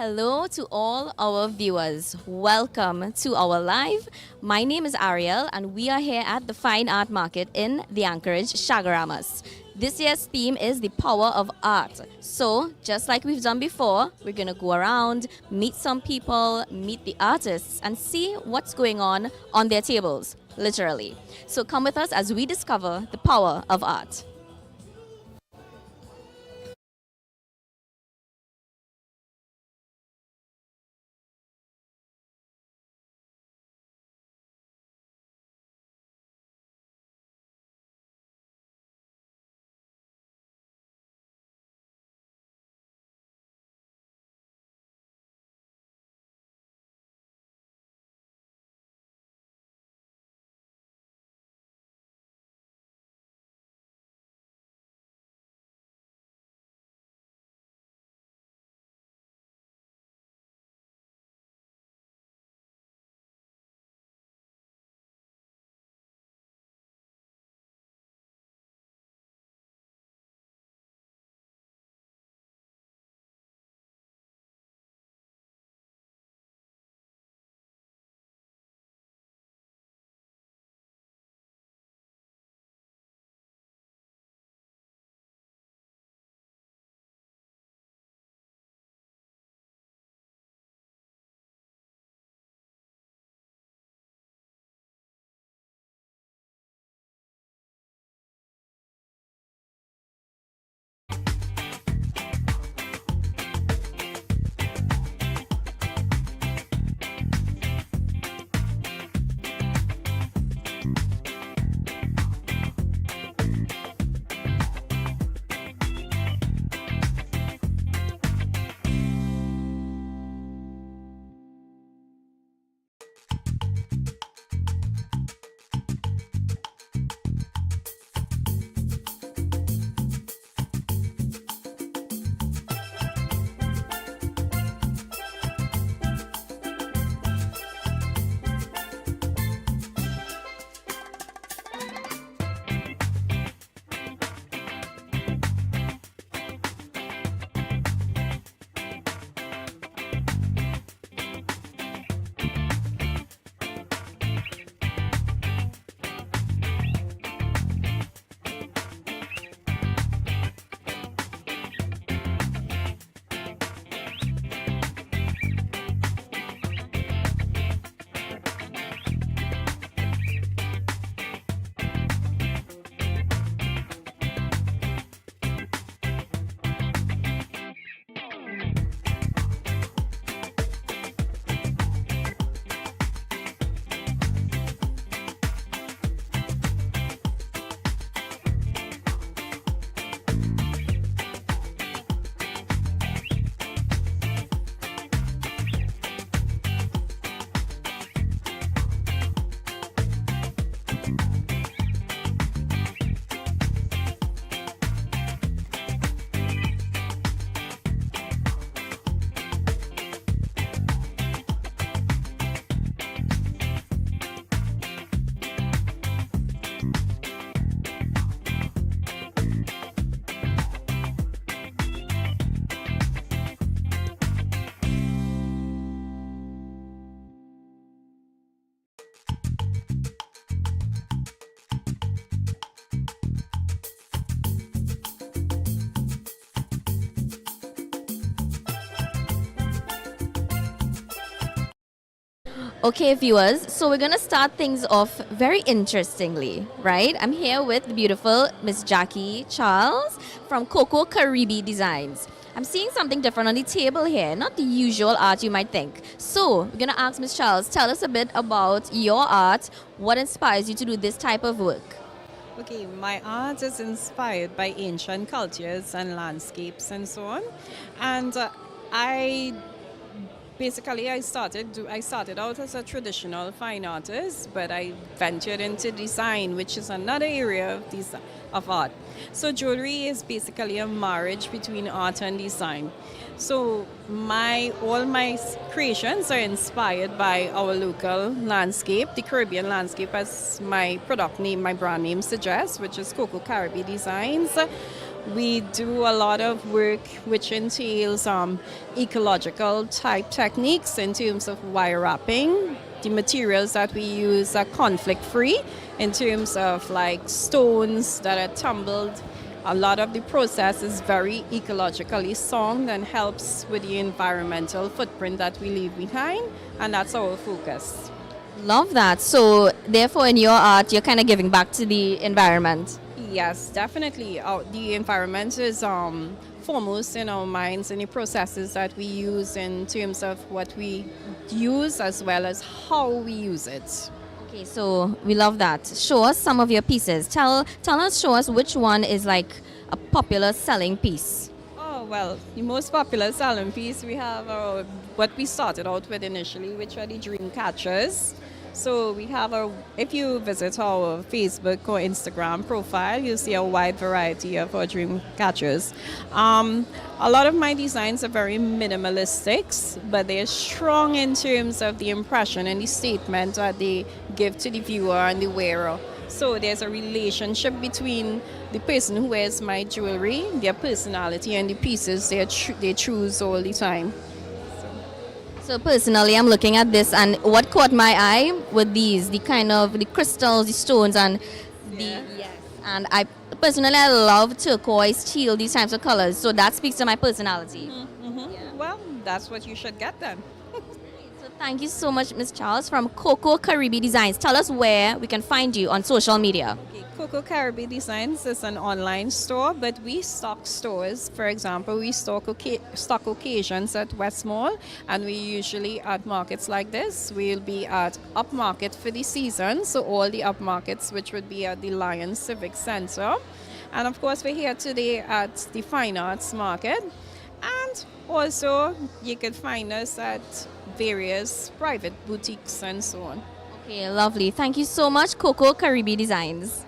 hello to all our viewers. Welcome to our live. My name is Ariel, and we are here at the Fine Art Market in the Anchorage, Chaguaramas. This year's theme is the power of art. So, just like we've done before, we're going to go around, meet some people, meet the artists, and see what's going on their tables, literally. So, come with us as we discover the power of art. Okay, viewers, so we're going to start things off very interestingly, right? I'm here with the beautiful Miss Jackie Charles from Coco Karibbe Designs. I'm seeing something different on the table here, not the usual art you might think. So, we're going to ask Miss Charles, tell us a bit about your art, what inspires you to do this type of work? Okay, my art is inspired by ancient cultures and landscapes and so on. And I started out as a traditional fine artist, but I ventured into design, which is another area of art. So jewelry is basically a marriage between art and design. So all my creations are inspired by our local landscape, the Caribbean landscape, as my product name, my brand name suggests, which is Coco Karibbe Designs. We do a lot of work which entails ecological type techniques in terms of wire wrapping. The materials that we use are conflict free in terms of like stones that are tumbled. A lot of the process is very ecologically sound and helps with the environmental footprint that we leave behind, and that's our focus. Love that. So, therefore, in your art, you're kind of giving back to the environment. Yes, definitely. The environment is foremost in our minds and the processes that we use in terms of what we use as well as how we use it. Okay, so we love that. Show us some of your pieces. Show us which one is like a popular selling piece. Oh, well, the most popular selling piece we have what we started out with initially, which are the dream catchers. So we have if you visit our Facebook or Instagram profile, you'll see a wide variety of our dream catchers. A lot of my designs are very minimalistic, but they're strong in terms of the impression and the statement that they give to the viewer and the wearer. So there's a relationship between the person who wears my jewelry, their personality, and the pieces they choose all the time. So personally, I'm looking at this, and what caught my eye were the crystals, the stones, and yes. And I personally, I love turquoise, teal, these types of colors. So that speaks to my personality. Mm-hmm. Yeah. Well, that's what you should get then. So thank you so much, Ms. Charles from Coco Karibbe Designs. Tell us where we can find you on social media. Okay, Coco Karibbe Designs is an online store, but we stock stores. For example, we stock occasions at West Mall, and we usually at markets like this. We'll be at Upmarket for the season, so all the upmarkets, which would be at the Lions Civic Center. And of course, we're here today at the Fine Arts Market. And also, you can find us at various private boutiques and so on. Okay, lovely. Thank you so much, Coco Karibbe Designs.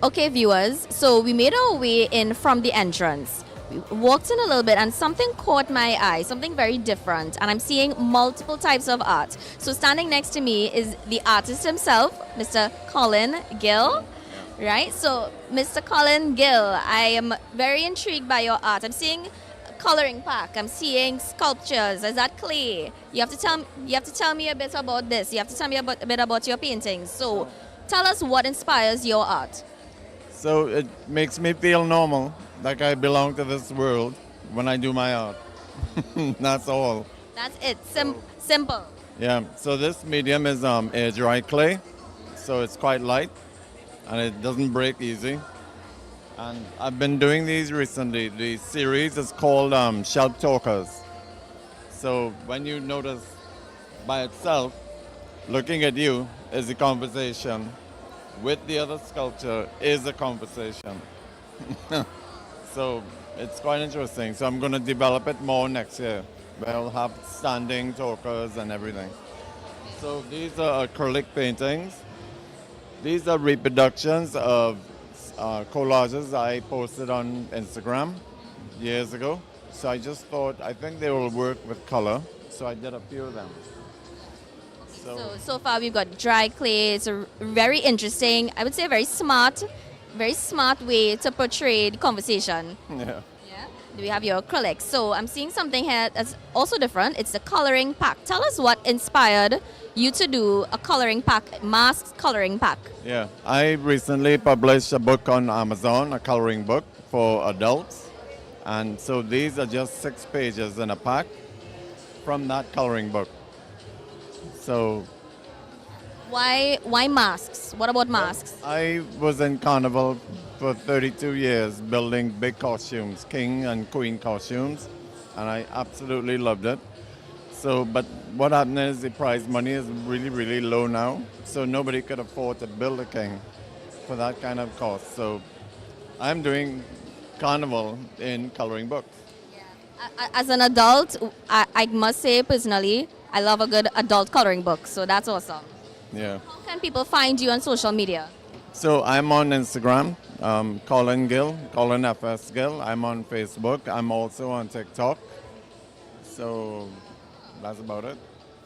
Okay, viewers, so we made our way in from the entrance. We walked in a little bit and something caught my eye, something very different. And I'm seeing multiple types of art. So standing next to me is the artist himself, Mr. Colin Gill. Right? So, Mr. Colin Gill, I am very intrigued by your art. I'm seeing coloring pack. I'm seeing sculptures. Is that clay? You have to tell me a bit about this. You have to tell me a bit about your paintings. So, tell us what inspires your art. So it makes me feel normal, like I belong to this world when I do my art. That's all. That's it. Simple. Yeah. So this medium is air dry clay, so it's quite light and it doesn't break easy. And I've been doing these recently. The series is called Shelf Talkers. So when you notice by itself, looking at you is a conversation. With the other sculpture is a conversation. So it's quite interesting. So I'm going to develop it more next year. We'll have standing talkers and everything. So these are acrylic paintings. These are reproductions of collages I posted on Instagram years ago. So I just thought, I think they will work with color. So I did a few of them. So far we've got dry clay. It's a very interesting, I would say very smart way to portray the conversation. Yeah. Yeah. We have your acrylics. So I'm seeing something here that's also different. It's the coloring pack. Tell us what inspired you to do a coloring pack, masked coloring pack. Yeah. I recently published a book on Amazon, a coloring book for adults. And so these are just 6 pages in a pack from that coloring book. So why masks? What about masks? I was in Carnival for 32 years building big costumes, king and queen costumes, and I absolutely loved it. So, but what happened is the prize money is really, really low now, so nobody could afford to build a king for that kind of cost. So I'm doing Carnival in coloring books. As an adult, I must say personally, I love a good adult coloring book, so that's awesome. Yeah. How can people find you on social media? So I'm on Instagram, Colin Gill, Colin FS Gill. I'm on Facebook. I'm also on TikTok. So that's about it.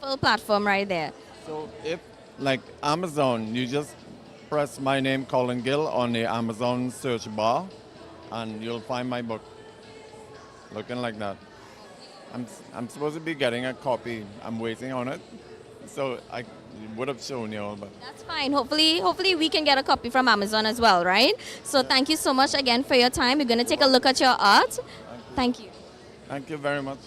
Full platform right there. So if, like Amazon, you just press my name, Colin Gill, on the Amazon search bar, and you'll find my book. Looking like that. I'm supposed to be getting a copy. I'm waiting on it. So I would have shown you all, but That's fine. Hopefully we can get a copy from Amazon as well, right? So thank you so much again for your time. We're going to take a look at your art. Thank you. thank you very much.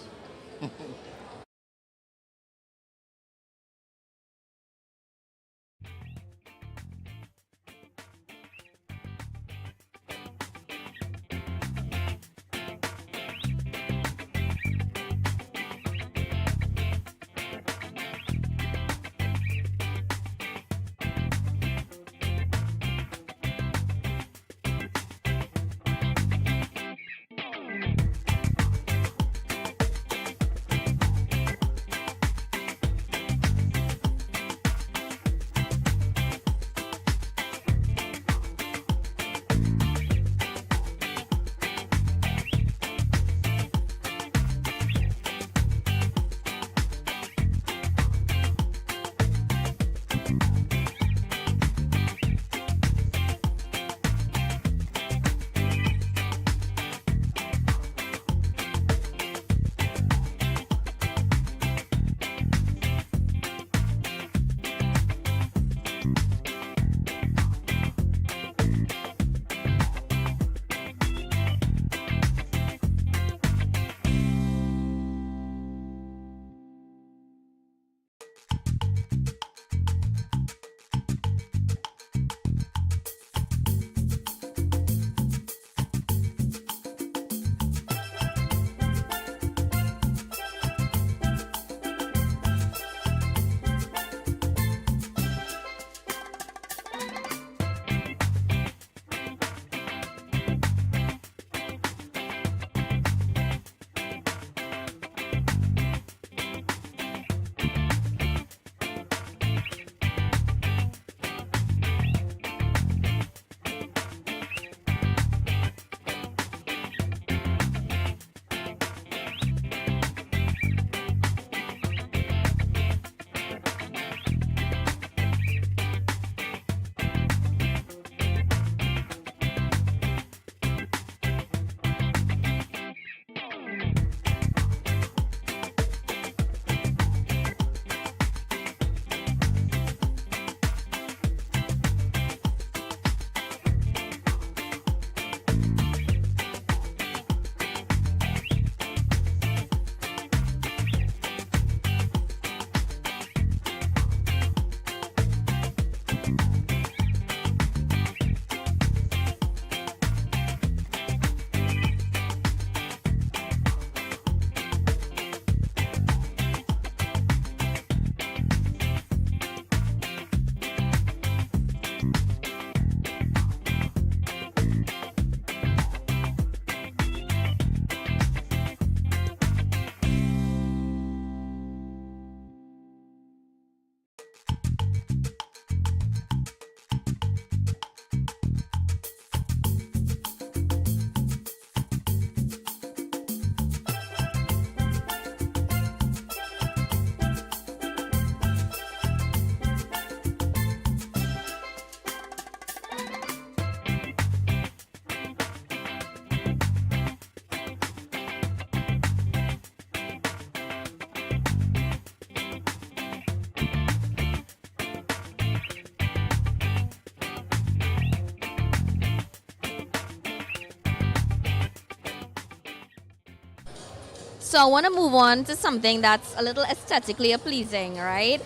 So I want to move on to something that's a little aesthetically pleasing, right?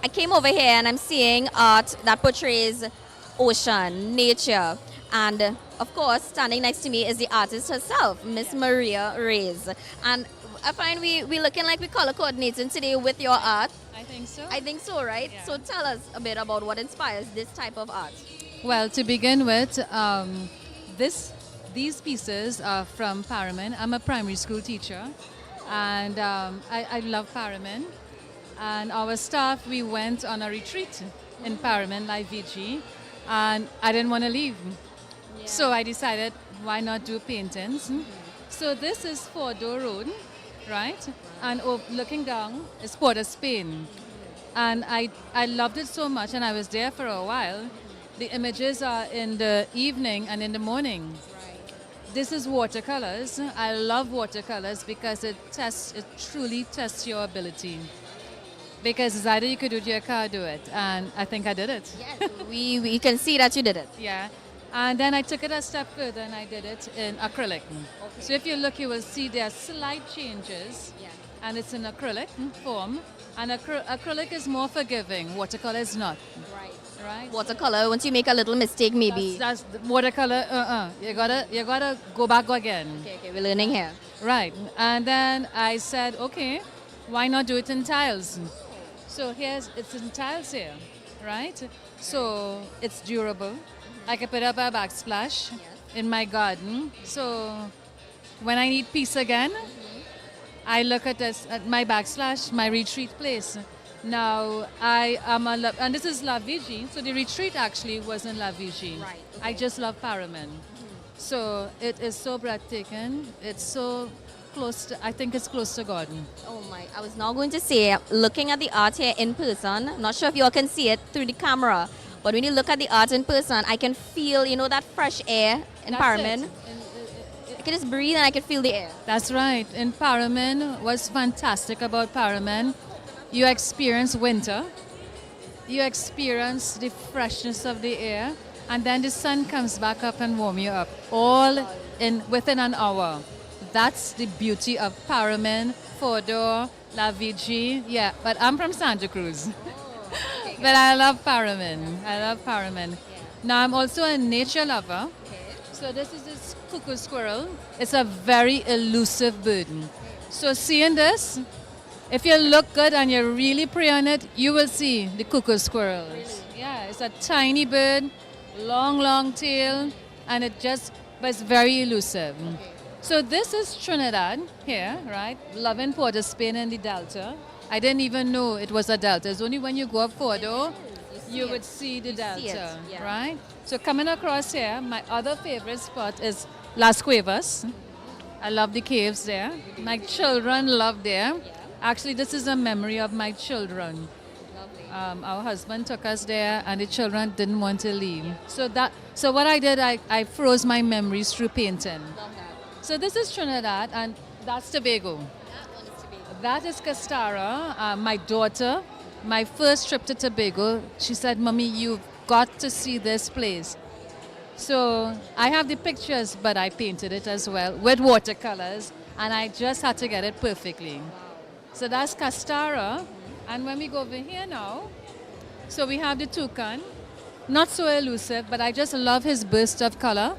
I came over here and I'm seeing art that portrays ocean, nature, and of course, standing next to me is the artist herself, Miss Maria Reyes. And I find we looking like we color coordinating today with your art. I think so. I think so, right? Yeah. So tell us a bit about what inspires this type of art. Well, to begin with, these pieces are from Paramin. I'm a primary school teacher, and I love Paramin. And our staff, we went on a retreat in Paramin, like VG, and I didn't want to leave. So I decided, why not do paintings? So this is Fordo Road, right? And looking down is Port of Spain. And I loved it so much, and I was there for a while. The images are in the evening and in the morning. This is watercolors. I love watercolors because it truly tests your ability. Because it's either you could do it or you can't do it. And I think I did it. Yes, we can see that you did it. Yeah. And then I took it a step further and I did it in acrylic. So if you look, you will see there are slight changes. Yeah. And it's in acrylic form. And acrylic is more forgiving. Watercolor is not. Right? Watercolor, once you make a little mistake, maybe. That's watercolor. You gotta go back again. Okay, we're learning here. Right. And then I said, okay, why not do it in tiles? So it's in tiles here, right? So it's durable. I can put up a backsplash in my garden. So when I need peace again, I look at this at my backsplash, my retreat place. Now I am and this is La Vigie. So the retreat actually was in La Vigie. Right. Okay. I just love Paramin. So it is so breathtaking. It's so close to, I think it's close to garden. Oh my, I was now going to say, looking at the art here in person, not sure if you all can see it through the camera, but when you look at the art in person, I can feel, that fresh air in Paramin. I can just breathe and I can feel the air. That's right. In Paramin, what's fantastic about Paramin, you experience winter, you experience the freshness of the air, and then the sun comes back up and warm you up, all within an hour. That's the beauty of Paramin, Fordo, La Vigie. Yeah, but I'm from Santa Cruz. But I love Paramin. I love Paramin. Yeah. Now I'm also a nature lover. Okay. So this is this cuckoo squirrel. It's a very elusive bird. So seeing this, if you look good and you really pray on it, you will see the cuckoo squirrels. Really? Yeah, it's a tiny bird, long tail, and but it's very elusive. Okay. So this is Trinidad here, right? Loving Port of Spain and the Delta. I didn't even know it was a delta. It's only when you go up Fordo, you would see the delta, right? So coming across here, my other favorite spot is Las Cuevas. I love the caves there. My children love there. Actually, this is a memory of my children. Our husband took us there, and the children didn't want to leave. So what I did, I froze my memories through painting. So this is Trinidad, and that's Tobago. That is Castara, my daughter. My first trip to Tobago, she said, "Mommy, you've got to see this place." So I have the pictures, but I painted it as well with watercolors, and I just had to get it perfectly. So that's Castara. And when we go over here now, so we have the toucan, not so elusive, but I just love his burst of color.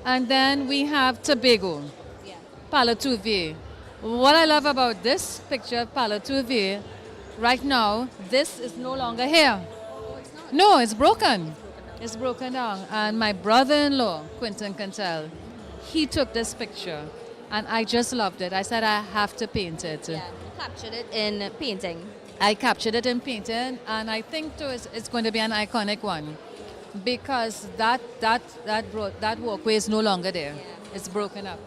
And then we have Tobago, Palatuve. What I love about this picture of Palatuve, right now, this is no longer here. No, it's broken. It's broken down. And my brother-in-law, Quentin Cantel, he took this picture. And I just loved it. I said, I have to paint it. Yeah, captured it in painting. I captured it in painting, and I think too it's going to be an iconic one, because that walkway is no longer there. Yeah. It's broken up.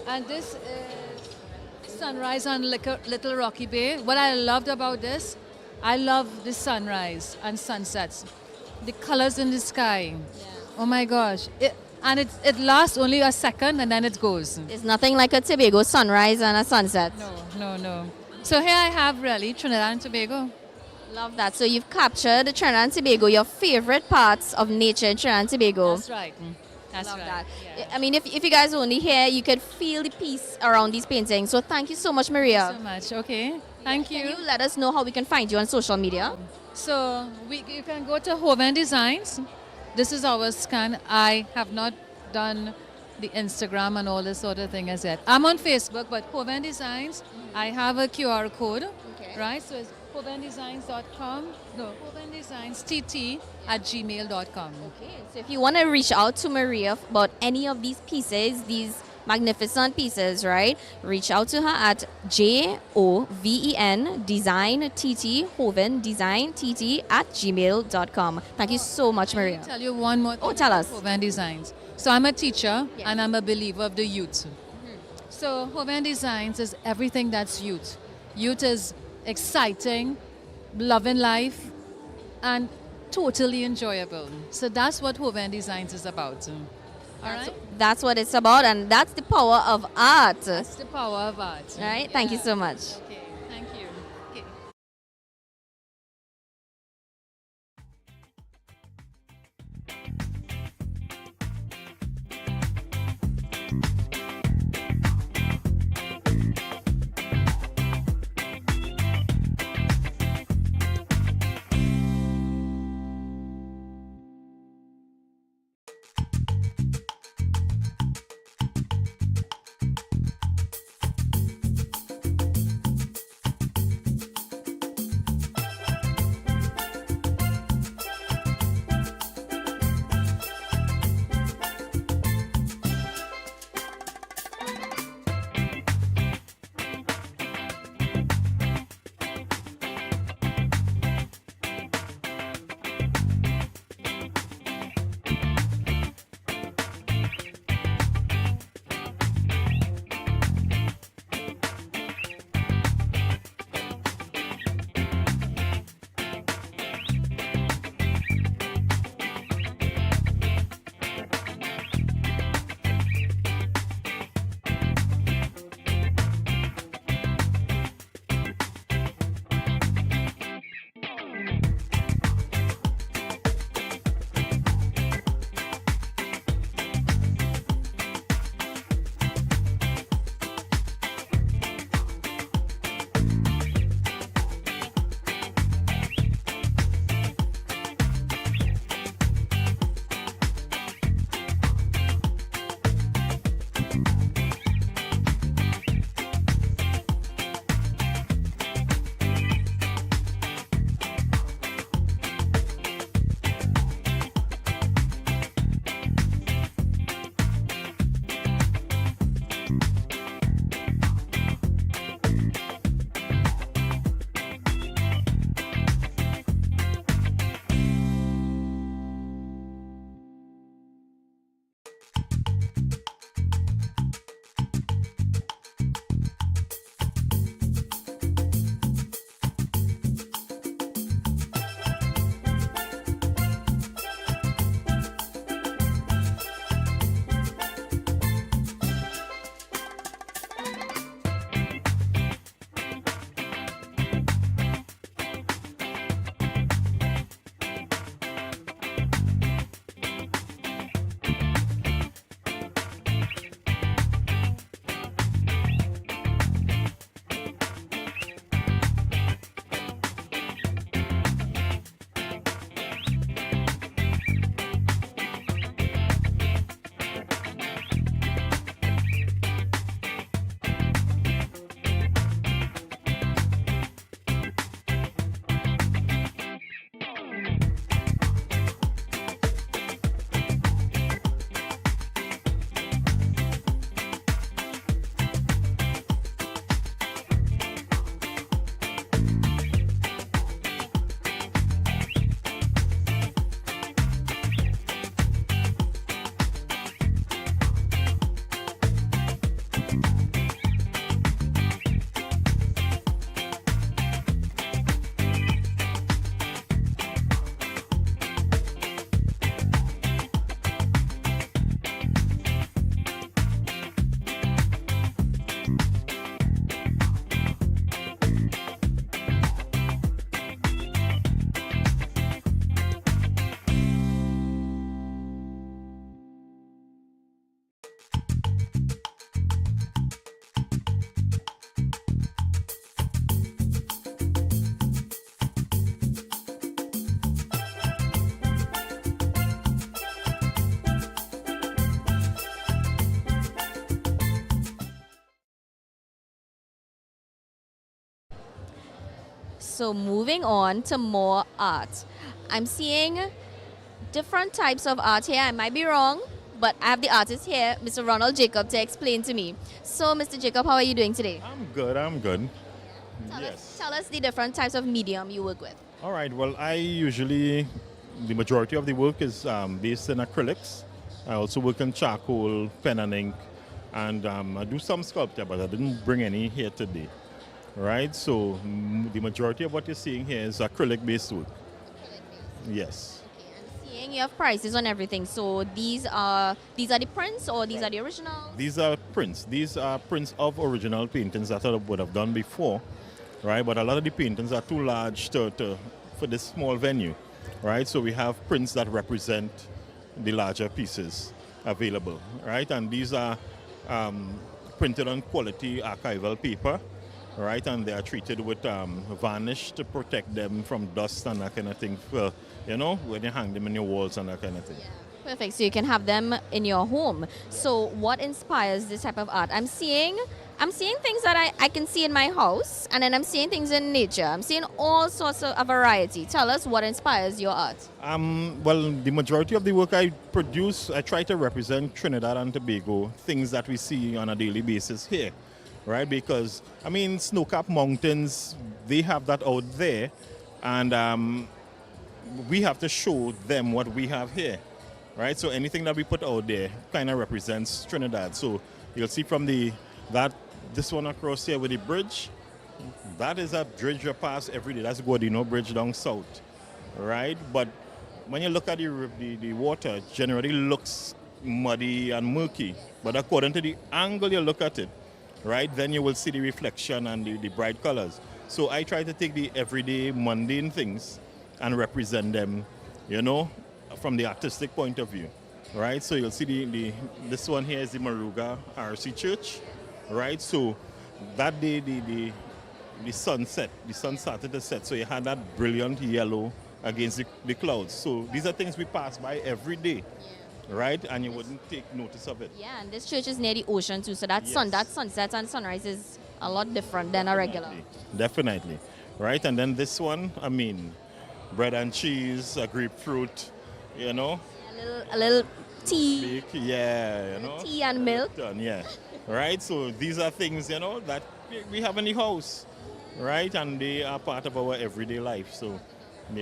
And this is sunrise on Little Rocky Bay. What I loved about this, I love the sunrise and sunsets, the colors in the sky. Yeah. Oh my gosh! It lasts only a second and then it goes. There's nothing like a Tobago sunrise and a sunset. No. So here I have really Trinidad and Tobago. Love that. So you've captured Trinidad and Tobago, your favorite parts of nature in Trinidad and Tobago. That's right. That's Love right. that. Yeah. I mean, if you guys only here, you could feel the peace around these paintings. So thank you so much, Maria. So much. Okay. Thank you. Can you let us know how we can find you on social media? So you can go to Hoven Designs. This is our scan. I have not done the Instagram and all this sort of thing as yet. I'm on Facebook, but Hoven Designs, I have a QR code, right? So it's hovendesigns.com. No, hovendesignstt@gmail.com. Okay, so if you want to reach out to Maria about any of these pieces, these magnificent pieces, right? Reach out to her at JOVEN Design TT Hoven Design TT @gmail.com. Thank you so much, Let Maria. me tell you one more thing. Oh, tell about us. Hoven Designs. So I'm a teacher Yes. and I'm a believer of the youth. So Hoven Designs is everything that's youth. Youth is exciting, loving life, and totally enjoyable. So that's what Hoven Designs is about. All right? That's what it's about, and that's the power of art. That's the power of art. Right? Thank you Yeah. so much. Okay, thank you. Okay. So moving on to more art. I'm seeing different types of art here. I might be wrong, but I have the artist here, Mr. Ronald Jacob, to explain to me. So, Mr. Jacob, how are you doing today? I'm good. Tell us the different types of medium you work with. All right, well, the majority of the work is based in acrylics. I also work in charcoal, pen and ink, and I do some sculpture, but I didn't bring any here today. Right, so the majority of what you're seeing here is acrylic-based work. Yes. Okay, and seeing you have prices on everything. So these are the prints or these are the originals? These are prints. These are prints of original paintings that I would have done before, right? But a lot of the paintings are too large for this small venue, right? So we have prints that represent the larger pieces available, right? And these are printed on quality archival paper, right? And they are treated with varnish to protect them from dust and that kind of thing, for, when you hang them in your walls and that kind of thing. Yeah. Perfect. So you can have them in your home. So what inspires this type of art? I'm seeing things that I can see in my house, and then I'm seeing things in nature. I'm seeing all sorts of a variety. Tell us what inspires your art. Well, the majority of the work I produce, I try to represent Trinidad and Tobago, things that we see on a daily basis here, right? Because, snow-capped mountains, they have that out there, and we have to show them what we have here, right? So anything that we put out there kind of represents Trinidad. So you'll see from this one across here with the bridge, that is a bridge you pass every day. That's Guadino Bridge down south, right? But when you look at the water, it generally looks muddy and murky. But according to the angle you look at it, right, then you will see the reflection and the bright colors. So I try to take the everyday mundane things and represent them, from the artistic point of view, right? So you'll see this one here is the Maruga RC Church, right? So that day the sun started to set, so you had that brilliant yellow against the clouds. So these are things we pass by every day, right? And you wouldn't take notice of it. Yeah, and this church is near the ocean too, so that sunset and sunrise is a lot different than a regular. Definitely, right? And then this one, bread and cheese, a grapefruit, A little tea. Tea and milk. Yeah, right? So these are things, that we have in the house, right? And they are part of our everyday life. So,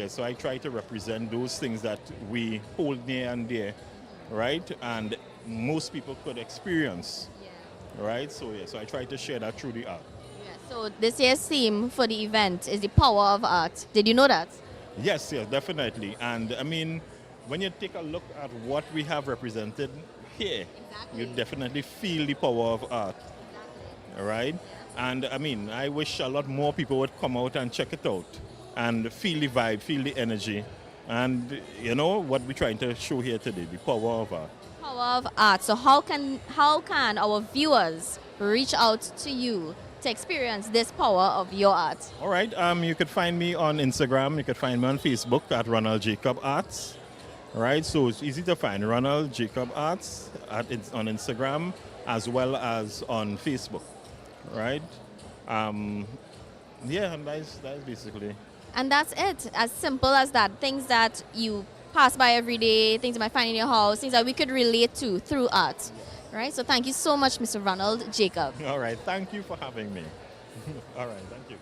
so I try to represent those things that we hold near and dear, right? And most people could experience, right? So, so I try to share that through the art. Yeah, so this year's theme for the event is the power of art. Did you know that? Yes, definitely. And when you take a look at what we have represented here, you definitely feel the power of art, right? And I wish a lot more people would come out and check it out and feel the vibe, feel the energy, and what we're trying to show here today, the power of art. Power of art. So how can our viewers reach out to you to experience this power of your art? All right, you could find me on Instagram, you could find me on Facebook at Ronald Jacob Arts. Right, so it's easy to find Ronald Jacob Arts on Instagram as well as on Facebook, right? And that's basically. And that's it, as simple as that. Things that you pass by every day, things you might find in your house, things that we could relate to through art, right? So thank you so much, Mr. Ronald Jacob. All right, thank you for having me. All right, thank you.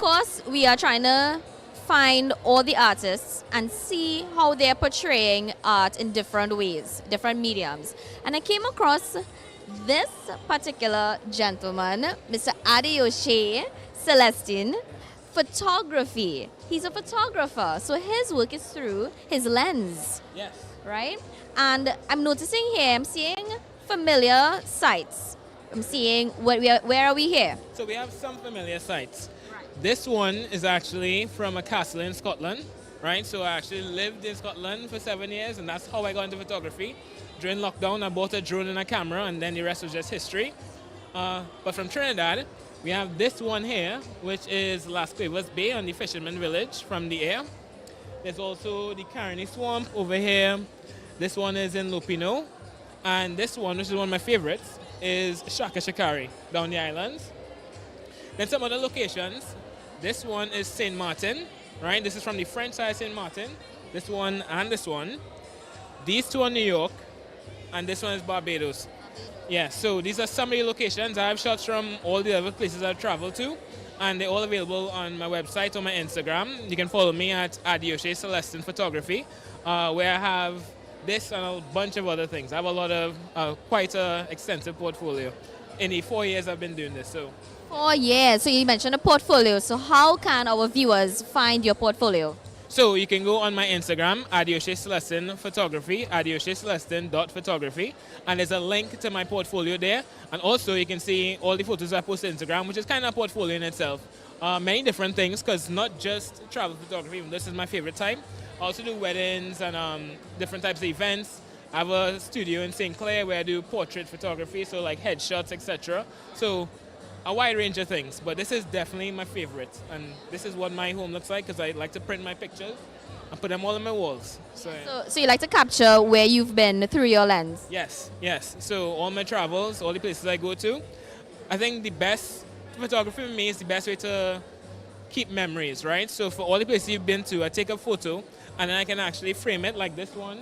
course, we are trying to find all the artists and see how they're portraying art in different ways, different mediums. And I came across this particular gentleman, Mr. Adeoshi Celestine, photography. He's a photographer, so his work is through his lens, Yes. right? And I'm noticing here, I'm seeing familiar sites. I'm seeing where are we here? So we have some familiar sites. This one is actually from a castle in Scotland, right? So I actually lived in Scotland for 7 years, and that's how I got into photography. During lockdown, I bought a drone and a camera, and then the rest was just history. But from Trinidad, we have this one here, which is Las Cuevas Bay on the fisherman village from the air. There's also the Carney Swamp over here. This one is in Lupino. And this one, which is one of my favorites, is Shaka Shakari down the islands. Then some other locations. This one is St. Martin, right? This is from the French side of St. Martin. This one and this one. These two are New York, and this one is Barbados. Yeah, so these are some of the locations. I have shots from all the other places I've traveled to, and they're all available on my website or my Instagram. You can follow me at Adeoshi Celestine Photography, where I have this and a bunch of other things. I have a lot of, quite an extensive portfolio in the 4 years I've been doing this. So. 4 years. So you mentioned a portfolio. So how can our viewers find your portfolio? So you can go on my Instagram, Adeoshi Celestine Photography, adeoshicelestine.photography, and there's a link to my portfolio there. And also you can see all the photos I post on Instagram, which is kind of a portfolio in itself. Many different things, because not just travel photography, even this is my favorite type. I also do weddings and different types of events. I have a studio in St. Clair where I do portrait photography, so like headshots, etc. So a wide range of things, but this is definitely my favorite, and this is what my home looks like, because I like to print my pictures and put them all on my walls. So you like to capture where you've been through your lens? yes. So all my travels, all the places I go to, I think the best photography for me is the best way to keep memories, right? So for all the places you've been to, I take a photo, and then I can actually frame it like this one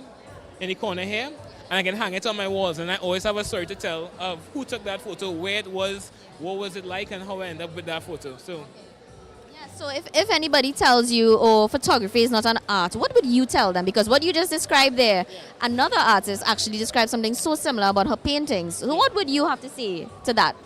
in the corner here, and I can hang it on my walls, and I always have a story to tell of who took that photo, where it was, what was it like, and how I ended up with that photo. So Yeah, so if anybody tells you, oh, photography is not an art, what would you tell them? Because what you just described there, another artist actually described something so similar about her paintings. So what would you have to say to that?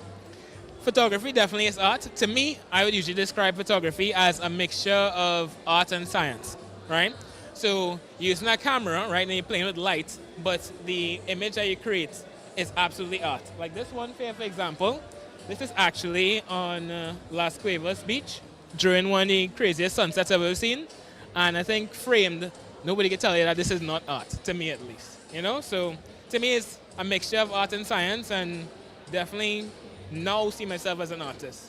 photography definitely is art. To me, I would usually describe photography as a mixture of art and science, right? So you're using a camera, right, and you're playing with light, but the image that you create is absolutely art. Like this one here, for example, this is actually on Las Cuevas Beach during one of the craziest sunsets I've ever seen. And I think framed, nobody can tell you that this is not art, to me at least. You know, so to me it's a mixture of art and science, and definitely now see myself as an artist.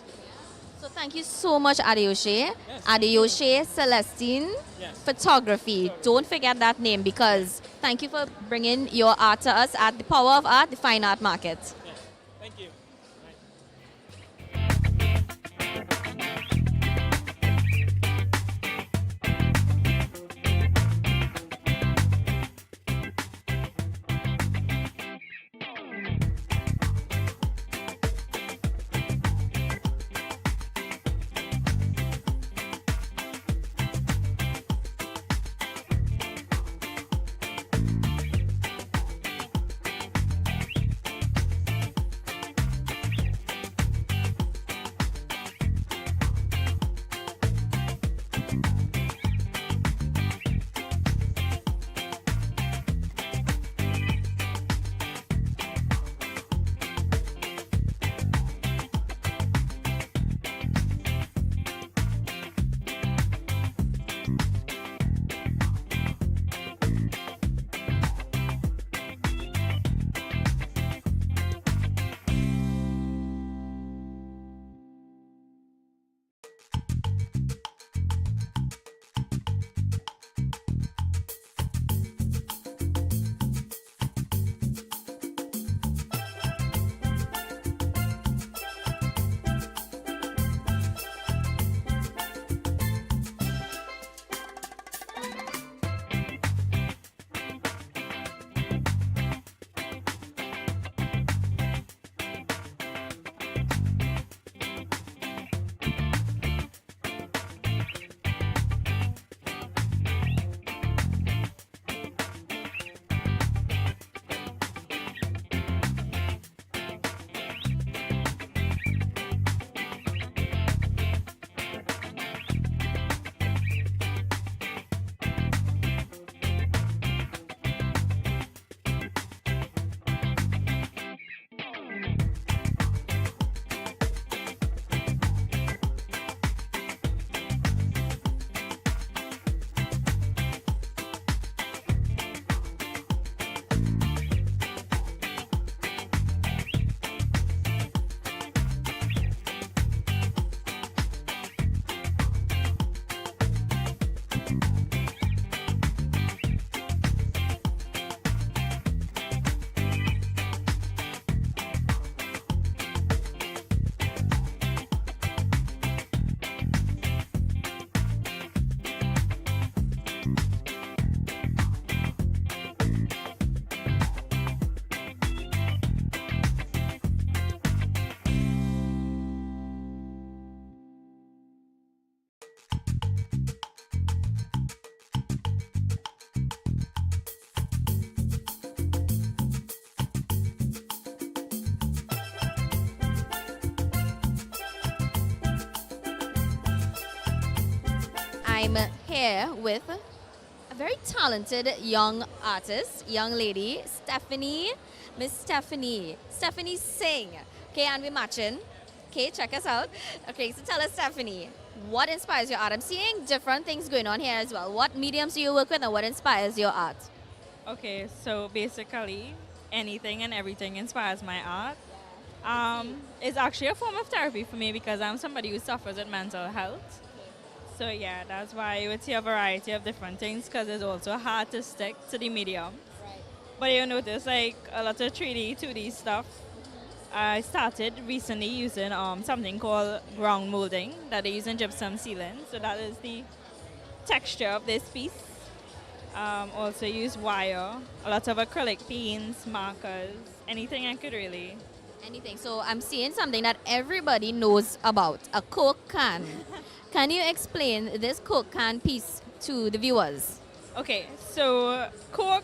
So thank you so much, Adeoshi. Yes. Adeoshi Celestine Yes. Photography. Don't forget that name, because thank you for bringing your art to us at the Power of Art, the Fine Art Market. Yes. Thank you. I'm here with a very talented young artist, young lady, Stephanie Singh. Okay, and we're matching. Okay, check us out. Okay, so tell us, Stephanie, what inspires your art? I'm seeing different things going on here as well. What mediums do you work with and what inspires your art? Okay, so basically, anything and everything inspires my art. It's actually a form of therapy for me because I'm somebody who suffers with mental health. So yeah, that's why you would see a variety of different things because it's also hard to stick to the medium. But you notice like a lot of 3D, 2D stuff. I started recently using something called ground molding that they use in gypsum ceiling. So that is the texture of this piece. Also use wire, a lot of acrylic paints, markers, anything I could really. Anything. So I'm seeing something that everybody knows about, a Coke can. Can you explain this Coke can piece to the viewers? Okay, so Coke,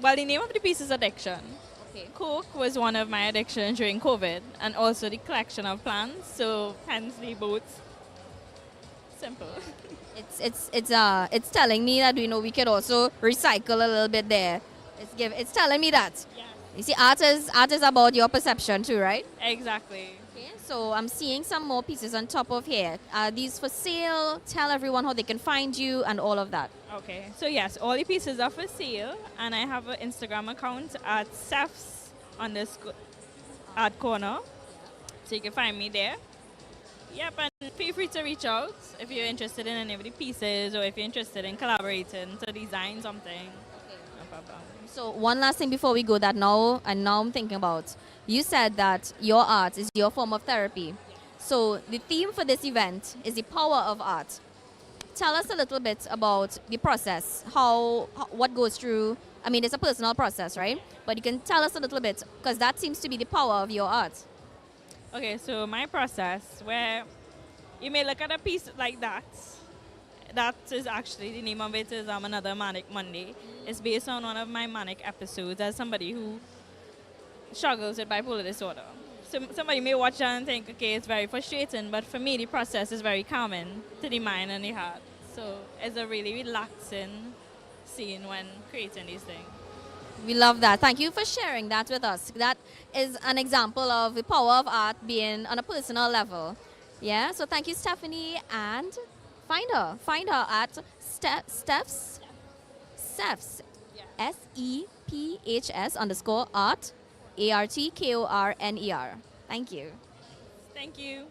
well, the name of the piece is Addiction. Okay. Coke was one of my addictions during COVID and also the collection of plants, so hence the both. Simple. It's telling me that we could also recycle a little bit there. It's telling me that. Yeah. You see, art is about your perception too, right? Exactly. Okay, so I'm seeing some more pieces on top of here. Are these for sale? Tell everyone how they can find you and all of that. Okay, so yes, all the pieces are for sale, and I have an Instagram account at Sefs_Art Corner, so you can find me there. Yep, and feel free to reach out if you're interested in any of the pieces or if you're interested in collaborating to design something. No problem. So one last thing before we go that now I'm thinking about. You said that your art is your form of therapy. So the theme for this event is the power of art. Tell us a little bit about the process, what goes through. I mean, it's a personal process, right? But you can tell us a little bit because that seems to be the power of your art. Okay, so my process, where you may look at a piece like that. That is actually, the name of it is Another Manic Monday. It's based on one of my manic episodes as somebody who struggles with bipolar disorder. So somebody may watch that and think, okay, it's very frustrating, but for me, the process is very calming to the mind and the heart. So it's a really relaxing scene when creating these things. We love that. Thank you for sharing that with us. That is an example of the power of art being on a personal level. Yeah, so thank you, Stephanie, and find her at Stephs, SEPHS_art, ARTKORNER. Thank you. Thank you.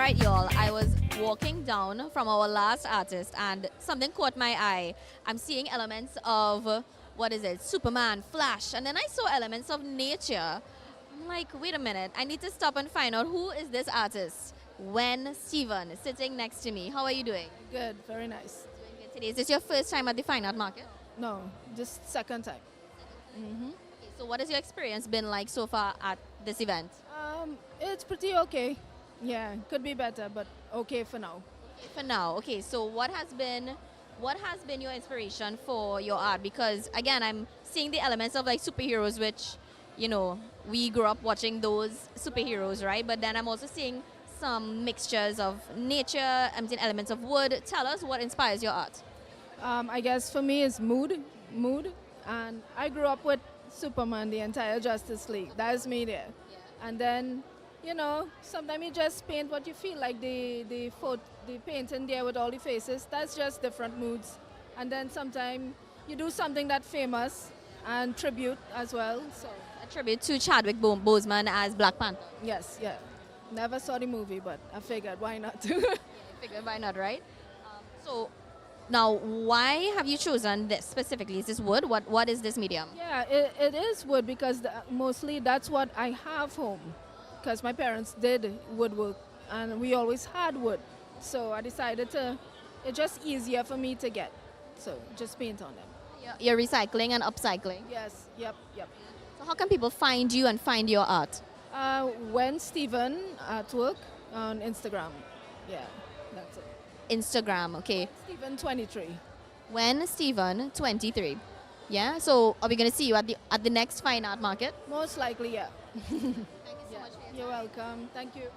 right, y'all. I was walking down from our last artist and something caught my eye. I'm seeing elements of, what is it, Superman, Flash, and then I saw elements of nature. I'm like, wait a minute, I need to stop and find out who is this artist. When Steven is sitting next to me. How are you doing? Good, very nice. Doing good today. Is this your first time at the Fine Art Market? No, just second time. Okay, so what has your experience been like so far at this event? It's pretty okay. Yeah, could be better, but okay for now. Okay, for now, okay. So what has been your inspiration for your art? Because again, I'm seeing the elements of like superheroes, which we grew up watching those superheroes, right? But then I'm also seeing some mixtures of nature. I'm seeing elements of wood. Tell us what inspires your art. I guess for me it's mood, and I grew up with Superman, the entire Justice League. That is me there. And then, sometimes you just paint what you feel like. The painting there with all the faces, that's just different moods. And then sometimes you do something that's famous and tribute as well. So A tribute to Chadwick Boseman as Black Panther. yes, yeah. Never saw the movie, but I figured why not? Figured why not, right? So now, why have you chosen this specifically? Is this wood? What is this medium? Yeah, it is wood because mostly that's what I have home. Because my parents did woodwork and we always had wood. So I decided it's just easier for me to get. So just paint on them. You're recycling and upcycling. Yes, yep. So how can people find you and find your art? When Steven Artwork on Instagram. Yeah, that's it. Instagram, okay. Steven 23. When Steven 23. Yeah. So are we gonna see you at the next Fine Art Market? Most likely, yeah. Thank you so much. You're welcome. Thank you.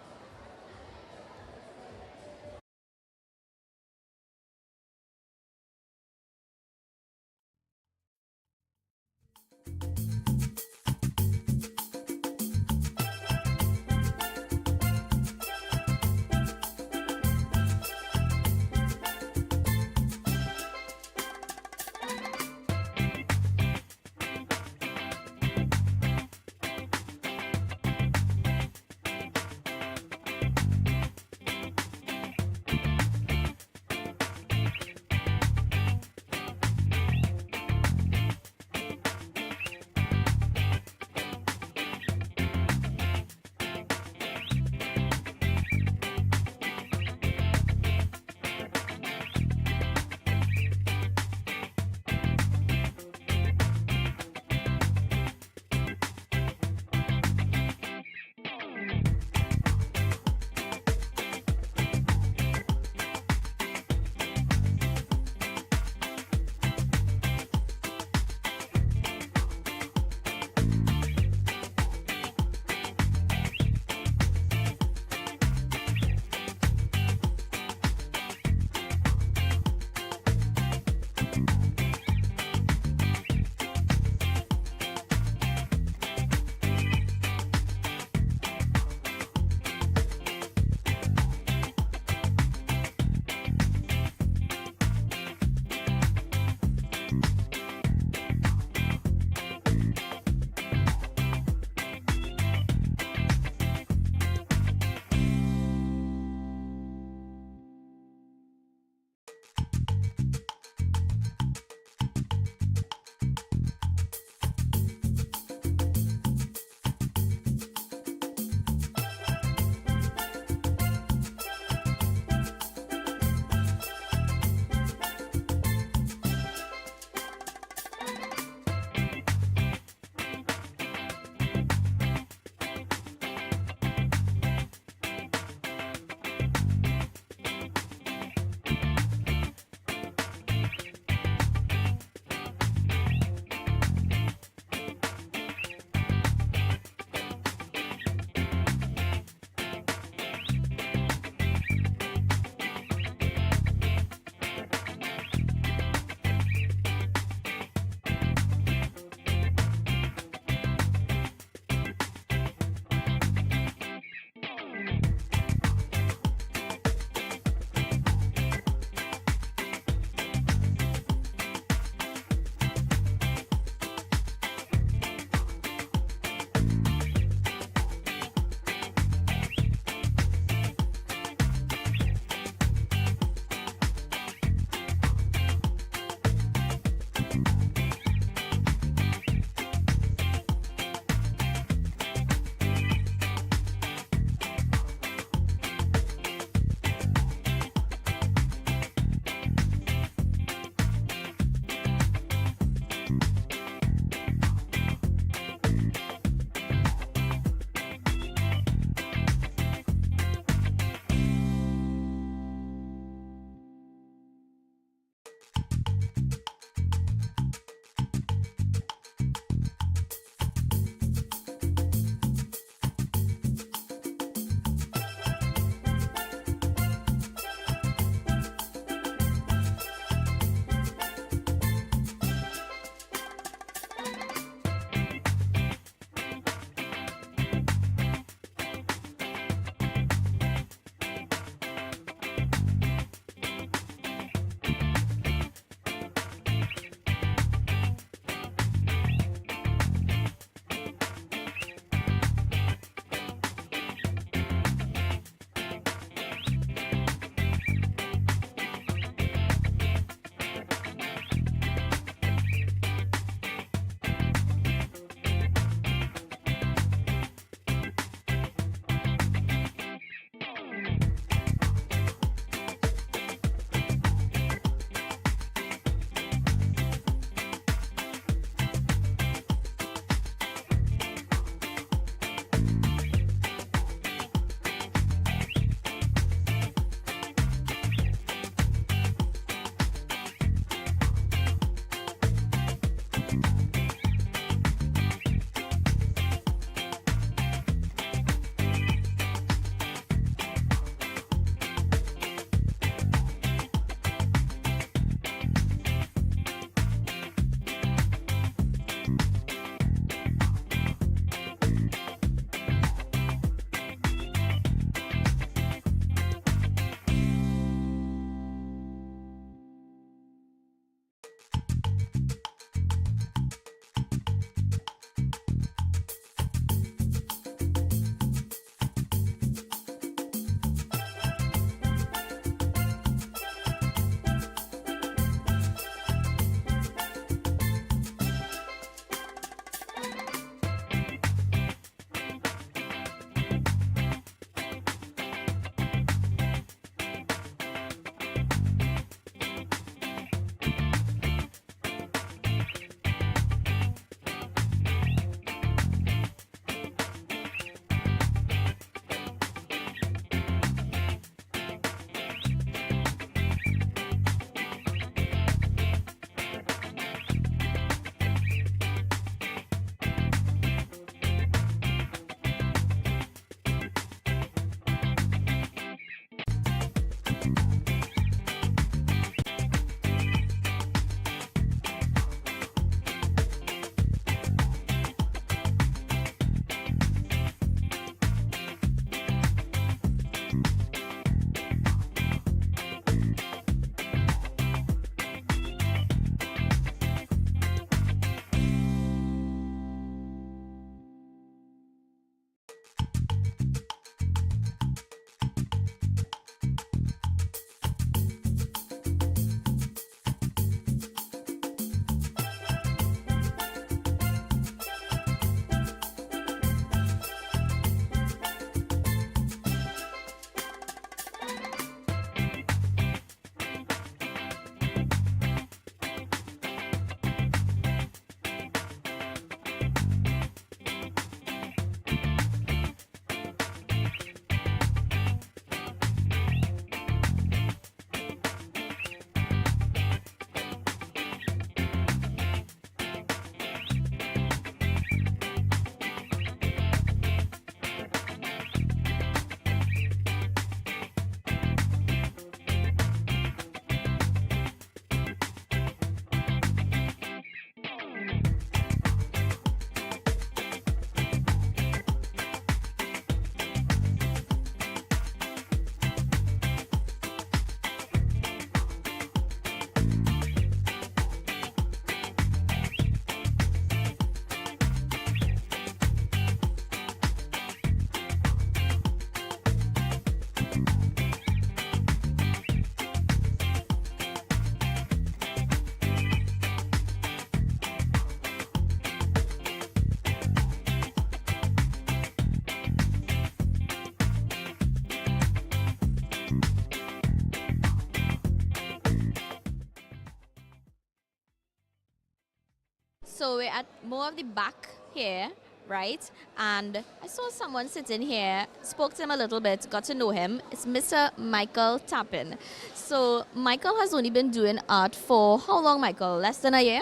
So we're at more of the back here, right? And I saw someone sitting here, spoke to him a little bit, got to know him. It's Mr. Michael Tappin. So Michael has only been doing art for how long, Michael? Less than a year?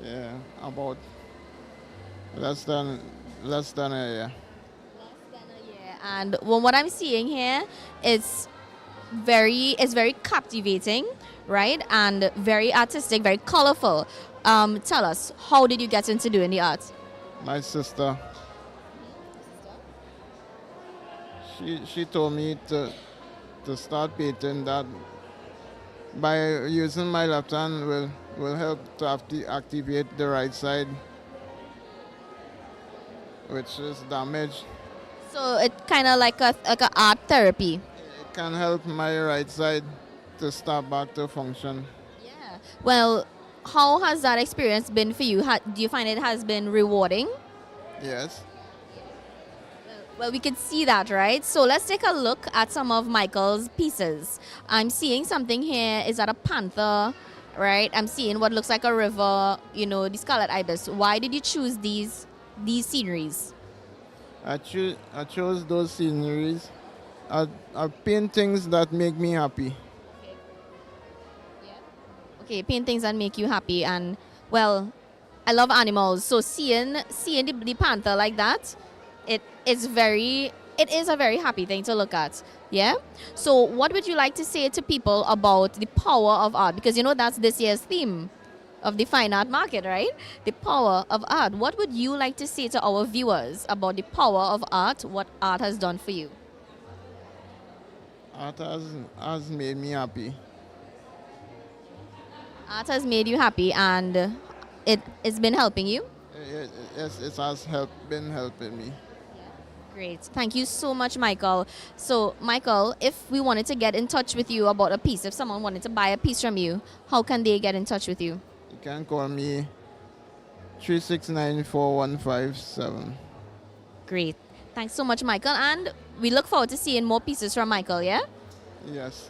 Yeah, about less than a year. Yeah, and what I'm seeing here is very captivating, right? And very artistic, very colorful. Tell us, how did you get into doing the art? My sister, she told me to start painting that by using my left hand will help to activate the right side, which is damaged. So it kind of like a art therapy. It can help my right side to start back to function. Yeah. Well, how has that experience been for you? Do you find it has been rewarding? Yes. Well, we could see that, right? So let's take a look at some of Michael's pieces. I'm seeing something here. Is that a panther, right? I'm seeing what looks like a river, the scarlet ibis. Why did you choose these sceneries? I chose those sceneries. I paint things that make me happy. Okay, paint things that make you happy. And, well, I love animals. So seeing the panther like that, it is a very happy thing to look at. Yeah? So what would you like to say to people about the power of art? Because that's this year's theme of the fine art market, right? The power of art. What would you like to say to our viewers about the power of art, what art has done for you? Art has made me happy. Art has made you happy and it's been helping you? Yes, it has been helping me. Great. Thank you so much, Michael. So, Michael, if we wanted to get in touch with you about a piece, if someone wanted to buy a piece from you, how can they get in touch with you? You can call me 3694157. Great. Thanks so much, Michael. And we look forward to seeing more pieces from Michael, yeah? Yes.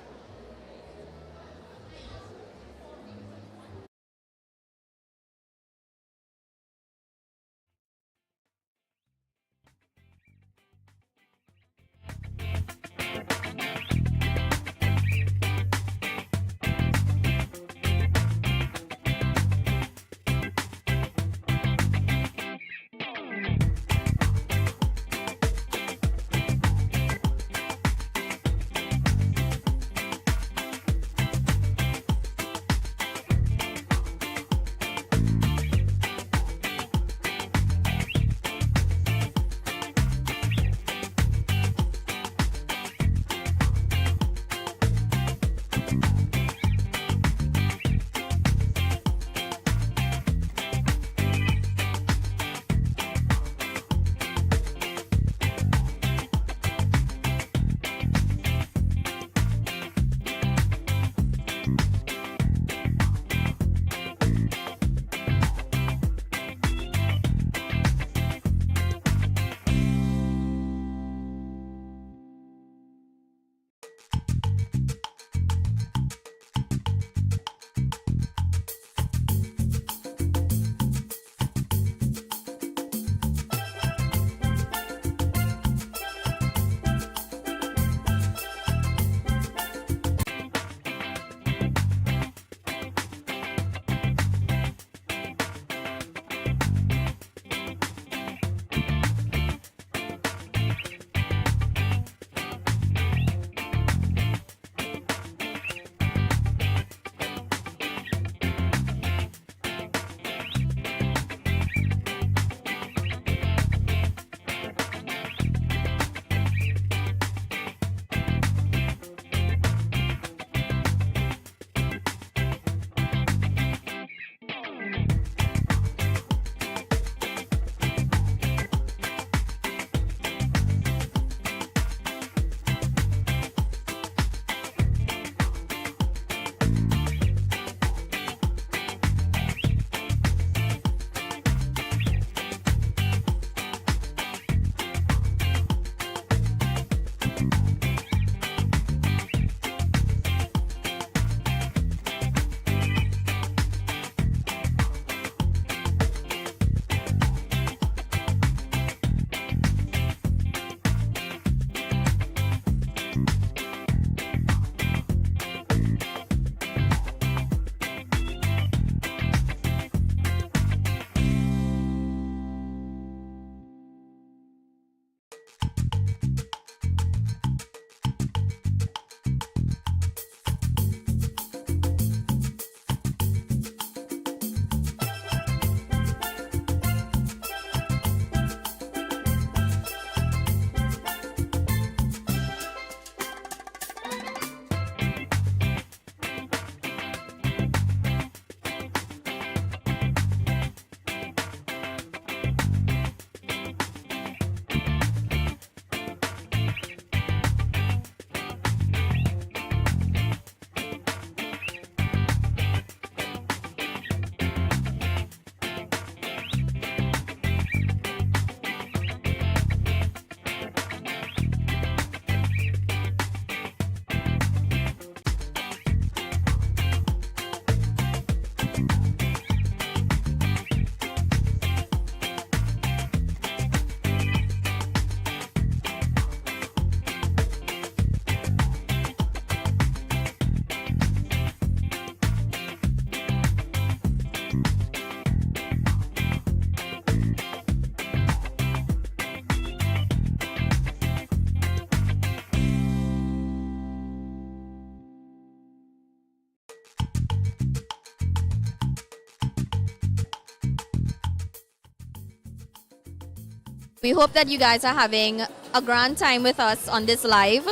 We hope that you guys are having a grand time with us on this live,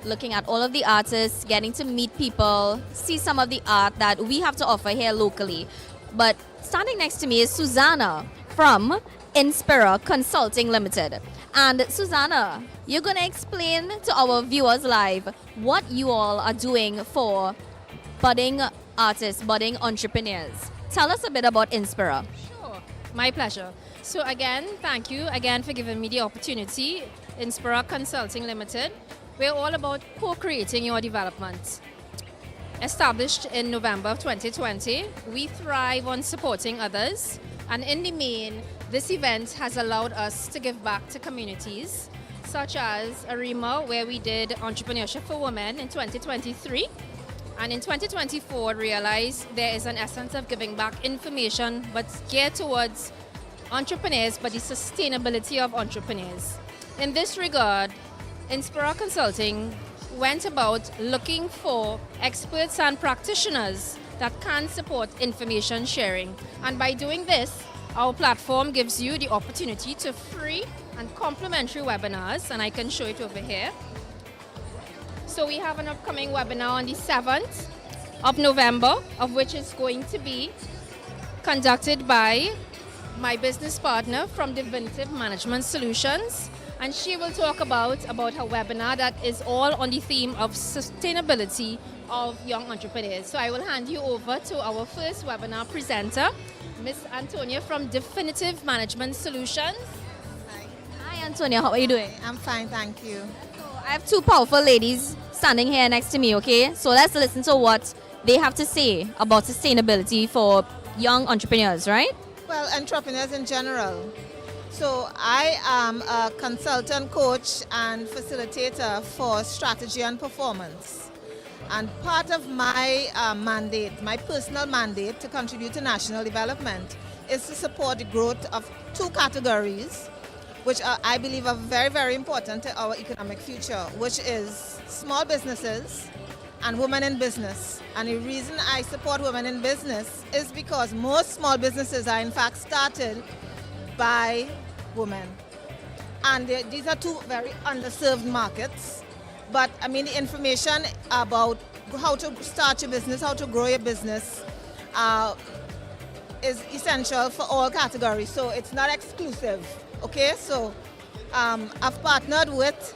looking at all of the artists, getting to meet people, see some of the art that we have to offer here locally. But standing next to me is Susanna from Inspira Consulting Limited. And Susanna, you're going to explain to our viewers live what you all are doing for budding artists, budding entrepreneurs. Tell us a bit about Inspira. Sure, my pleasure. So again, thank you again for giving me the opportunity. Inspira Consulting Limited. We're all about co-creating your development. Established in November of 2020, we thrive on supporting others. And in the main, this event has allowed us to give back to communities, such as Arima, where we did Entrepreneurship for Women in 2023. And in 2024, realized there is an essence of giving back information, but geared towards entrepreneurs, but the sustainability of entrepreneurs. In this regard, Inspira Consulting went about looking for experts and practitioners that can support information sharing. And by doing this, our platform gives you the opportunity to free and complimentary webinars, and I can show it over here. So we have an upcoming webinar on the 7th of November, of which is going to be conducted by my business partner from Divintive Management Solutions, and she will talk about her webinar that is all on the theme of sustainability of young entrepreneurs. So I will hand you over to our first webinar presenter, Miss Antonia from Definitive Management Solutions. Hi Antonia, how are you doing? I'm fine, thank you. So I have two powerful ladies standing here next to me, okay? So let's listen to what they have to say about sustainability for young entrepreneurs, right? Well, entrepreneurs in general. So I am a consultant, coach, and facilitator for strategy and performance. And part of my mandate, my personal mandate to contribute to national development is to support the growth of two categories, which I believe are very, very important to our economic future, which is small businesses and women in business. And the reason I support women in business is because most small businesses are in fact started by women. And these are two very underserved markets. But I mean, the information about how to start your business, how to grow your business is essential for all categories. So it's not exclusive, okay? So I've partnered with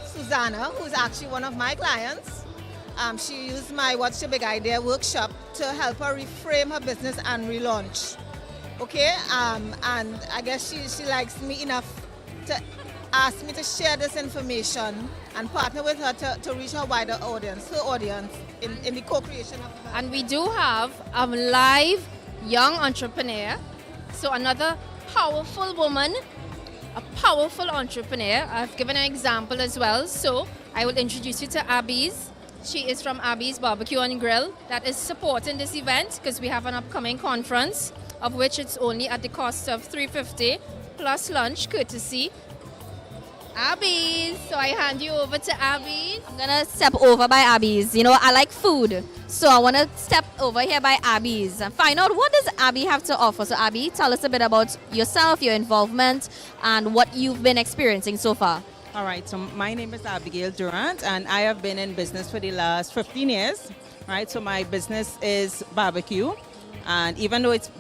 Susanna, who's actually one of my clients. She used my What's Your Big Idea workshop to help her reframe her business and relaunch. Okay, and I guess she likes me enough to ask me to share this information and partner with her to reach her wider audience, her audience in the co-creation of the. And we do have a live young entrepreneur. So another powerful woman, a powerful entrepreneur. I've given an example as well. So I will introduce you to Abby's. She is from Abby's Barbecue and Grill that is supporting this event because we have an upcoming conference of which it's only at the cost of $350 plus lunch courtesy Abby's. So I hand you over to Abby's. I'm gonna step over by Abby's. You know, I like food, so I wanna step over here by Abby's and find out what does Abby have to offer. So Abby, tell us a bit about yourself, your involvement, and what you've been experiencing so far. All right, so my name is Abigail Durant, and I have been in business for the last 15 years. Right, so my business is barbecue, and even though it's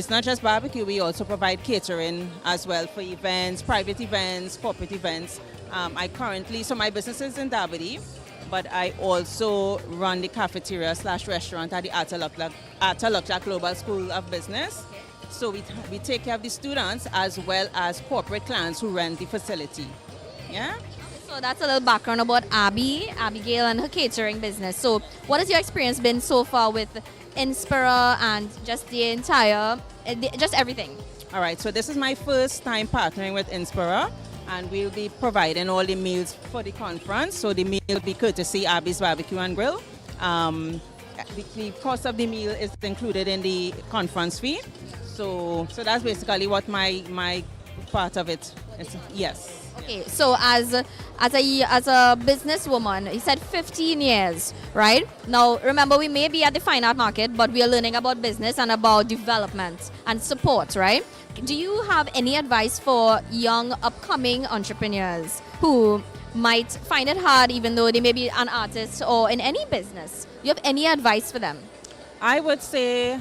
not just barbecue, we also provide catering as well for events, private events, corporate events. So my business is in Davide, but I also run the cafeteria / restaurant at the Atalokja Global School of Business. So we take care of the students as well as corporate clients who rent the facility. Yeah. So that's a little background about Abigail and her catering business. So what has your experience been so far with Inspira and just the entire, just everything? All right, so this is my first time partnering with Inspira, and we'll be providing all the meals for the conference. So the meal will be courtesy Abby's Barbecue and Grill. The cost of the meal is included in the conference fee. So that's basically what my part of it is. Yes. Okay, so as a businesswoman, you said 15 years, right? Now, remember, we may be at the fine art market, but we are learning about business and about development and support, right? Do you have any advice for young, upcoming entrepreneurs who might find it hard, even though they may be an artist or in any business? Do you have any advice for them? I would say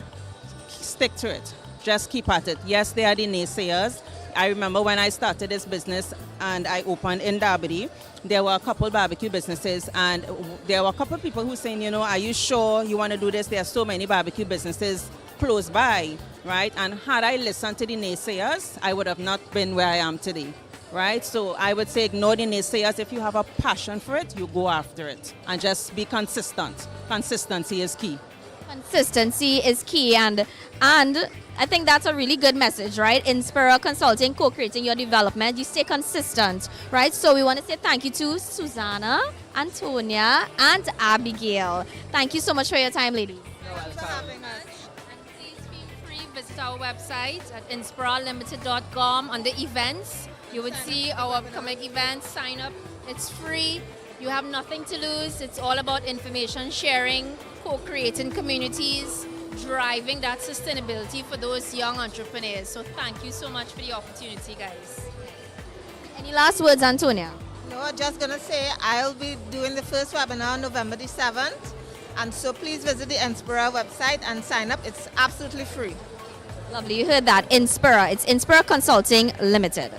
stick to it. Just keep at it. Yes, there are the naysayers. I remember when I started this business and I opened in Derby, there were a couple barbecue businesses and there were a couple people who saying, you know, are you sure you want to do this? There are so many barbecue businesses close by, right? And had I listened to the naysayers, I would have not been where I am today, right? So I would say ignore the naysayers. If you have a passion for it, you go after it and just be consistent. Consistency is key. Consistency is key, and I think that's a really good message, right? Inspira Consulting, co-creating your development. You stay consistent, right? So we want to say thank you to Susanna, Antonia, and Abigail. Thank you so much for your time, ladies. Thanks for having us. And please feel free, visit our website at inspiralimited.com under events. You would see our upcoming events, sign up. It's free. You have nothing to lose. It's all about information sharing, co-creating communities, driving that sustainability for those young entrepreneurs. So thank you so much for the opportunity, guys. Any last words, Antonia? No, I'm just going to say I'll be doing the first webinar on November the 7th. And so please visit the Inspira website and sign up. It's absolutely free. Lovely, you heard that. Inspira. It's Inspira Consulting Limited.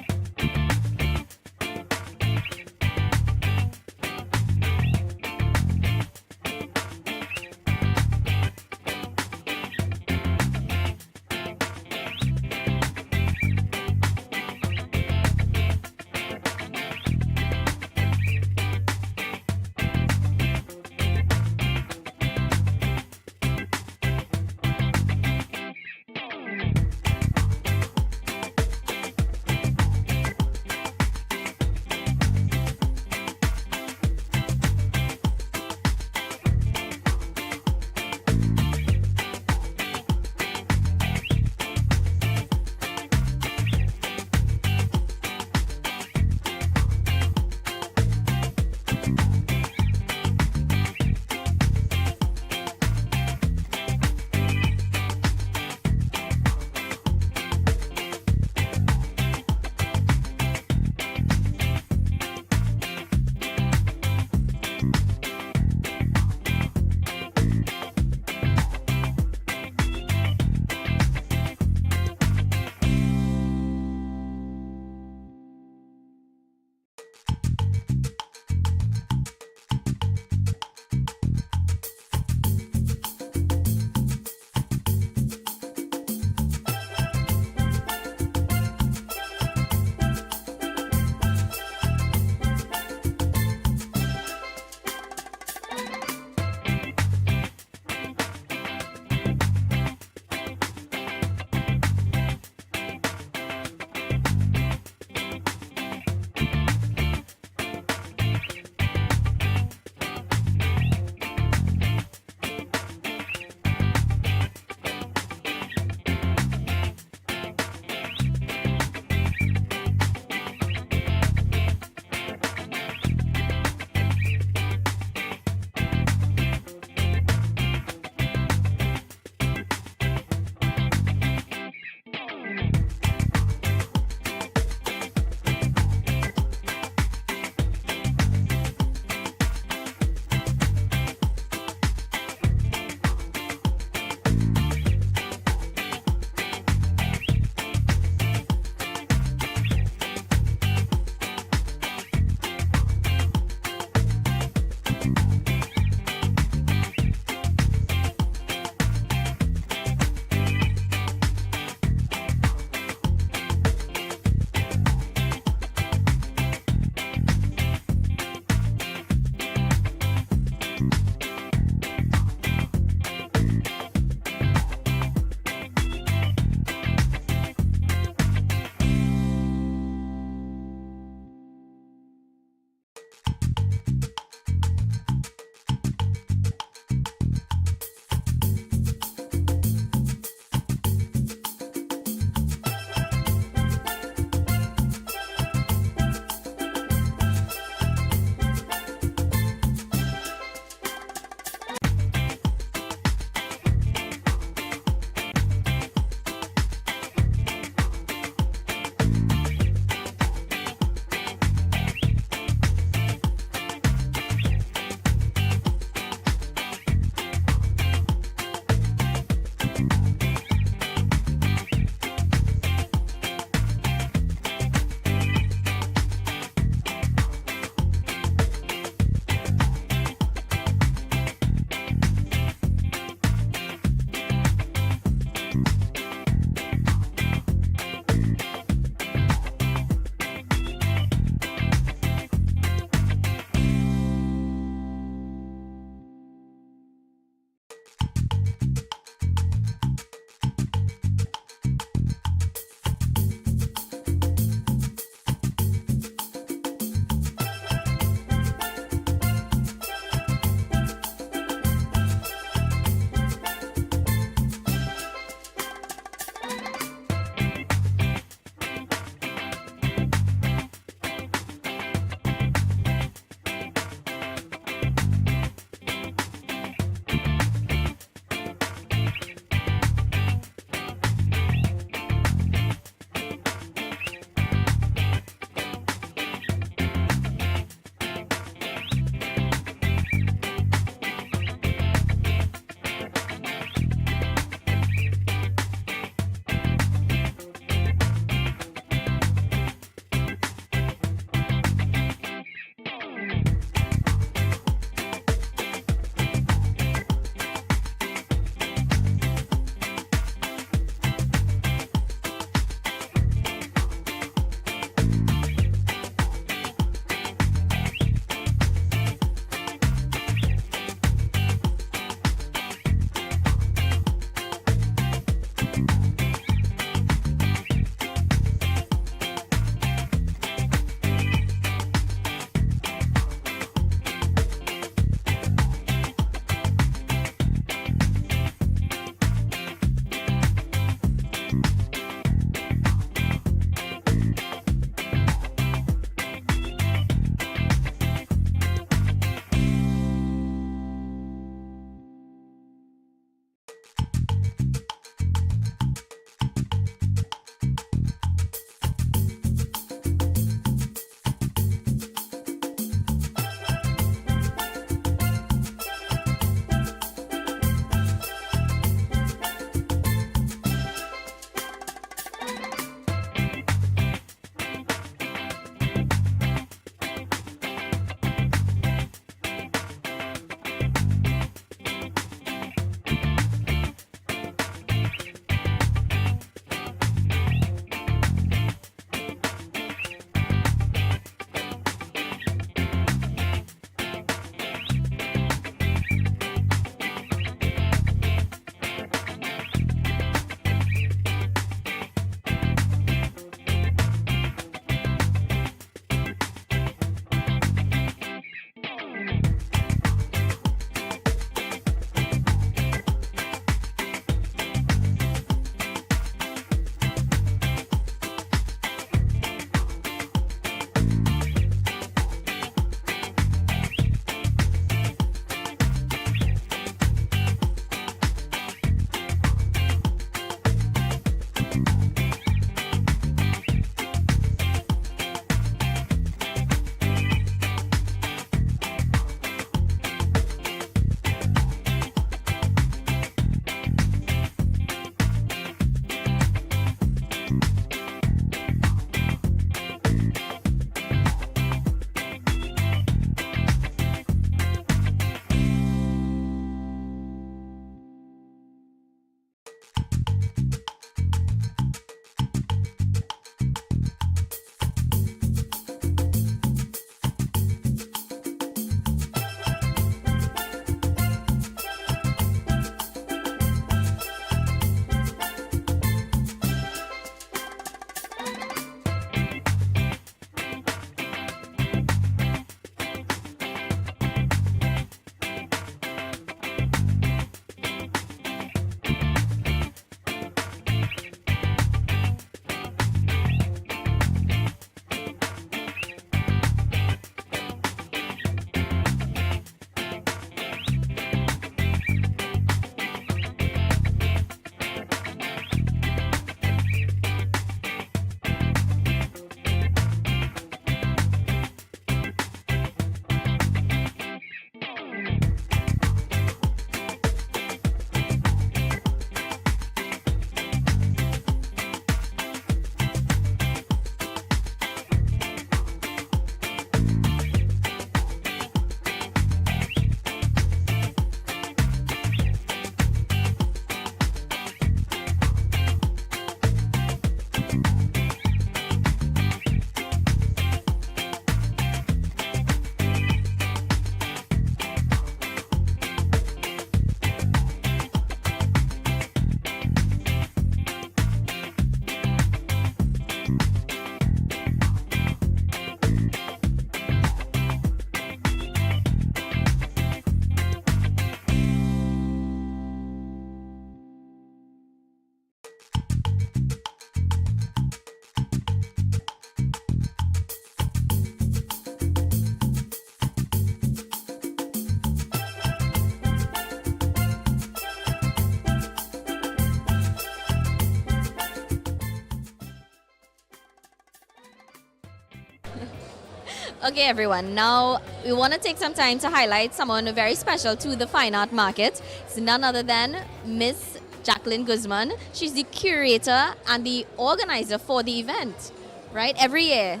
Okay, everyone. Now we want to take some time to highlight someone very special to the fine art market. It's none other than Miss Jaclyn Guzman. She's the curator and the organizer for the event, right? Every year.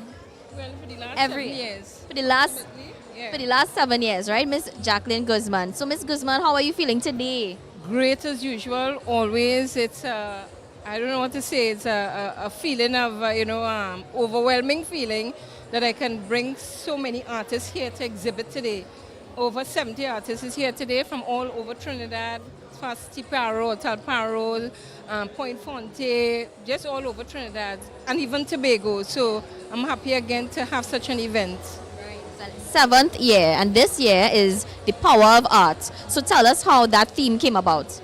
Well, for the last Every 7 years. For the last Yeah. for the last 7 years, right? Miss Jaclyn Guzman. So, Miss Guzman, how are you feeling today? Great as usual, always. It's I don't know what to say. It's a feeling of overwhelming feeling that I can bring so many artists here to exhibit today. Over 70 artists is here today from all over Trinidad, Tiparo, Talparo, Point Fonte, just all over Trinidad, and even Tobago. So I'm happy again to have such an event. 7th year, and this year is the power of art. So tell us how that theme came about.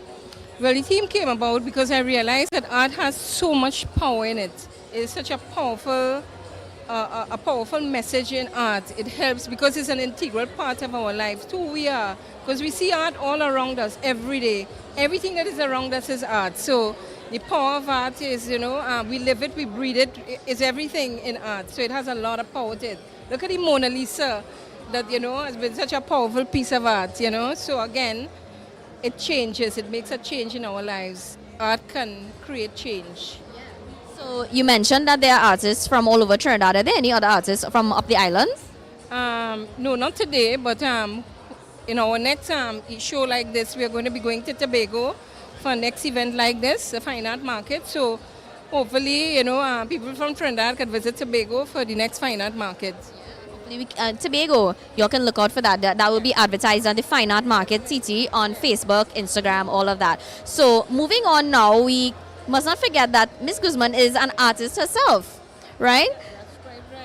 Well, the theme came about because I realized that art has so much power in it. It's such a powerful message in art. It helps because it's an integral part of our lives, who we are. Because we see art all around us every day. Everything that is around us is art. So the power of art is, we live it, we breathe it. It's everything in art. So it has a lot of power to it. Look at the Mona Lisa that, has been such a powerful piece of art, So again, it changes. It makes a change in our lives. Art can create change. So you mentioned that there are artists from all over Trinidad. Are there any other artists from up the islands? No, not today, but in our next show like this, we are going to be going to Tobago for a next event like this, a fine art market. So hopefully, people from Trinidad can visit Tobago for the next fine art market. Tobago, you can look out for that. That will be advertised on the Fine Art Market TT on Facebook, Instagram, all of that. So moving on now, we must not forget that Miss Guzman is an artist herself, right?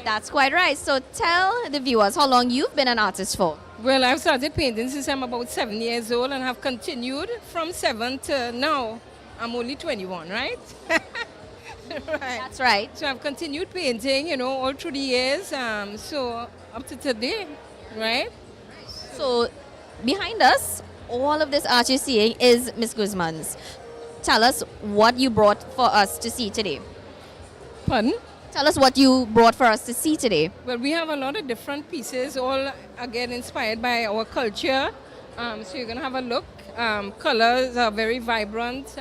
That's quite right. So tell the viewers how long you've been an artist for. Well, I've started painting since I'm about 7 years old and have continued from 7 to now. I'm only 21, right? Right. That's right. So I've continued painting, all through the years. So up to today, right? So behind us, all of this art you're seeing is Miss Guzman's. Tell us what you brought for us to see today. Pardon? Tell us what you brought for us to see today. Well, we have a lot of different pieces, all again inspired by our culture. So you're gonna have a look. Colors are very vibrant,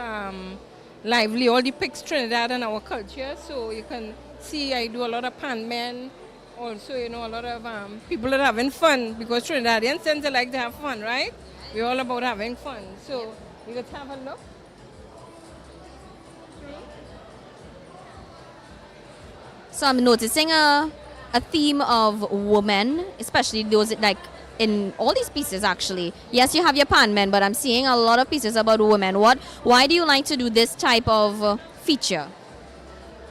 lively. All depicts Trinidad and our culture. So you can see I do a lot of pan men. Also, a lot of people that are having fun because Trinidadians tend to like to have fun, right? We're all about having fun. So you can have a look. So I'm noticing a theme of women, especially those like in all these pieces actually. Yes, you have your pan men, but I'm seeing a lot of pieces about women. Why do you like to do this type of feature?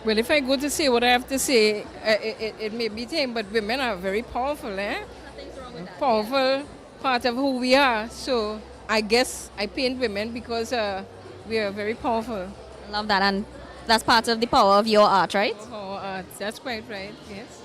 Well, if I go to say what I have to say, it may be tame, but women are very powerful, Nothing's wrong with that. Powerful part of who we are. So I guess I paint women because we are very powerful. I love that, and that's part of the power of your art, right? Our art, that's quite right, yes.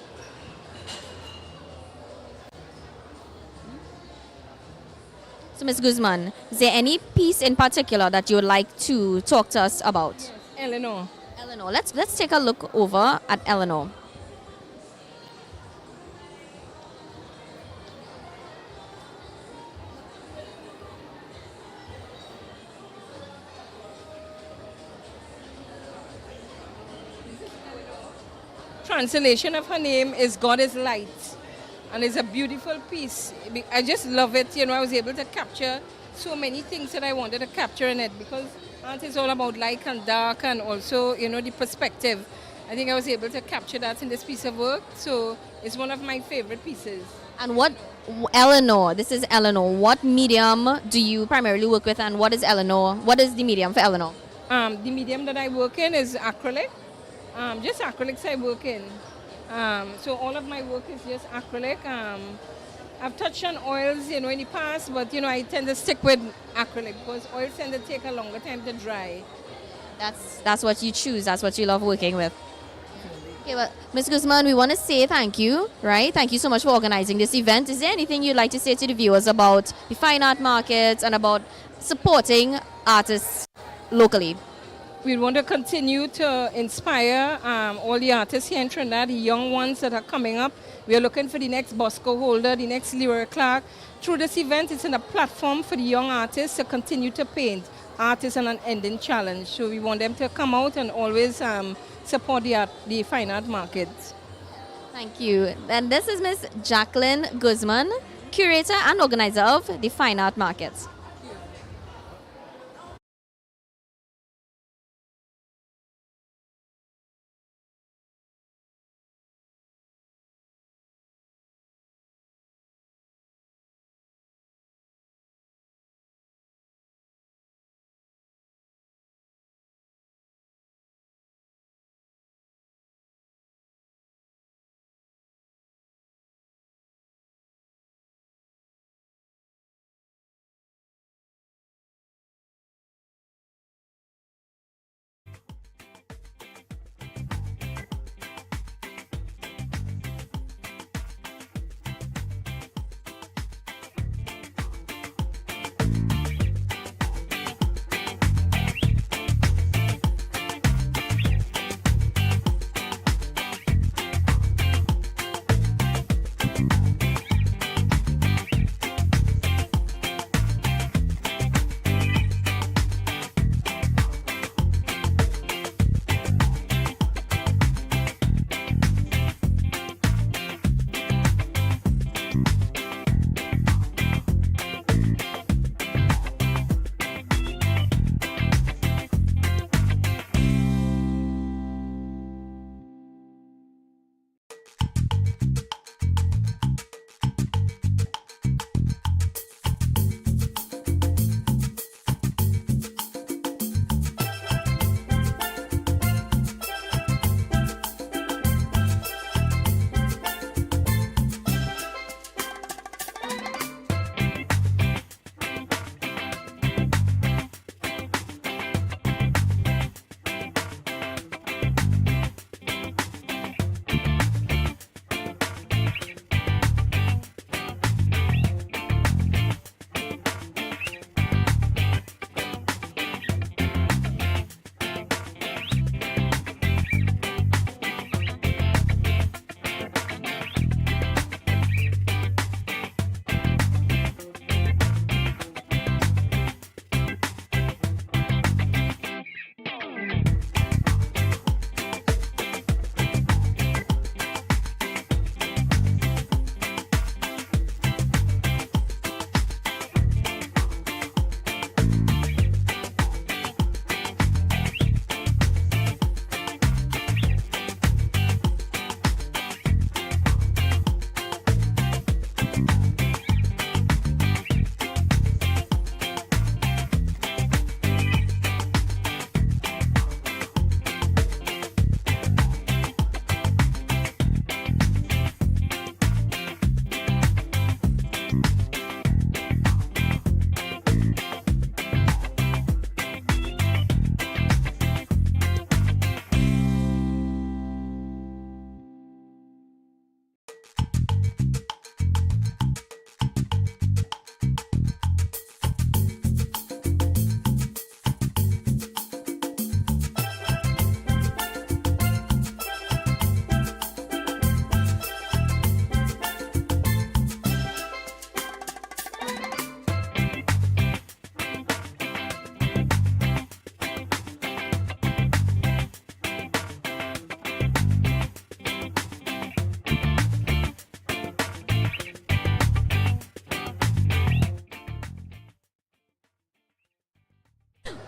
So Ms. Guzman, is there any piece in particular that you would like to talk to us about? Yes. Eleanor. Eleanor, let's take a look over at Eleanor. Translation of her name is God is Light, and it's a beautiful piece. I just love it. I was able to capture so many things that I wanted to capture in it because art is all about light and dark and also, the perspective. I think I was able to capture that in this piece of work, so it's one of my favorite pieces. And Eleanor, this is Eleanor. What medium do you primarily work with, and what is Eleanor? What is the medium for Eleanor? The medium that I work in is acrylic. Just acrylics I work in. So all of my work is just acrylic. I've touched on oils, in the past, but, I tend to stick with acrylic because oils tend to take a longer time to dry. That's what you choose. That's what you love working with. Okay, well, Ms. Guzman, we want to say thank you, right? Thank you so much for organizing this event. Is there anything you'd like to say to the viewers about the fine art markets and about supporting artists locally? We want to continue to inspire all the artists here in Trinidad, the young ones that are coming up. We are looking for the next Bosco holder, the next Leroy Clark. Through this event, it's a platform for the young artists to continue to paint. Art is an unending challenge, so we want them to come out and always support the fine art market. Thank you. And this is Miss Jaclyn Guzman, curator and organizer of the Fine Art Market.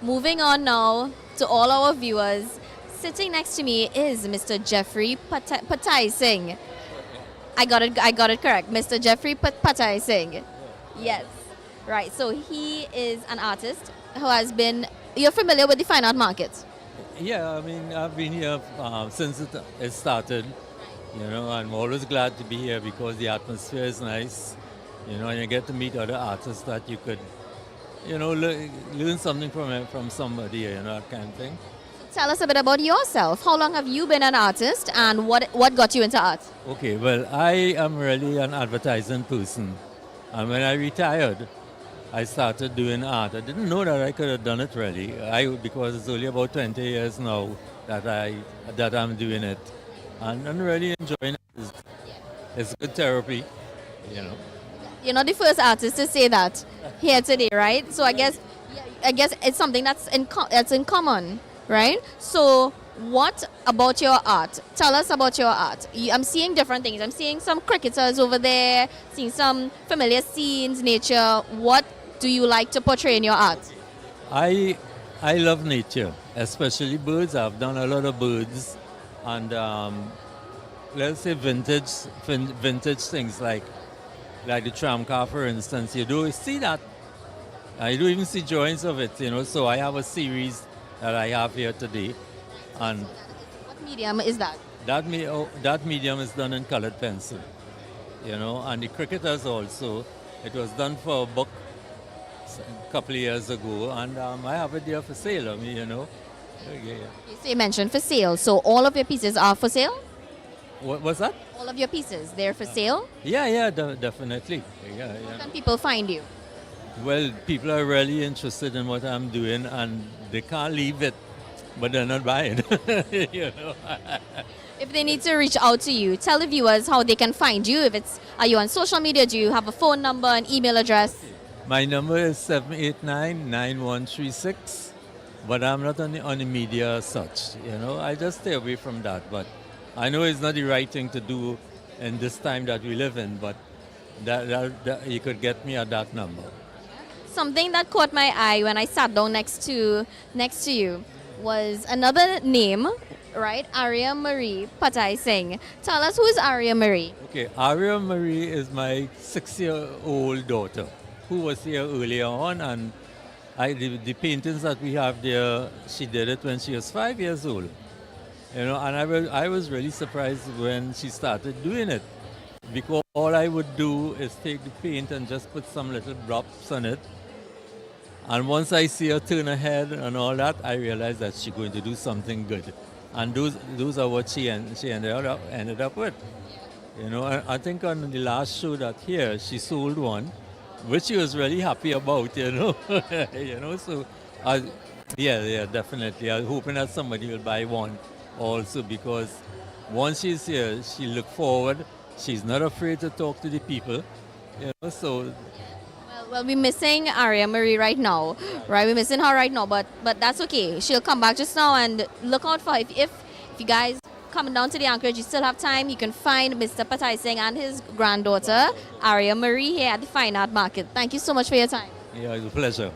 Moving on now to all our viewers. Sitting next to me is Mr. Jeffrey Patai Singh. I got it correct. Mr. Jeffrey Patai Singh. Yes. Right. So he is an artist who has been. You're familiar with the fine art market? Yeah, I mean, I've been here since it started. You know, I'm always glad to be here because the atmosphere is nice. You know, and you get to meet other artists that you could, you know, learn something from somebody, you know, that kind of thing. Tell us a bit about yourself. How long have you been an artist and what got you into art? Okay, well, I am really an advertising person. And when I retired, I started doing art. I didn't know that I could have done it really. Because it's only about 20 years now that I'm doing it, and I'm really enjoying it. It's good therapy, you know. You're not the first artist to say that here today, right? So I guess it's something that's in common, right? So what about your art? Tell us about your art. I'm seeing different things. I'm seeing some cricketers over there, seeing some familiar scenes, nature. What do you like to portray in your art? I love nature, especially birds. I've done a lot of birds, and let's say vintage things like the tram car, for instance. You do see that. I do even see drawings of it, you know. So I have a series that I have here today, and What medium is that? that medium is done in colored pencil, you know. And the cricketers also. It was done for a book a couple of years ago, and I have it there for sale. I mean, you know. Yeah. So you mentioned for sale. So all of your pieces are for sale? What's that? All of your pieces, they're for sale? Yeah, definitely. Yeah. Where can people find you? Well, people are really interested in what I'm doing, and they can't leave it, but they're not buying. You know. If they need to reach out to you, tell the viewers how they can find you. Are you on social media? Do you have a phone number, an email address? My number is 789-9136, but I'm not on the media as such. You know, I just stay away from that. But I know it's not the right thing to do in this time that we live in. But that you could get me at that number. Something that caught my eye when I sat down next to you was another name, right? Arya Marie Patai-Singh. Tell us, who is Arya Marie? Okay, Arya Marie is my 6-year-old daughter who was here earlier on, and the paintings that we have there, she did it when she was 5 years old. You know, and I was really surprised when she started doing it, because all I would do is take the paint and just put some little drops on it. And once I see her turn her head and all that, I realized that she's going to do something good. And those are what she ended up with. You know, I think on the last show that here, she sold one, which she was really happy about, you know. You know, so yeah, definitely. I'm hoping that somebody will buy one also, because once she's here, she look forward. She's not afraid to talk to the people, you know, so. Well, we're missing Arya Marie right now, right? We're missing her right now, but that's okay. She'll come back just now, and look out for her. If you guys coming down to the Anchorage, you still have time. You can find Mr. Patai-Singh and his granddaughter, Arya Marie, here at the Fine Art Market. Thank you so much for your time. Yeah, it's a pleasure.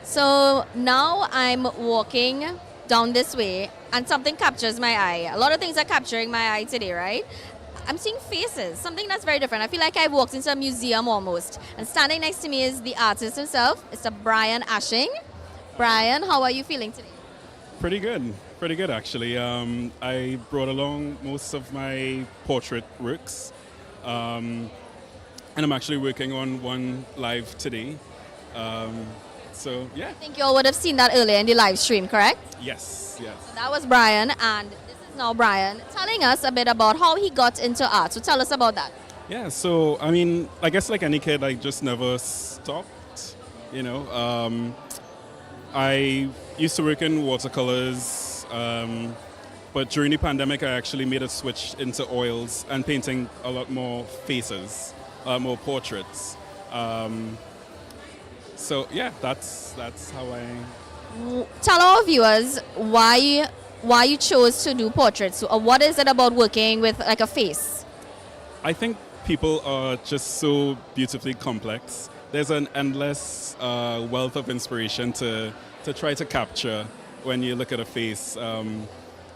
So now I'm walking down this way and something captures my eye. A lot of things are capturing my eye today, right? I'm seeing faces, something that's very different. I feel like I've walked into a museum almost. And standing next to me is the artist himself, Mr. Brian Ashing. Brian, how are you feeling today? Pretty good actually. I brought along most of my portrait works, and I'm actually working on one live today. So yeah. I think you all would have seen that earlier in the live stream, correct? Yes. So that was Brian, and this is now Brian telling us a bit about how he got into art. So tell us about that. Yeah. So I mean, I guess like any kid, I just never stopped. You know, I used to work in watercolors, but during the pandemic, I actually made a switch into oils and painting a lot more faces, more portraits. So yeah, that's how I. Tell our viewers why you chose to do portraits, or what is it about working with like a face? I think people are just so beautifully complex. There's an endless wealth of inspiration to try to capture when you look at a face.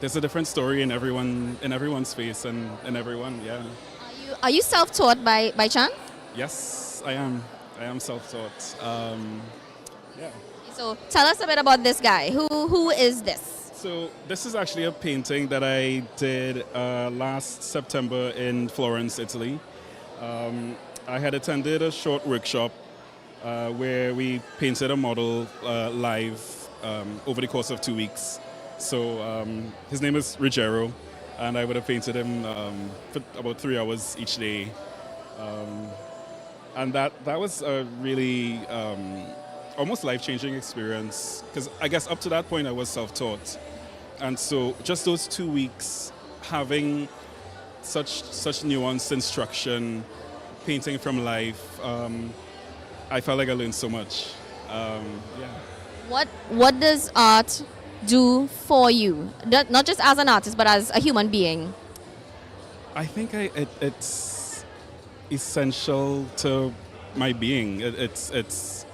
There's a different story in everyone's face and in everyone. Yeah. Are you self-taught by chance? Yes, I am. I am self-taught. Yeah. So tell us a bit about this guy. Who is this? So this is actually a painting that I did last September in Florence, Italy. I had attended a short workshop where we painted a model live over the course of 2 weeks. So his name is Ruggiero, and I would have painted him for about 3 hours each day. And that was a really almost life-changing experience, because I guess up to that point I was self-taught. And so just those 2 weeks having such nuanced instruction, painting from life, I felt like I learned so much. Yeah. What does art do for you? Not just as an artist, but as a human being? I think it's essential to my being. It's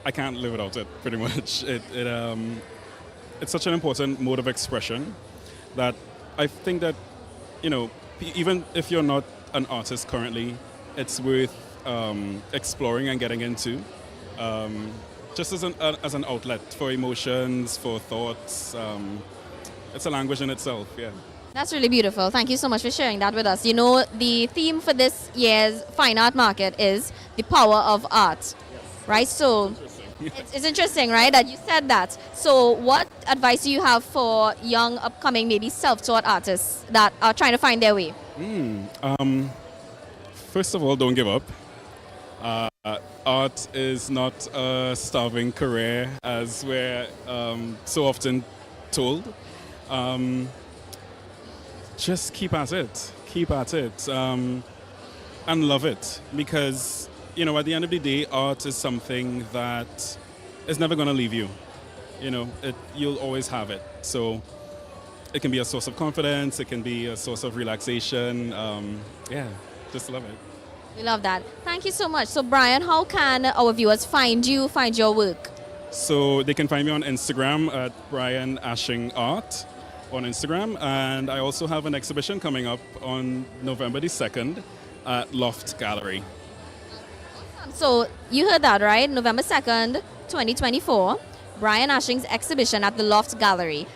I can't live without it, pretty much. It's such an important mode of expression that I think that, you know, even if you're not an artist currently, it's worth exploring and getting into, just as an outlet for emotions, for thoughts. It's a language in itself, yeah. That's really beautiful. Thank you so much for sharing that with us. You know, the theme for this year's Fine Art Market is the power of art, right? So it's interesting, right, that you said that. So what advice do you have for young, upcoming, maybe self-taught artists that are trying to find their way? First of all, don't give up. Art is not a starving career, as we're so often told. Just keep at it, and love it, because, you know, at the end of the day, art is something that is never going to leave you. You know, you'll always have it. So it can be a source of confidence, it can be a source of relaxation. Yeah, just love it. We love that. Thank you so much. So Brian, how can our viewers find you, find your work? So they can find me on Instagram at Brian Ashing Art on Instagram, and I also have an exhibition coming up on November the 2nd at Loft Gallery. So you heard that, right? November 2nd, 2024, Brian Ashing's exhibition at the Loft Gallery.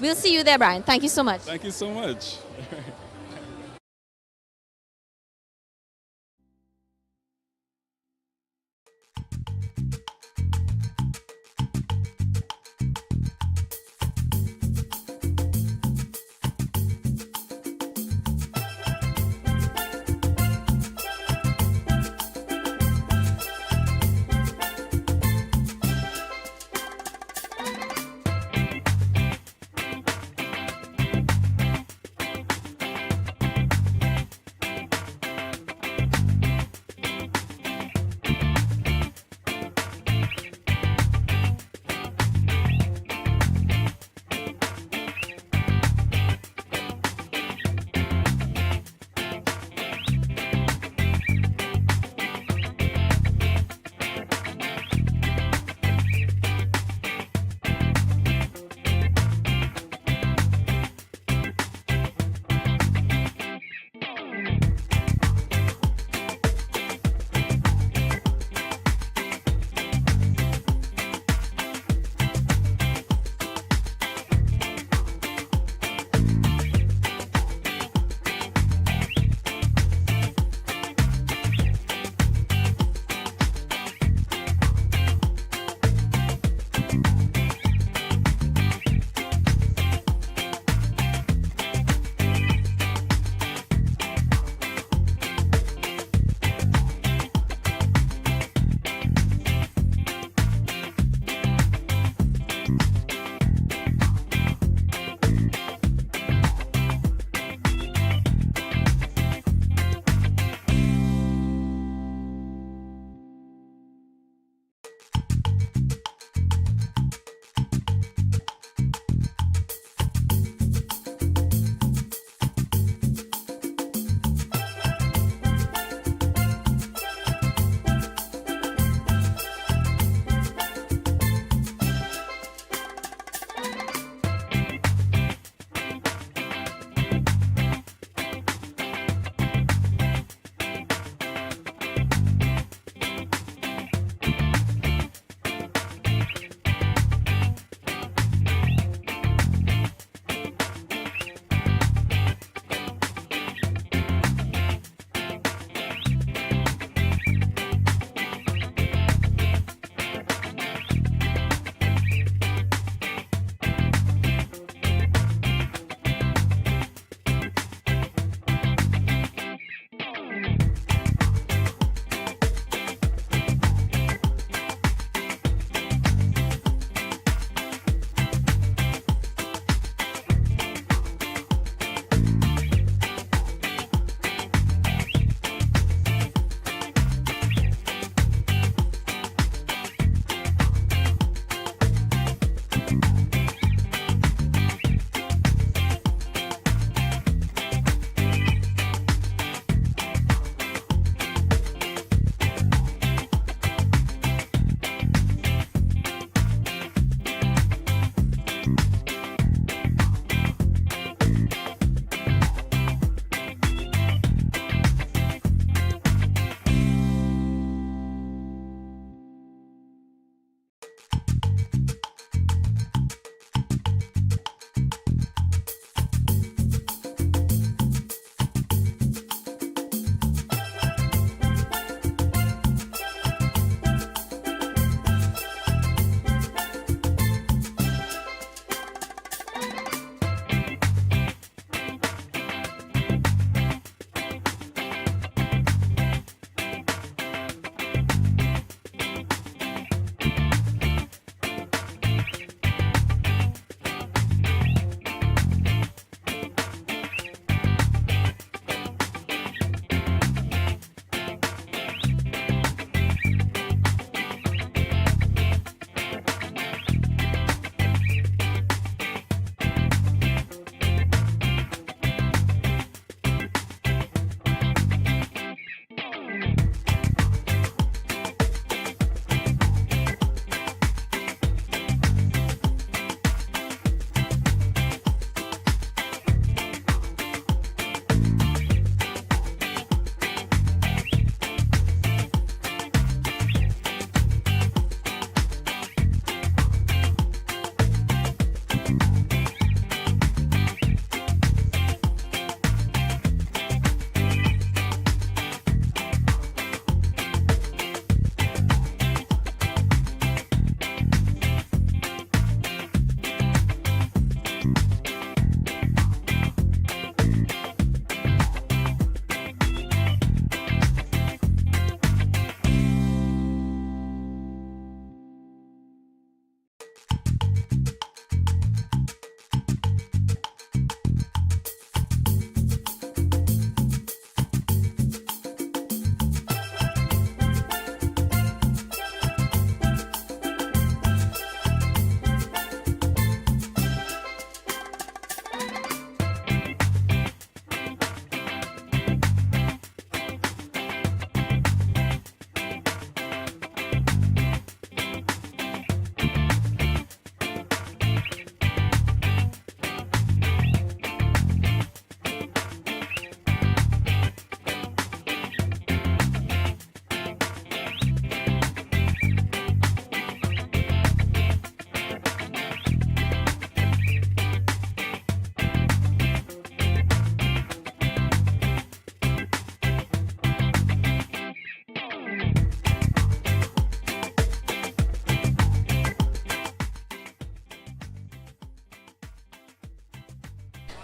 We'll see you there, Brian. Thank you so much. Thank you so much.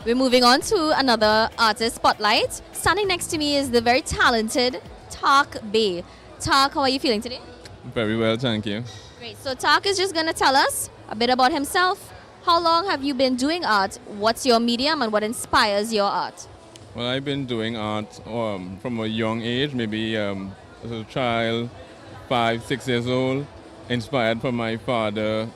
We're moving on to another artist spotlight. Standing next to me is the very talented Tak Bay. Tak, how are you feeling today? Very well, thank you. Great. So Tak is just going to tell us a bit about himself. How long have you been doing art? What's your medium and what inspires your art? Well, I've been doing art from a young age, maybe as a child, 5, 6 years old, inspired from my father's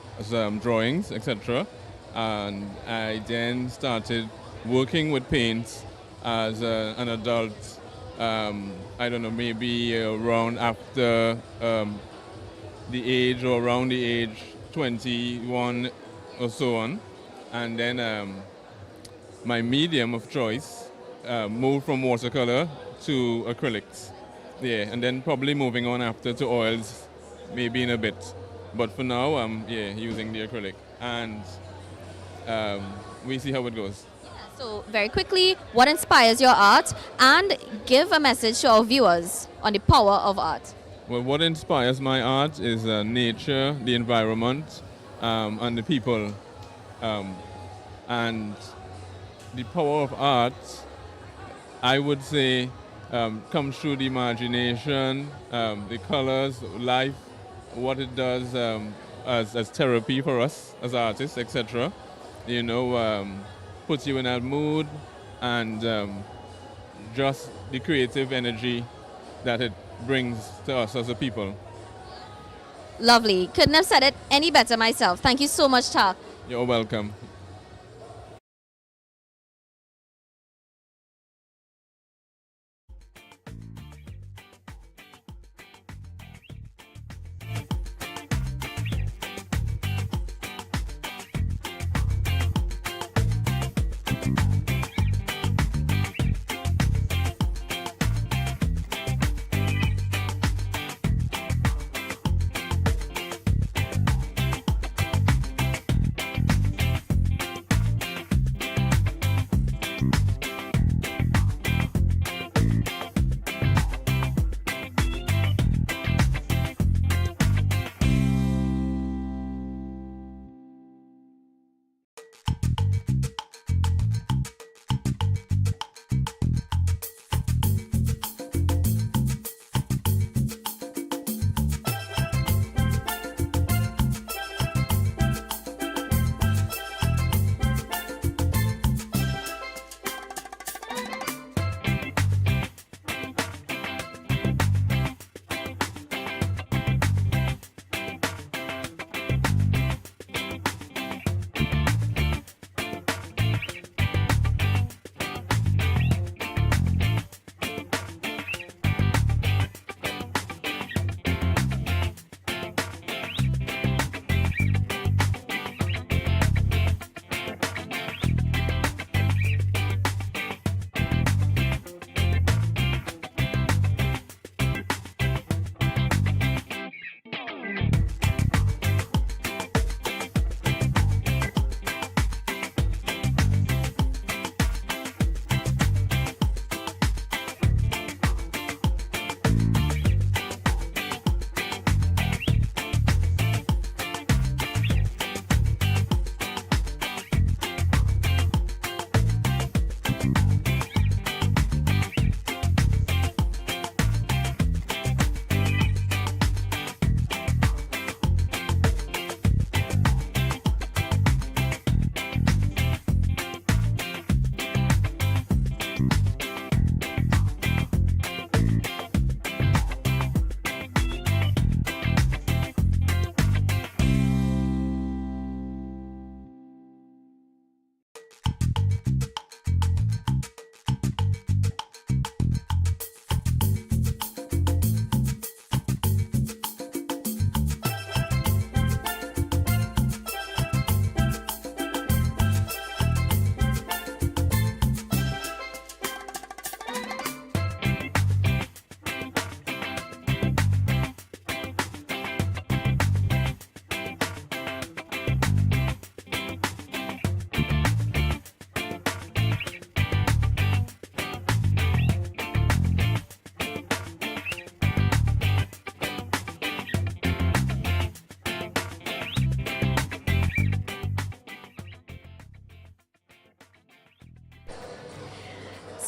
drawings, etc. And I then started working with paints as an adult, I don't know, maybe around after the age or around the age 21 or so on. And then my medium of choice moved from watercolor to acrylics. Yeah, and then probably moving on after to oils, maybe in a bit. But for now, I'm using the acrylic. And we see how it goes. So very quickly, what inspires your art? And give a message to our viewers on the power of art. Well, what inspires my art is nature, the environment, and the people. And the power of art, I would say, comes through the imagination, the colors, life, what it does as therapy for us as artists, etc. You know, puts you in that mood, and just the creative energy that it brings to us as a people. Lovely. Couldn't have said it any better myself. Thank you so much, Tak. You're welcome.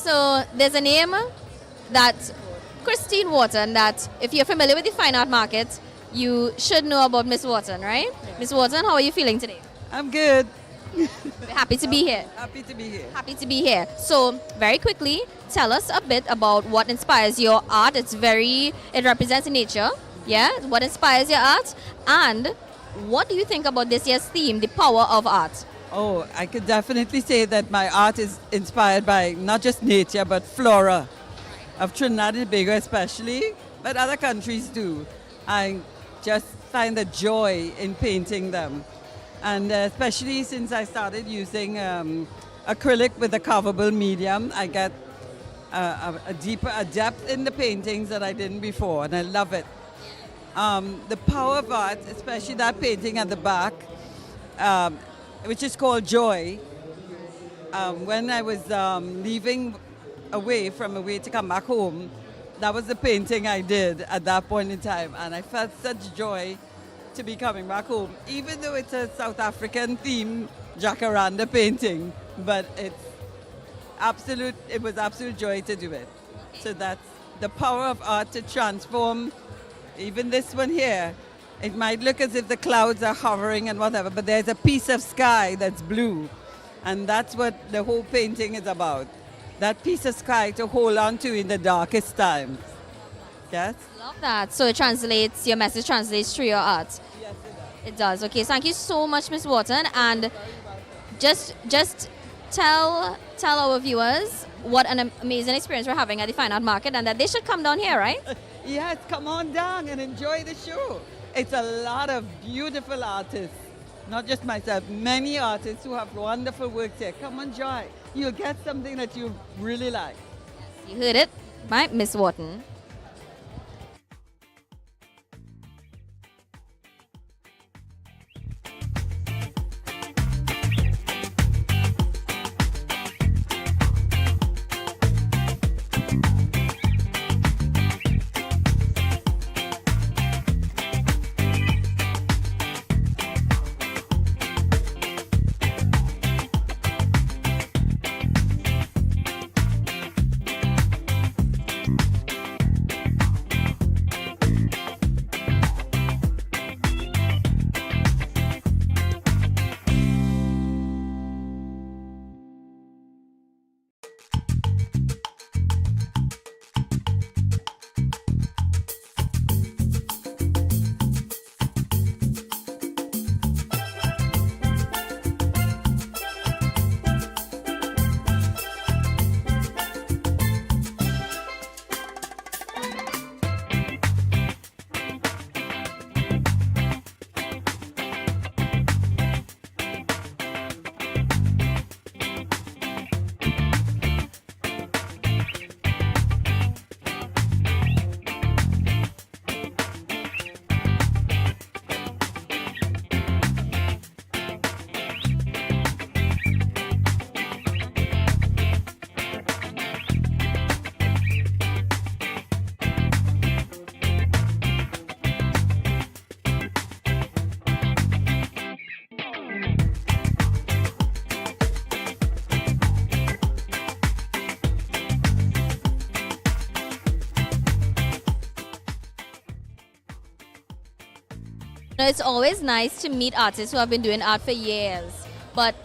So there's a name that Christine Warton that if you're familiar with the fine art market, you should know about Miss Warton, right? Miss Warton, how are you feeling today? I'm good. We're happy to be here. Happy to be here. Happy to be here. So very quickly, tell us a bit about what inspires your art. It represents nature. Yeah, what inspires your art? And what do you think about this year's theme, the power of art? Oh, I could definitely say that my art is inspired by not just nature, but flora of Trinidad and Tobago especially, but other countries too. I just find the joy in painting them. And especially since I started using acrylic with a carvable medium, I get a depth in the paintings that I didn't before, and I love it. The power of art, especially that painting at the back, which is called Joy. When I was leaving away to come back home, that was the painting I did at that point in time, and I felt such joy to be coming back home, even though it's a South African theme jacaranda painting, but it was absolute joy to do it. So that's the power of art to transform. Even this one here, it might look as if the clouds are hovering and whatever, but there's a piece of sky that's blue, and that's what the whole painting is about. That piece of sky to hold on to in the darkest times. Yes? Love that. So your message translates through your art. Yes, it does. Okay, thank you so much, Ms. Warton. And just tell our viewers what an amazing experience we're having at the Fine Art Market and that they should come down here, right? Yes, come on down and enjoy the show. It's a lot of beautiful artists, not just myself, many artists who have wonderful work here. Come and join. You'll get something that you really like. You heard it by Miss Warton. It's always nice to meet artists who have been doing art for years, but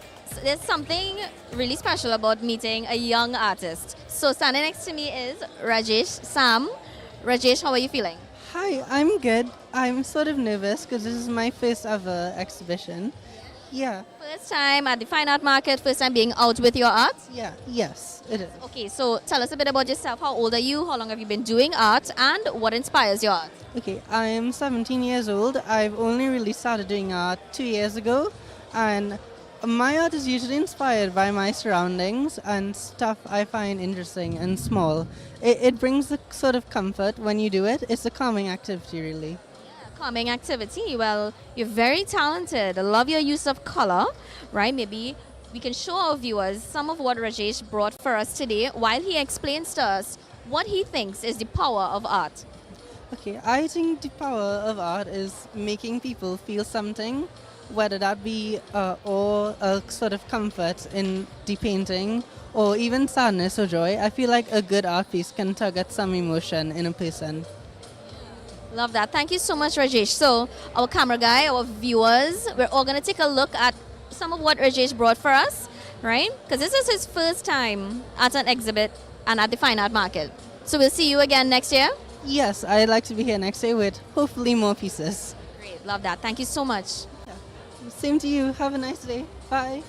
there's something really special about meeting a young artist. So standing next to me is Rajesh Sam. Rajesh, how are you feeling? Hi, I'm good. I'm sort of nervous because this is my first ever exhibition. Yeah. First time at the Fine Art Market, first time being out with your art? Yeah, yes, it is. Okay, so tell us a bit about yourself. How old are you? How long have you been doing art? And what inspires your art? Okay, I'm 17 years old. I've only really started doing art 2 years ago. And my art is usually inspired by my surroundings and stuff I find interesting and small. It brings the sort of comfort when you do it. It's a calming activity, really. Calming activity. Well, you're very talented. I love your use of color, right? Maybe we can show our viewers some of what Rajesh brought for us today while he explains to us what he thinks is the power of art. Okay, I think the power of art is making people feel something whether that be or a sort of comfort in the painting, or even sadness or joy. I feel like a good art piece can tug at some emotion in a person. Love that. Thank you so much, Rajesh. So, our camera guy, our viewers, we're all going to take a look at some of what Rajesh brought for us, right? Because this is his first time at an exhibit and at the Fine Art Market. So, we'll see you again next year. Yes, I'd like to be here next year with hopefully more pieces. Great. Love that. Thank you so much. Same to you. Have a nice day. Bye.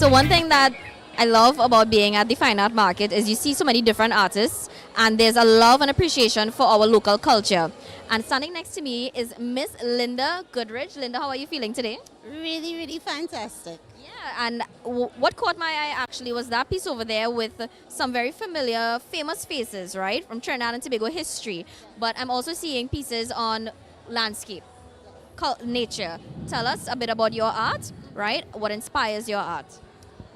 So one thing that I love about being at the Fine Art Market is you see so many different artists and there's a love and appreciation for our local culture. And standing next to me is Miss Linda Goodridge. Linda, how are you feeling today? Really, really fantastic. Yeah, and what caught my eye actually was that piece over there with some very familiar, famous faces, right, from Trinidad and Tobago history. But I'm also seeing pieces on landscape, nature. Tell us a bit about your art, right? What inspires your art?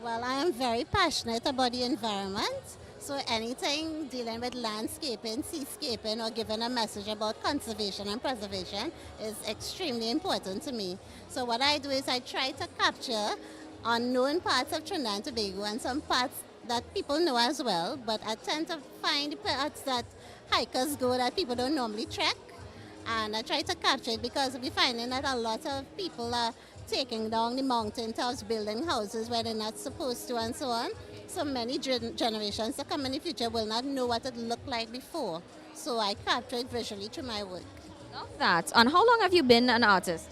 Well, I am very passionate about the environment. So anything dealing with landscaping, seascaping, or giving a message about conservation and preservation is extremely important to me. So what I do is I try to capture unknown parts of Trinidad and Tobago and some parts that people know as well, but I tend to find parts that hikers go that people don't normally trek. And I try to capture it because we're finding that a lot of people are taking down the mountaintops, building houses where they're not supposed to, and so on. So many generations that come in the future will not know what it looked like before. So I capture it visually through my work. Love that. And how long have you been an artist?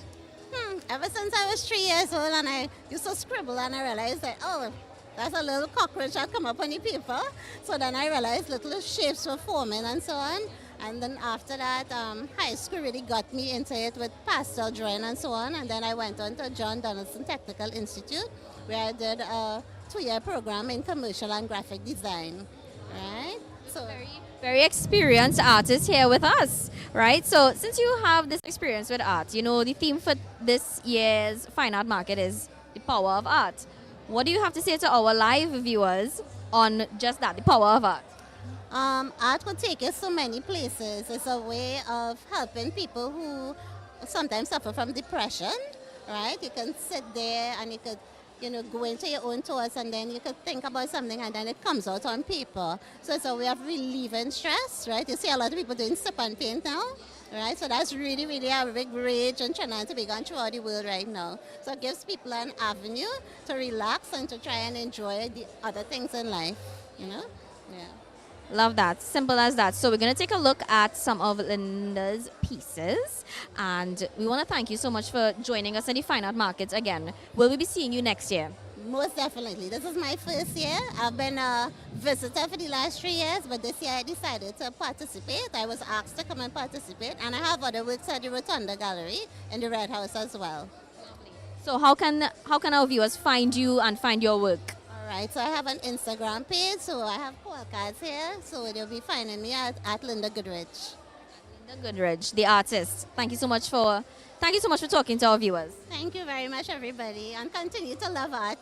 Ever since I was 3 years old, and I used to scribble, and I realized that, oh, that's a little cockroach that come up on the paper. So then I realized little shapes were forming and so on. And then after that, high school really got me into it with pastel drawing and so on. And then I went on to John Donaldson Technical Institute, where I did a 2-year program in commercial and graphic design. Right? So Very experienced artist here with us, right? So since you have this experience with art, you know, the theme for this year's Fine Art Market is the power of art. What do you have to say to our live viewers on just that, the power of art? Art could take you so many places. It's a way of helping people who sometimes suffer from depression, right? You can sit there and you could, you know, go into your own thoughts, and then you could think about something, and then it comes out on paper. So it's a way of relieving stress, right? You see a lot of people doing sip and paint now, right? So that's really, really a big rage in Trinidad and Tobago throughout the world right now. So it gives people an avenue to relax and to try and enjoy the other things in life, you know? Yeah. Love that. Simple as that. So we're going to take a look at some of Linda's pieces. And we want to thank you so much for joining us at the Fine Art Market again. Will we be seeing you next year? Most definitely. This is my first year. I've been a visitor for the last 3 years, but this year I decided to participate. I was asked to come and participate, and I have other works at the Rotunda Gallery in the Red House as well. So how can our viewers find you and find your work? All right, so I have an Instagram page, so I have call cards here, so they'll be finding me at Linda Goodridge. Linda Goodridge, the artist. Thank you so much for talking to our viewers. Thank you very much, everybody, and continue to love art.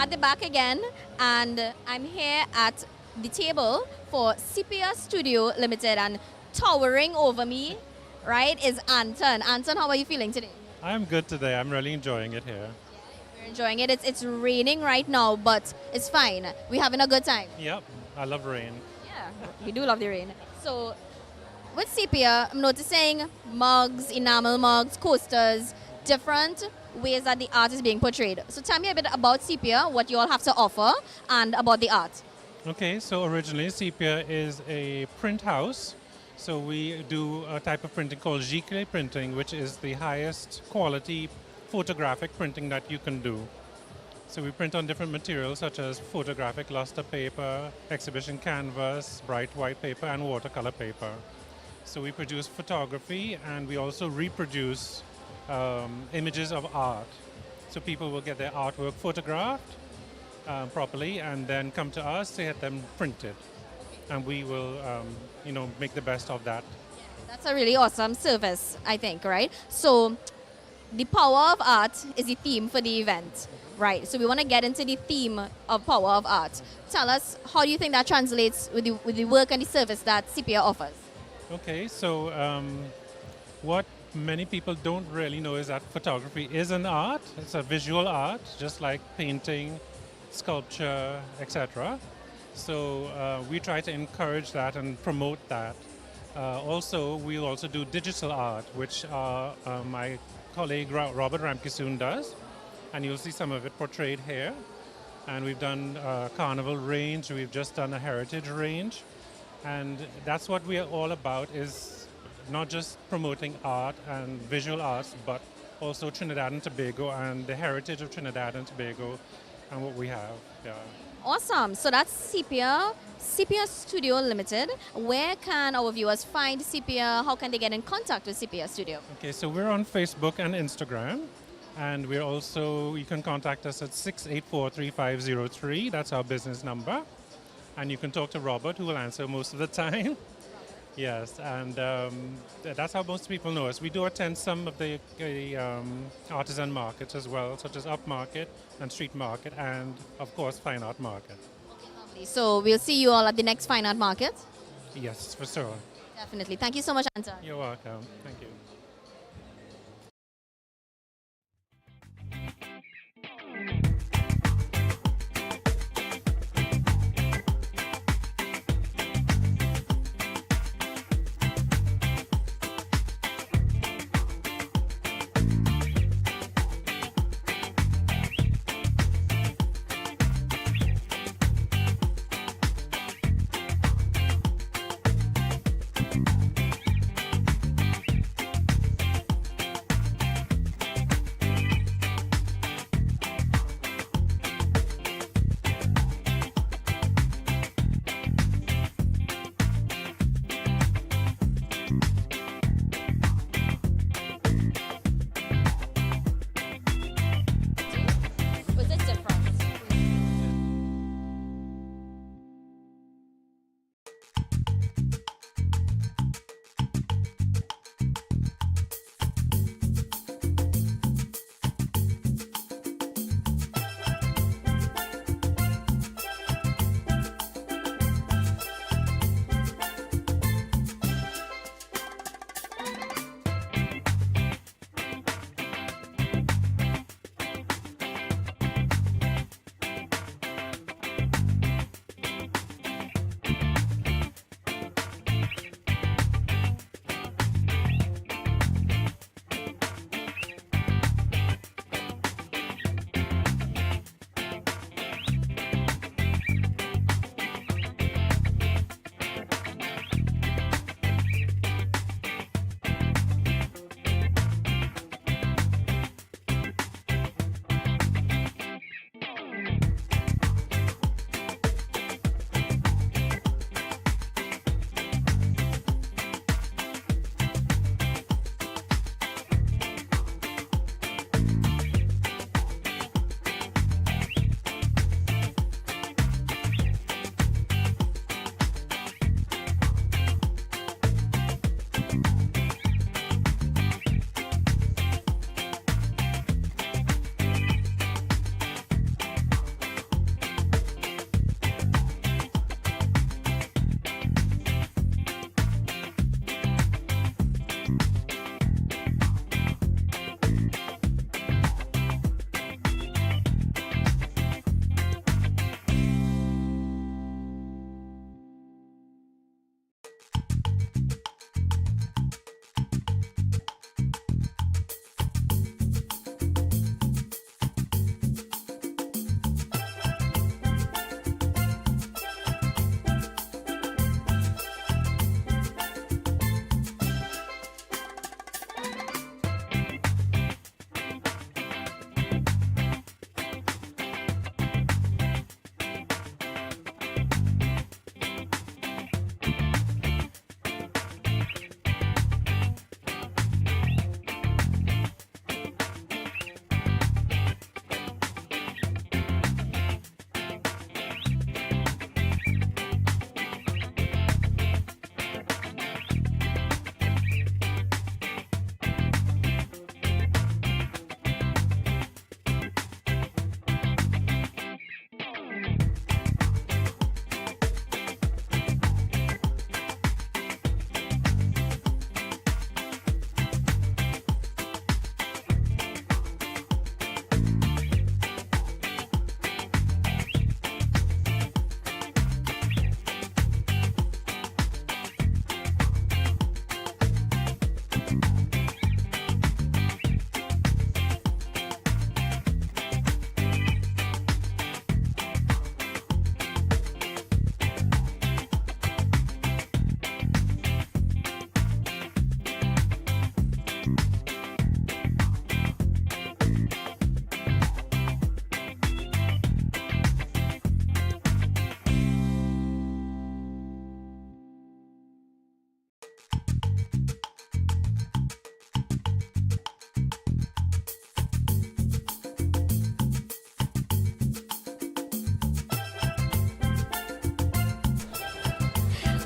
at the back again, and I'm here at the table for Sepia Studio Limited, and towering over me, right, is Anton. Anton, how are you feeling today? I'm good today. I'm really enjoying it here. We're enjoying it. It's raining right now, but it's fine. We're having a good time. Yep, I love rain. Yeah, we do love the rain. So with Sepia, I'm noticing mugs, enamel mugs, coasters, different ways that the art is being portrayed. So tell me a bit about Sepia, what you all have to offer, and about the art. Okay, so originally Sepia is a print house. So we do a type of printing called Jaclyn printing, which is the highest quality photographic printing that you can do. So we print on different materials such as photographic luster paper, exhibition canvas, bright white paper, and watercolor paper. So we produce photography, and we also reproduce images of art. So people will get their artwork photographed properly and then come to us to get them printed. And we will, make the best of that. That's a really awesome service, I think, right? So the power of art is the theme for the event, right? So we want to get into the theme of power of art. Tell us, how do you think that translates with the work and the service that Sepia offers? Okay, so what many people don't really know is that photography is an art. It's a visual art, just like painting, sculpture, etc. So we try to encourage that and promote that. Also, we'll also do digital art, which my colleague Robert Ramkisoon does, and you'll see some of it portrayed here. And we've done a carnival range, we've just done a heritage range, and that's what we are all about, is not just promoting art and visual arts, but also Trinidad and Tobago and the heritage of Trinidad and Tobago and what we have. Yeah. Awesome. So that's Sepia Studio Limited. Where can our viewers find Sepia? How can they get in contact with Sepia Studio? Okay, so we're on Facebook and Instagram, and we're also, you can contact us at 684-3503. That's our business number. And you can talk to Robert, who will answer most of the time. Yes, and that's how most people know us. We do attend some of the artisan markets as well, such as Upmarket and Street Market, and of course Fine Art Market. So we'll see you all at the next Fine Art Market? Yes, for sure. Definitely. Thank you so much, Anton. You're welcome. Thank you.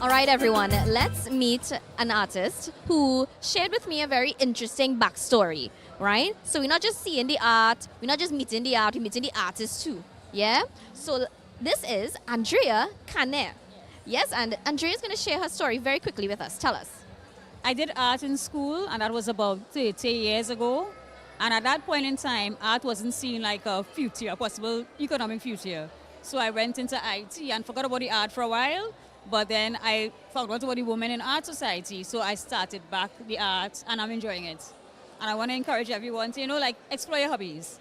All right, everyone, let's meet an artist who shared with me a very interesting backstory, right? So we're not just seeing the art, we're not just meeting the art, we're meeting the artist too, yeah? So this is Andrea Cane. Yes, and Andrea is going to share her story very quickly with us. Tell us. I did art in school, and that was about 30 years ago. And at that point in time, art wasn't seen like a future, a possible economic future. So I went into IT and forgot about the art for a while. But then I found out about the Women in Art Society. So I started back the art, and I'm enjoying it. And I want to encourage everyone to, like, explore your hobbies.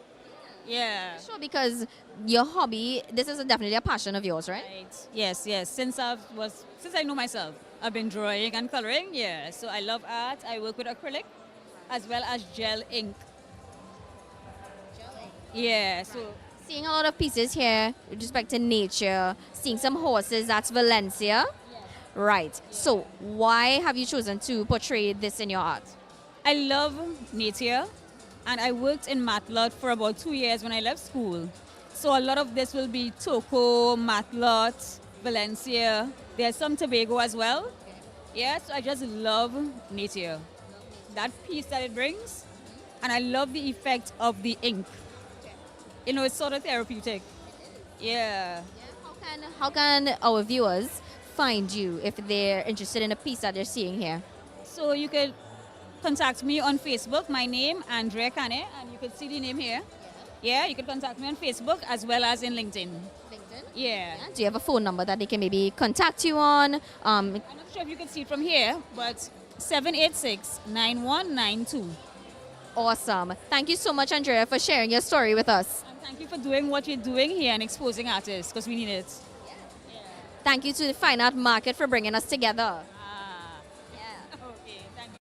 Yeah. Sure, because your hobby, this is definitely a passion of yours, right? Yes. Since I know myself, I've been drawing and coloring. Yeah. So I love art. I work with acrylic as well as gel ink. Yeah. So seeing a lot of pieces here with respect to nature, seeing some horses, that's Valencia. Right. So why have you chosen to portray this in your art? I love nature, and I worked in Matlot for about 2 years when I left school. So a lot of this will be Toco, Matlot, Valencia. There's some Tobago as well. Yeah, so I just love nature. That peace that it brings, and I love the effect of the ink. It's sort of therapeutic. Yeah. How can our viewers find you if they're interested in a piece that they're seeing here? So you could contact me on Facebook, my name, Andrea Cane, and you could see the name here. Yeah, you could contact me on Facebook as well as in LinkedIn. Yeah. Do you have a phone number that they can maybe contact you on? I'm not sure if you can see it from here, but 786-9192. Awesome. Thank you so much, Andrea, for sharing your story with us. And thank you for doing what you're doing here and exposing artists, because we need it. Thank you to the Fine Art Market for bringing us together. Okay, thank you.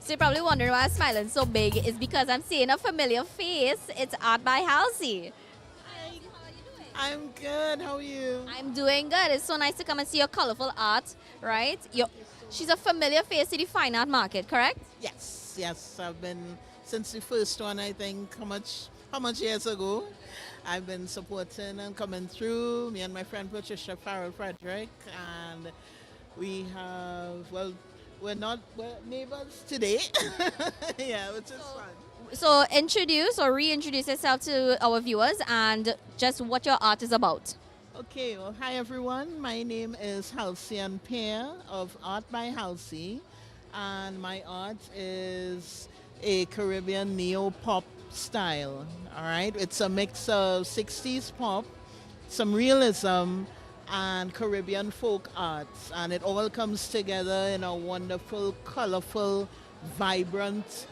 So you're probably wondering why I'm smiling so big. It's because I'm seeing a familiar face. It's Art by Housey. I'm good. How are you? I'm doing good. It's so nice to come and see your colorful art, right? She's a familiar face to the fine art market, correct? Yes, yes. I've been since the first one. I think how much years ago? I've been supporting and coming through. Me and my friend Patricia Farrell Frederick, and we have we're neighbors today. Yeah, which is fun. So introduce or reintroduce yourself to our viewers and just what your art is about. Okay, well, hi everyone. My name is Halcyon Pear of Art by Housey, and my art is a Caribbean neo-pop style. All right, it's a mix of 60s pop, some realism, and Caribbean folk arts, and it all comes together in a wonderful, colorful, vibrant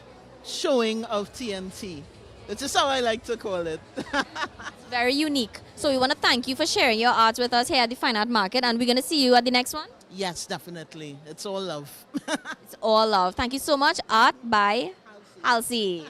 showing of TNT. Which is how I like to call it. Very unique. So we want to thank you for sharing your art with us here at the Fine Art Market, and we're going to see you at the next one. Yes, definitely. It's all love. It's all love. Thank you so much. Art by Housey.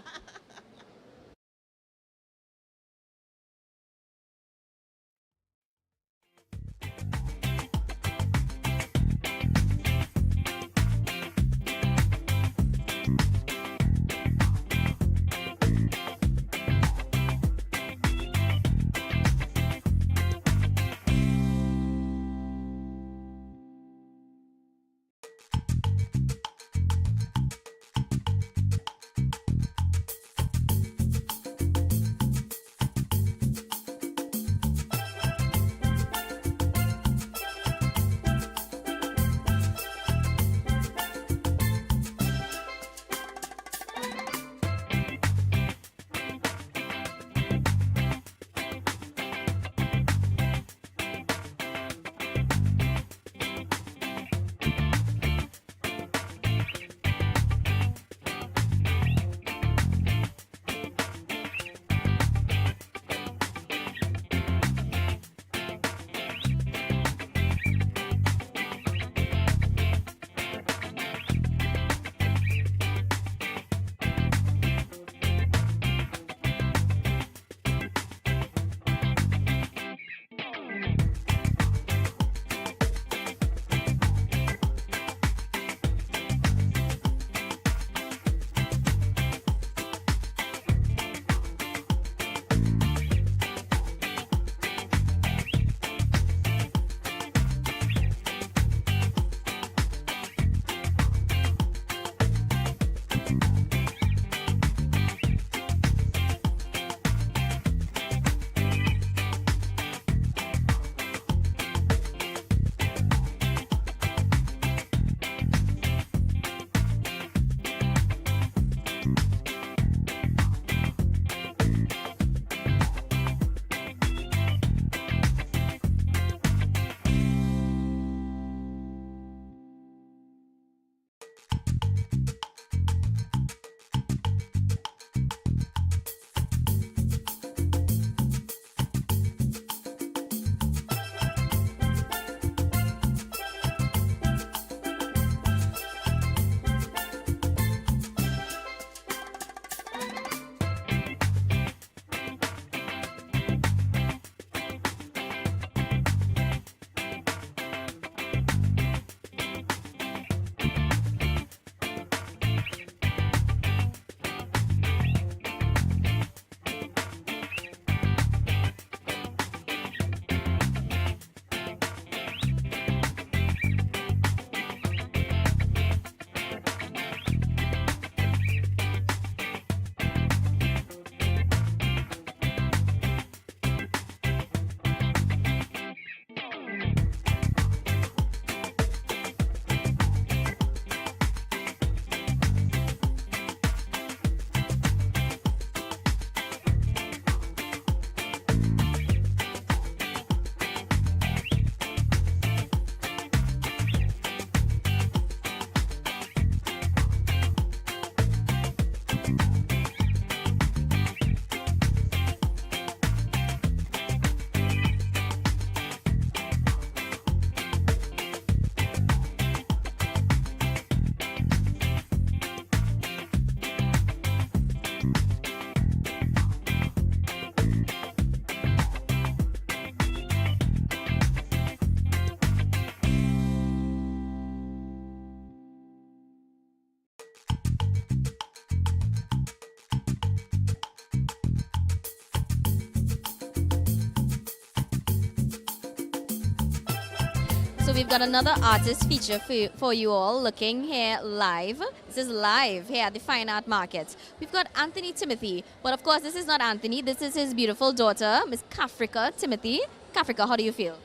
So we've got another artist feature for you all looking here live. This is live here at the Fine Art Market. We've got Anthony Timothy, but of course this is not Anthony. This is his beautiful daughter, Miss Kafrika Timothy. Kafrika, how do you feel?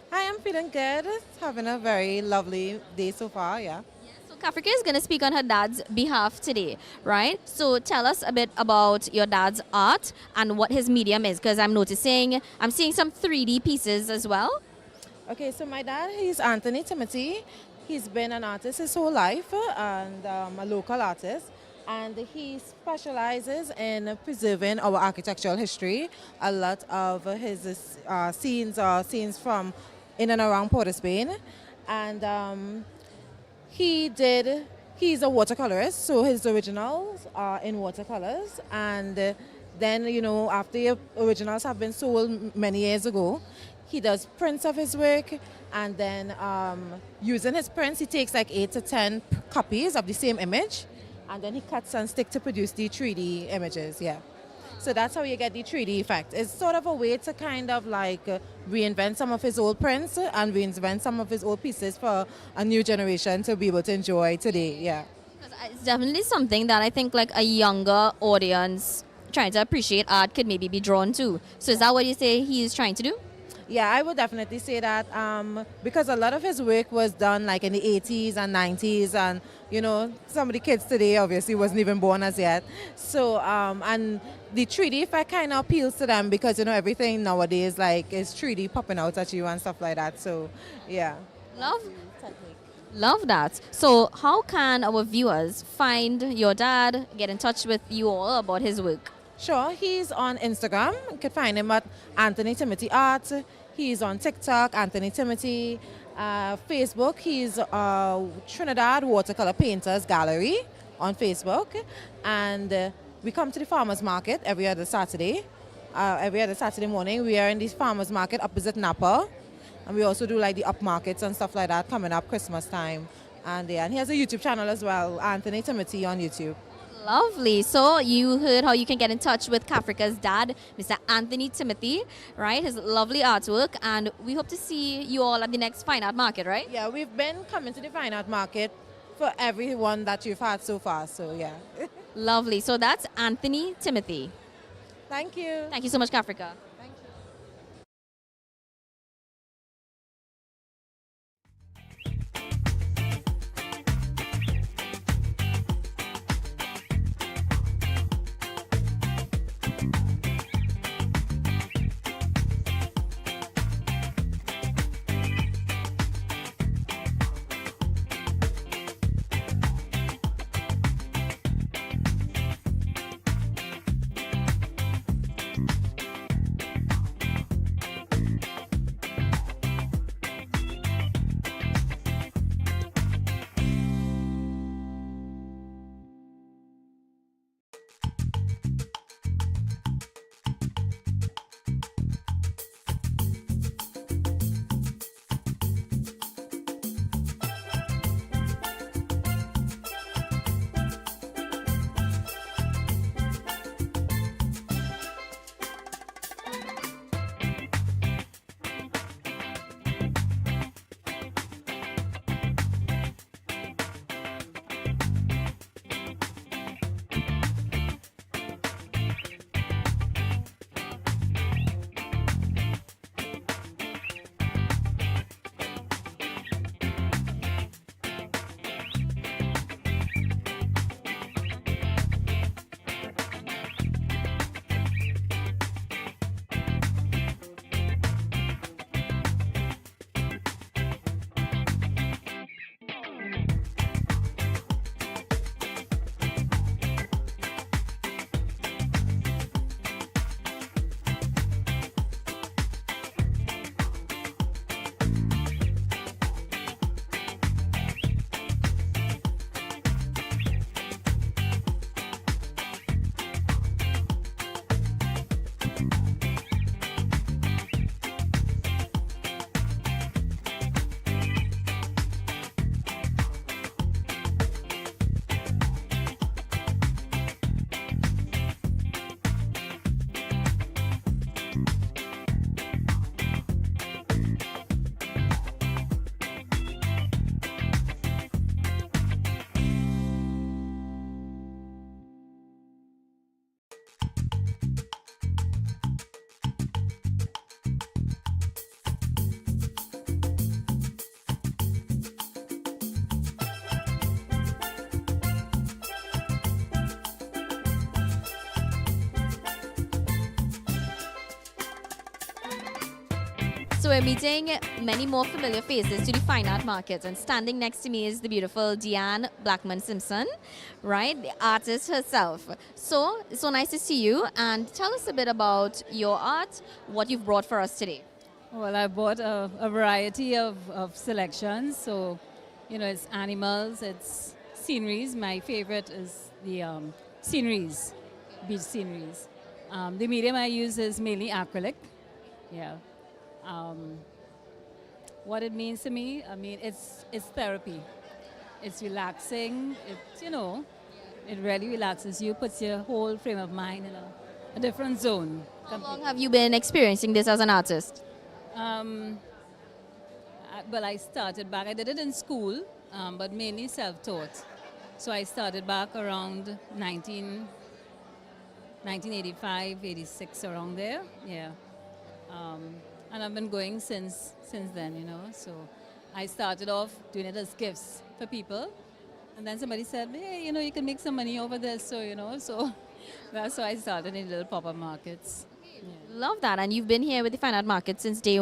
Hi, I'm feeling good. Having a very lovely day so far, yeah. So Kafrika is going to speak on her dad's behalf today, right? So tell us a bit about your dad's art and what his medium is, because I'm seeing some 3D pieces as well. Okay, so my dad, he's Anthony Timothy. He's been an artist his whole life and a local artist. And he specializes in preserving our architectural history. A lot of his scenes are scenes from in and around Port of Spain. And he's a watercolorist, so his originals are in watercolors. And then, you know, after the originals have been sold many years ago, he does prints of his work, and then using his prints, he takes like 8 to 10 copies of the same image, and then he cuts and sticks to produce the 3D images, yeah. So that's how you get the 3D effect. It's sort of a way to kind of like reinvent some of his old prints and reinvent some of his old pieces for a new generation to be able to enjoy today, yeah. It's definitely something that I think like a younger audience trying to appreciate art could maybe be drawn to. So is that what you say he's trying to do? Yeah, I would definitely say that because a lot of his work was done like in the 80s and 90s, and you know, some of the kids today obviously wasn't even born as yet. So, and the 3D effect kind of appeals to them because, you know, everything nowadays like is 3D popping out at you and stuff like that. So, yeah. Love that. So how can our viewers find your dad, get in touch with you all about his work? Sure, he's on Instagram. You can find him at Anthony Timothy Art. He's on TikTok, Anthony Timothy. Facebook, he's Trinidad Watercolor Painters Gallery on Facebook. And we come to the farmers market every other Saturday. Every other Saturday morning, we are in the farmers market opposite Napa. And we also do like the up markets and stuff like that coming up Christmas time. And he has a YouTube channel as well, Anthony Timothy on YouTube. Lovely. So you heard how you can get in touch with Kafrika's dad, Mr. Anthony Timothy, right? His lovely artwork. And we hope to see you all at the next Fine Art Market, right? Yeah, we've been coming to the Fine Art Market for everyone that you've had so far. So, yeah. Lovely. So that's Anthony Timothy. Thank you. Thank you so much, Kafrika. So we're meeting many more familiar faces to the fine art market, and standing next to me is the beautiful Deanne Blackman-Simpson, right? The artist herself. So it's so nice to see you, and tell us a bit about your art, what you've brought for us today. Well, I bought a variety of selections. So, you know, it's animals, it's sceneries. My favorite is the sceneries, beach sceneries. The medium I use is mainly acrylic. Yeah. What it means to me, I mean, it's therapy. It's relaxing. It's, you know, it really relaxes you, puts your whole frame of mind in a different zone. How long have you been experiencing this as an artist? Well, I started back, I did it in school, but mainly self-taught. So I started back around 1985, 86, around there, yeah. And I've been going since then, you know. So I started off doing it as gifts for people. And then somebody said, hey, you know, you can make some money over this, so, you know, so that's why I started in little pop-up markets. Yeah. Love that. And you've been here with the fine art market since day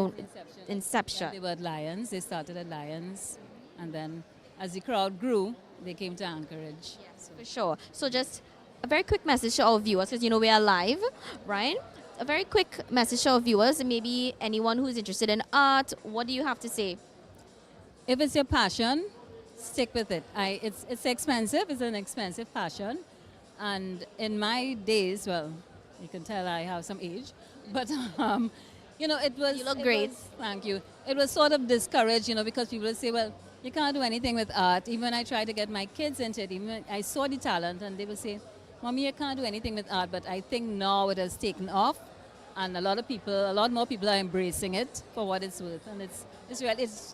inception. Yeah, they were at Lions. They started at Lions. And then as the crowd grew, they came to Anchorage. Yes, for sure. So just a very quick message to our viewers, because, you know, we are live, right? A very quick message to our viewers, and maybe anyone who's interested in art. What do you have to say? If it's your passion, stick with it. It's expensive. It's an expensive passion. And in my days, well, you can tell I have some age, but you know, it was. You look great. Thank you. It was sort of discouraged, you know, because people would say, well, you can't do anything with art. Even when I tried to get my kids into it, even when I saw the talent, and they would say, Mommy, you can't do anything with art. But I think now it has taken off, and a lot more people are embracing it for what it's worth. And it's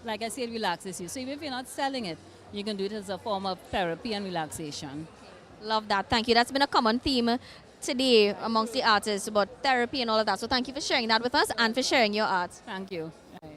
like I said, it relaxes you. So even if you're not selling it, you can do it as a form of therapy and relaxation. Love that. Thank you. That's been a common theme today amongst the artists about therapy and all of that. So thank you for sharing that with us and for sharing your art. Thank you. Bye.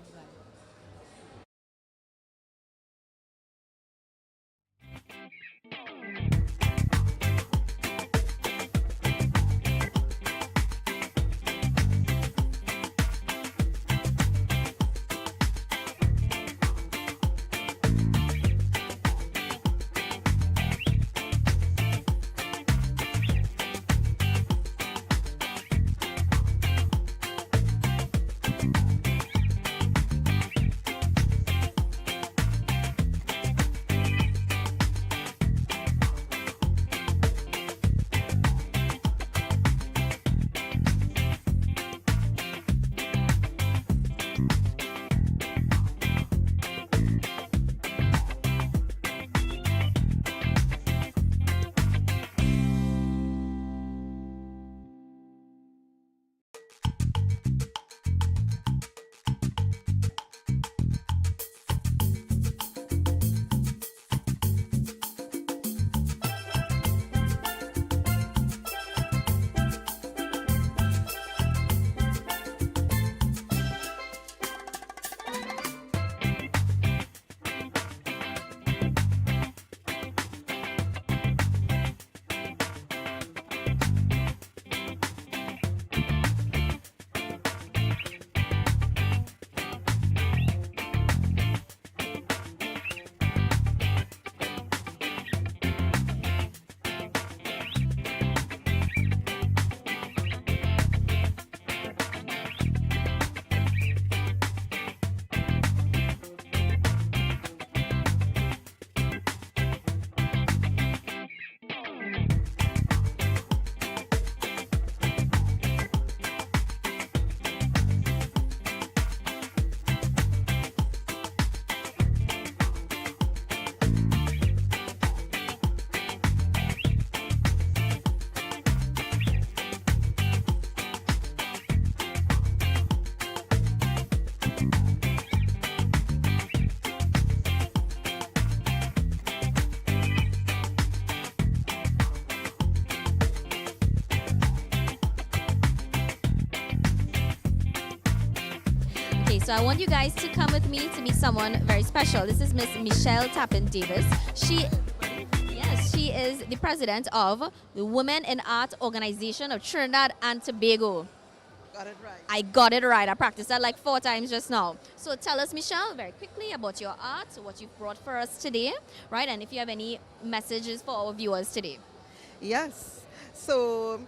So I want you guys to come with me to meet someone very special. This is Miss Michelle Tapin-Davis. She is the president of the Women in Art Organization of Trinidad and Tobago. Got it right. I got it right. I practiced that like 4 times just now. So tell us, Michelle, very quickly about your art, what you've brought for us today, right? And if you have any messages for our viewers today. Yes. So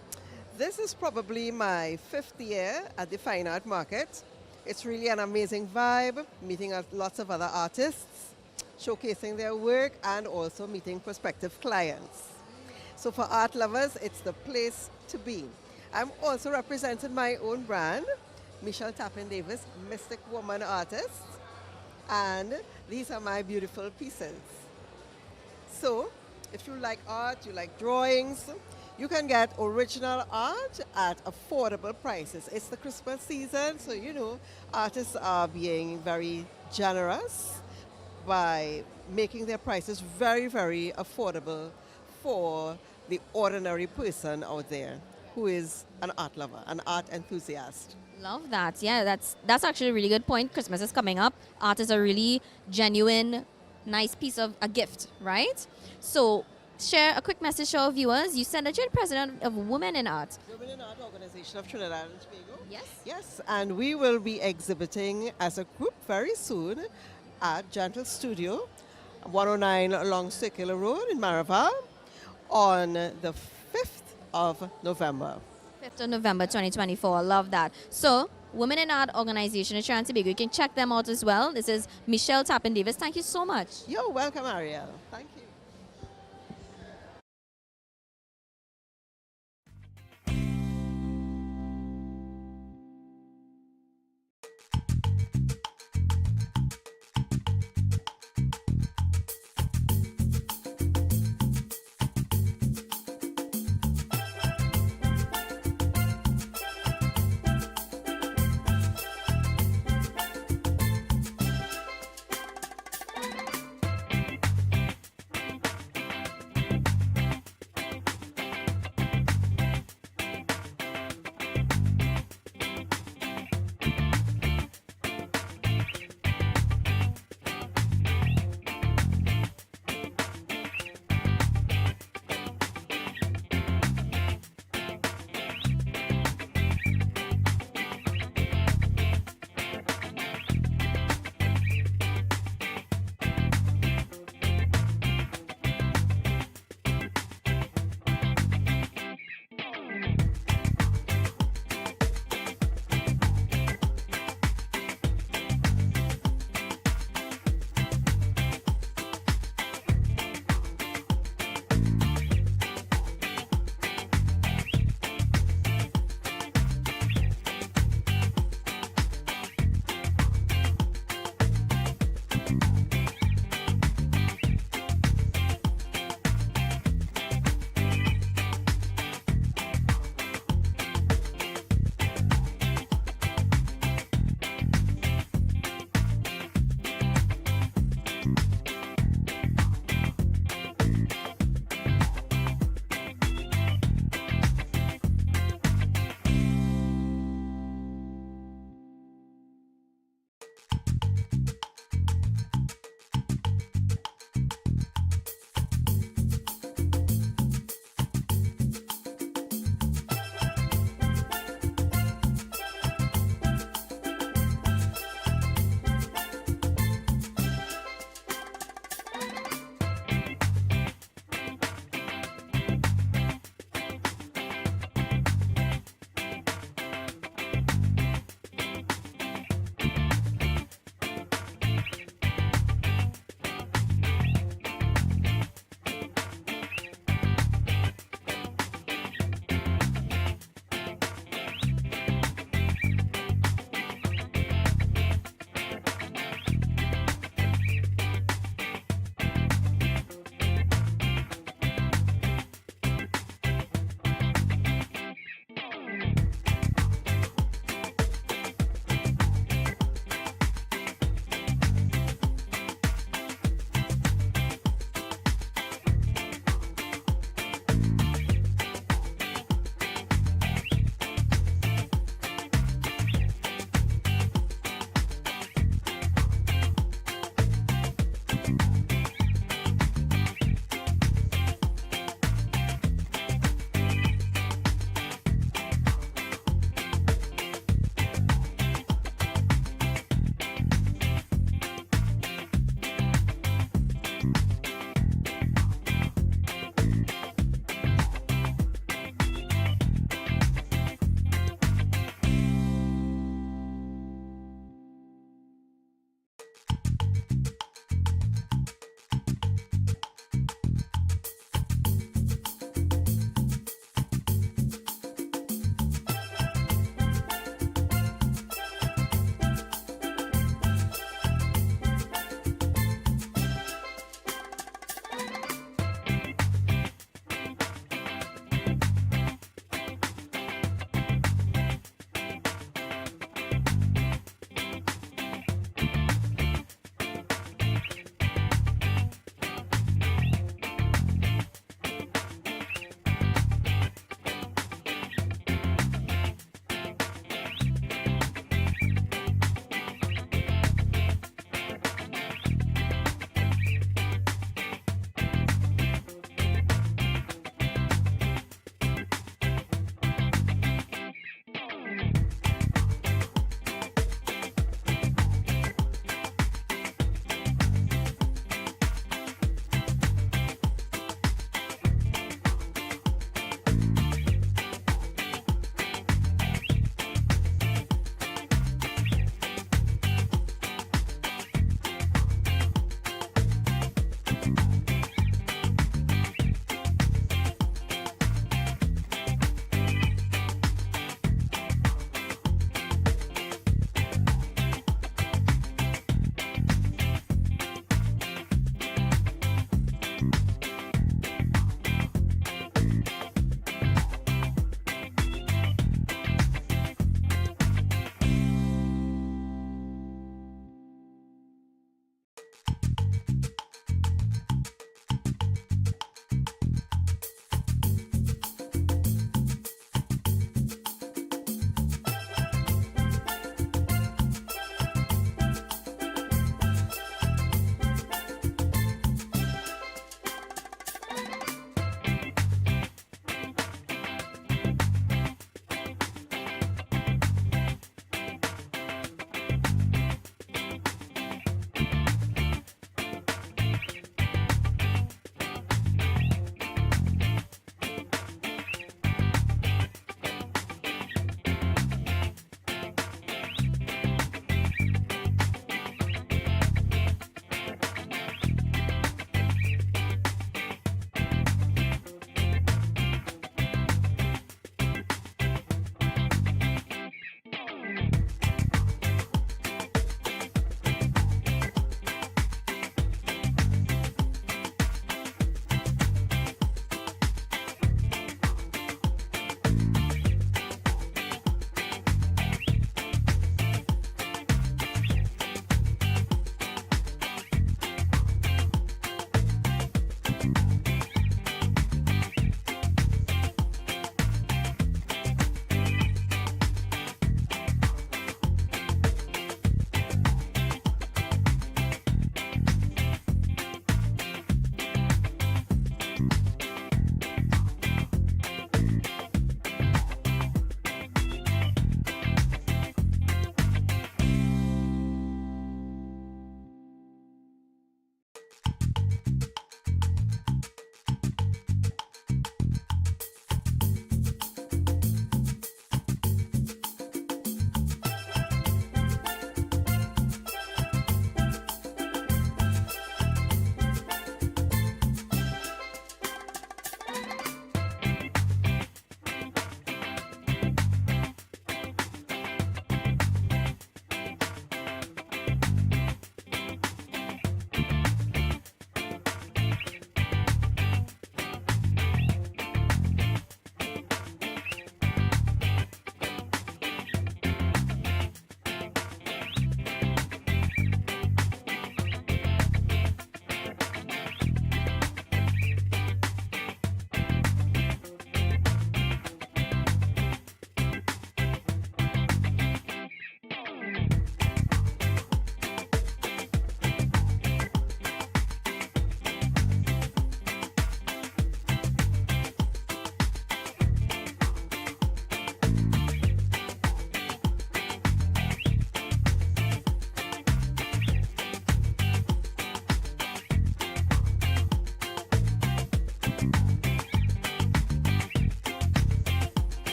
this is probably my 5th year at the Fine Art Market. It's really an amazing vibe, meeting lots of other artists, showcasing their work, and also meeting prospective clients. So for art lovers, it's the place to be. I'm also representing my own brand, Michelle Tapin-Davis, Mystic Woman Artist, and these are my beautiful pieces. So if you like art, you like drawings, you can get original art at affordable prices. It's the Christmas season, so you know artists are being very generous by making their prices very, very affordable for the ordinary person out there who is an art lover, an art enthusiast. Love that. Yeah, that's actually a really good point. Christmas is coming up. Art is a really genuine, nice piece of a gift, right? So share a quick message to our viewers. You said that you're the president of Women in Art. Women in Art Organization of Trinidad and Tobago. Yes. Yes, and we will be exhibiting as a group very soon at Gentle Studio, 109 along Circular Road in Maraval on the 5th of November. 5th of November 2024. Love that. So, Women in Art Organization of Trinidad and Tobago. You can check them out as well. This is Michelle Tapin-Davis. Thank you so much. You're welcome, Ariel. Thank you.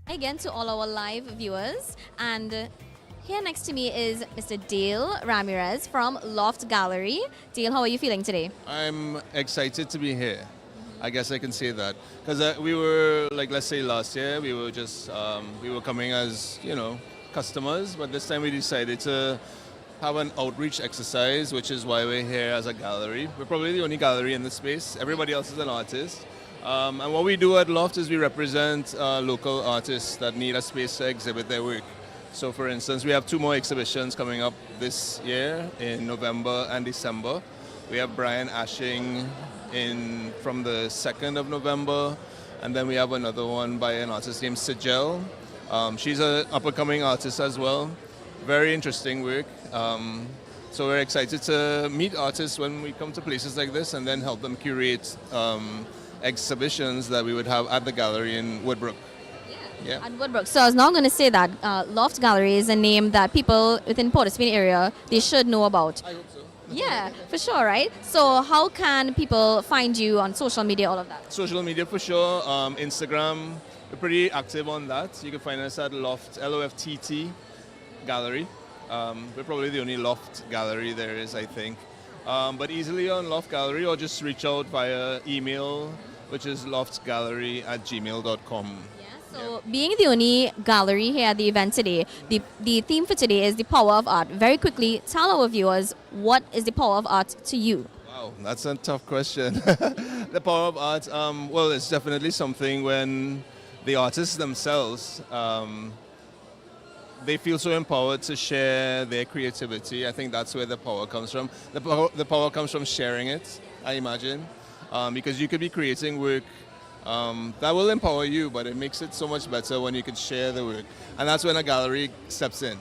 Again to all our live viewers, and here next to me is Mr. Dale Ramirez from Loft Gallery. Dale, how are you feeling today? I'm excited to be here. I guess I can say that because we were like, let's say last year we were just we were coming as customers, but this time we decided to have an outreach exercise, which is why we're here as a gallery. We're probably the only gallery in the space. Everybody else is an artist. And what we do at Loft is we represent local artists that need a space to exhibit their work. So for instance, we have 2 more exhibitions coming up this year in November and December. We have Brian Ashing from the 2nd of November, and then we have another one by an artist named Sigel. She's an up-and-coming artist as well. Very interesting work. So we're excited to meet artists when we come to places like this and then help them curate exhibitions that we would have at the gallery in Woodbrook. Yeah. At Woodbrook. So I was now going to say that Loft Gallery is a name that people within Port of Spain area, they should know about. I hope so. Yeah, for sure, right? So how can people find you on social media, all of that? Social media for sure. Instagram, we're pretty active on that. You can find us at Loft, LOFTT Gallery. We're probably the only Loft gallery there is, I think. But easily on Loft Gallery, or just reach out via email, which is loftgallery@gmail.com. So being the only gallery here at the event today, the theme for today is the power of art. Very quickly, tell our viewers, what is the power of art to you? Wow, that's a tough question. The power of art, well, it's definitely something when the artists themselves, they feel so empowered to share their creativity. I think that's where the power comes from. The power comes from sharing it, I imagine, because you could be creating work that will empower you, but it makes it so much better when you can share the work. And that's when a gallery steps in,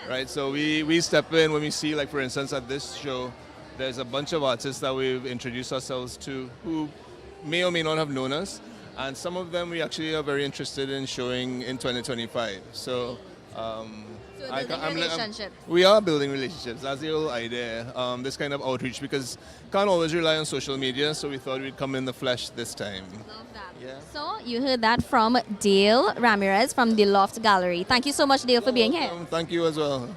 right? So we step in when we see, like for instance, at this show, there's a bunch of artists that we've introduced ourselves to who may or may not have known us. And some of them we actually are very interested in showing in 2025. So we are building relationships. That's the whole idea, this kind of outreach, because can't always rely on social media, so we thought we'd come in the flesh this time. Love that. Yeah. So you heard that from Dale Ramirez from the Loft Gallery. Thank you so much, Dale, for being here. Thank you as well.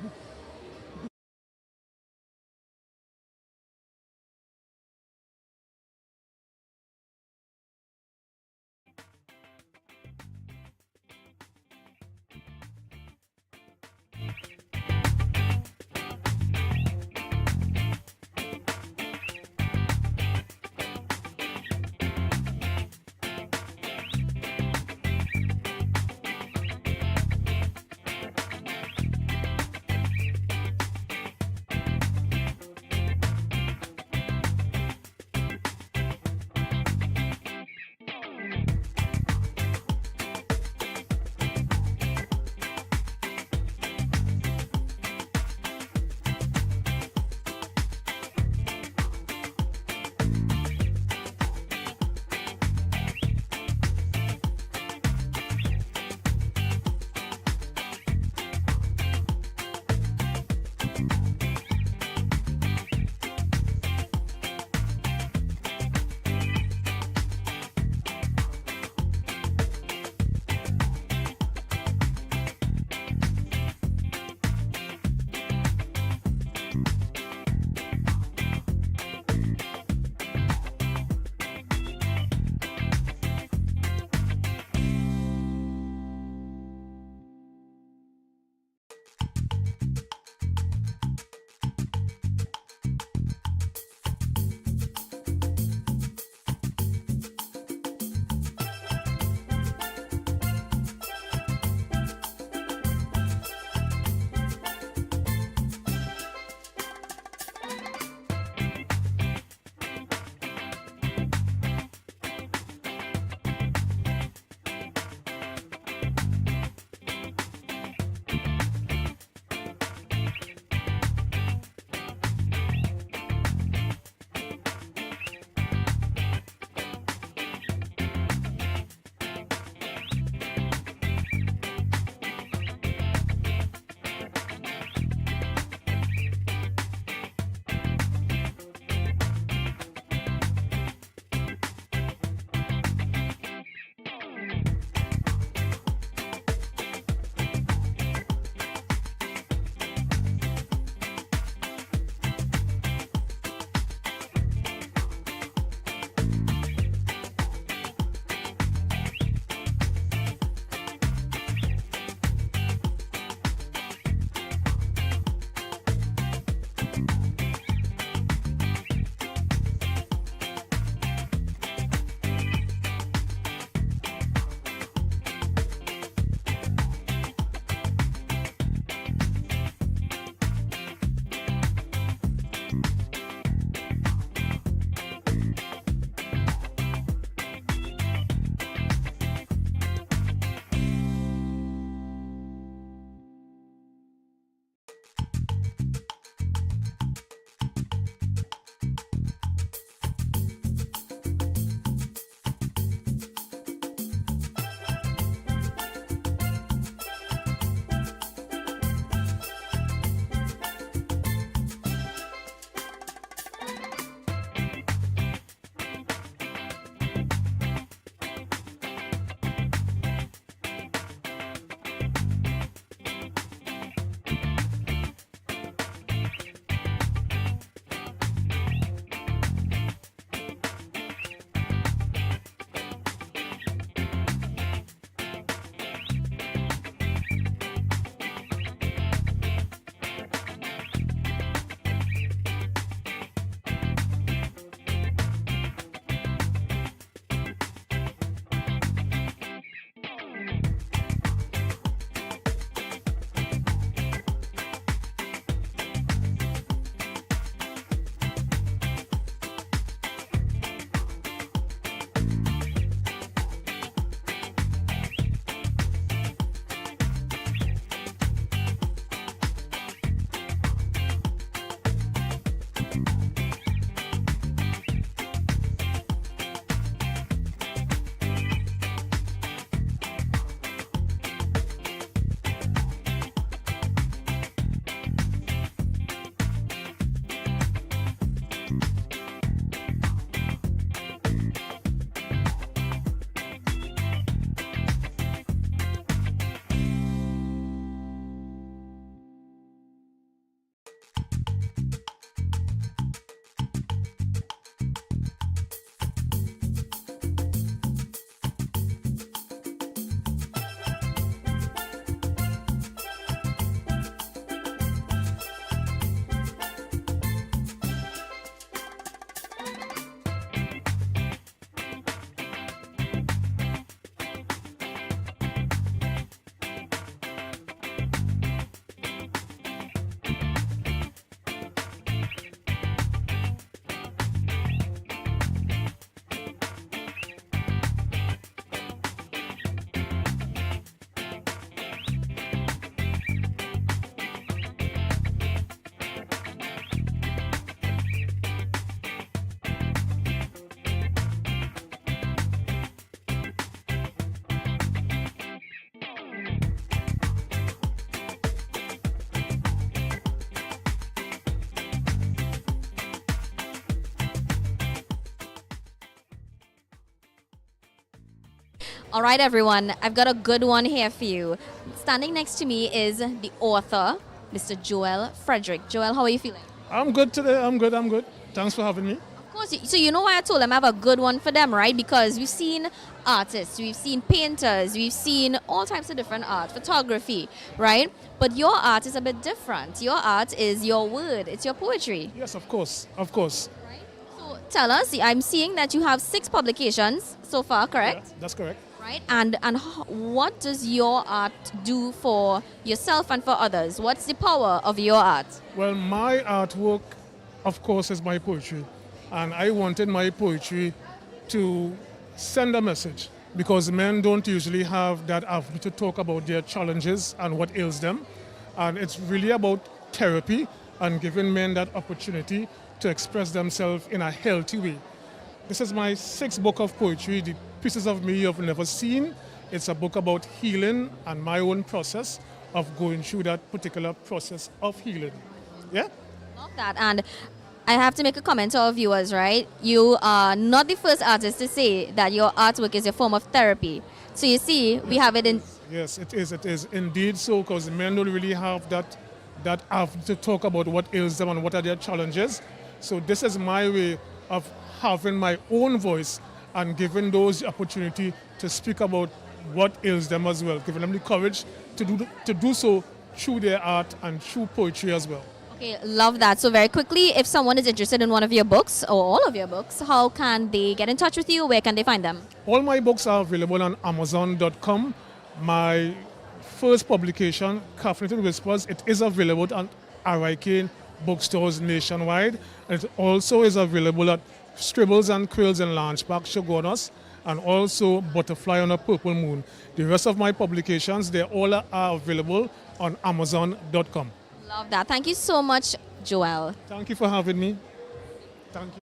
All right, everyone, I've got a good one here for you. Standing next to me is the author, Mr. Joel Frederick. Joel, how are you feeling? I'm good today. I'm good. Thanks for having me. Of course, so you know why I told them I have a good one for them, right? Because we've seen artists, we've seen painters, we've seen all types of different art, photography, right? But your art is a bit different. Your art is your word, it's your poetry. Yes, of course. So tell us, I'm seeing that you have 6 publications so far, correct? Yeah, that's correct. Right? And what does your art do for yourself and for others? What's the power of your art? Well, my artwork, of course, is my poetry. And I wanted my poetry to send a message because men don't usually have that avenue to talk about their challenges and what ails them. And it's really about therapy and giving men that opportunity to express themselves in a healthy way. This is my 6th book of poetry, The Pieces of Me You've Never Seen. It's a book about healing and my own process of going through that particular process of healing. Yeah? Love that. And I have to make a comment to our viewers, right? You are not the first artist to say that your artwork is a form of therapy. So you see, we have it in... Yes, it is indeed so, because men don't really have that avenue to talk about what ails them and what are their challenges. So this is my way of having my own voice and giving those the opportunity to speak about what ails them as well, giving them the courage to do so through their art and through poetry as well. Okay, love that. So very quickly, if someone is interested in one of your books or all of your books, how can they get in touch with you? Where can they find them? All my books are available on Amazon.com. My first publication, Caffeinated Whispers, it is available on RIK bookstores nationwide. And it also is available at Scribbles and Quills in Launchback, Chaguaramas, and also Butterfly on a Purple Moon. The rest of my publications, they all are available on Amazon.com. Love that. Thank you so much, Joel. Thank you for having me. Thank you.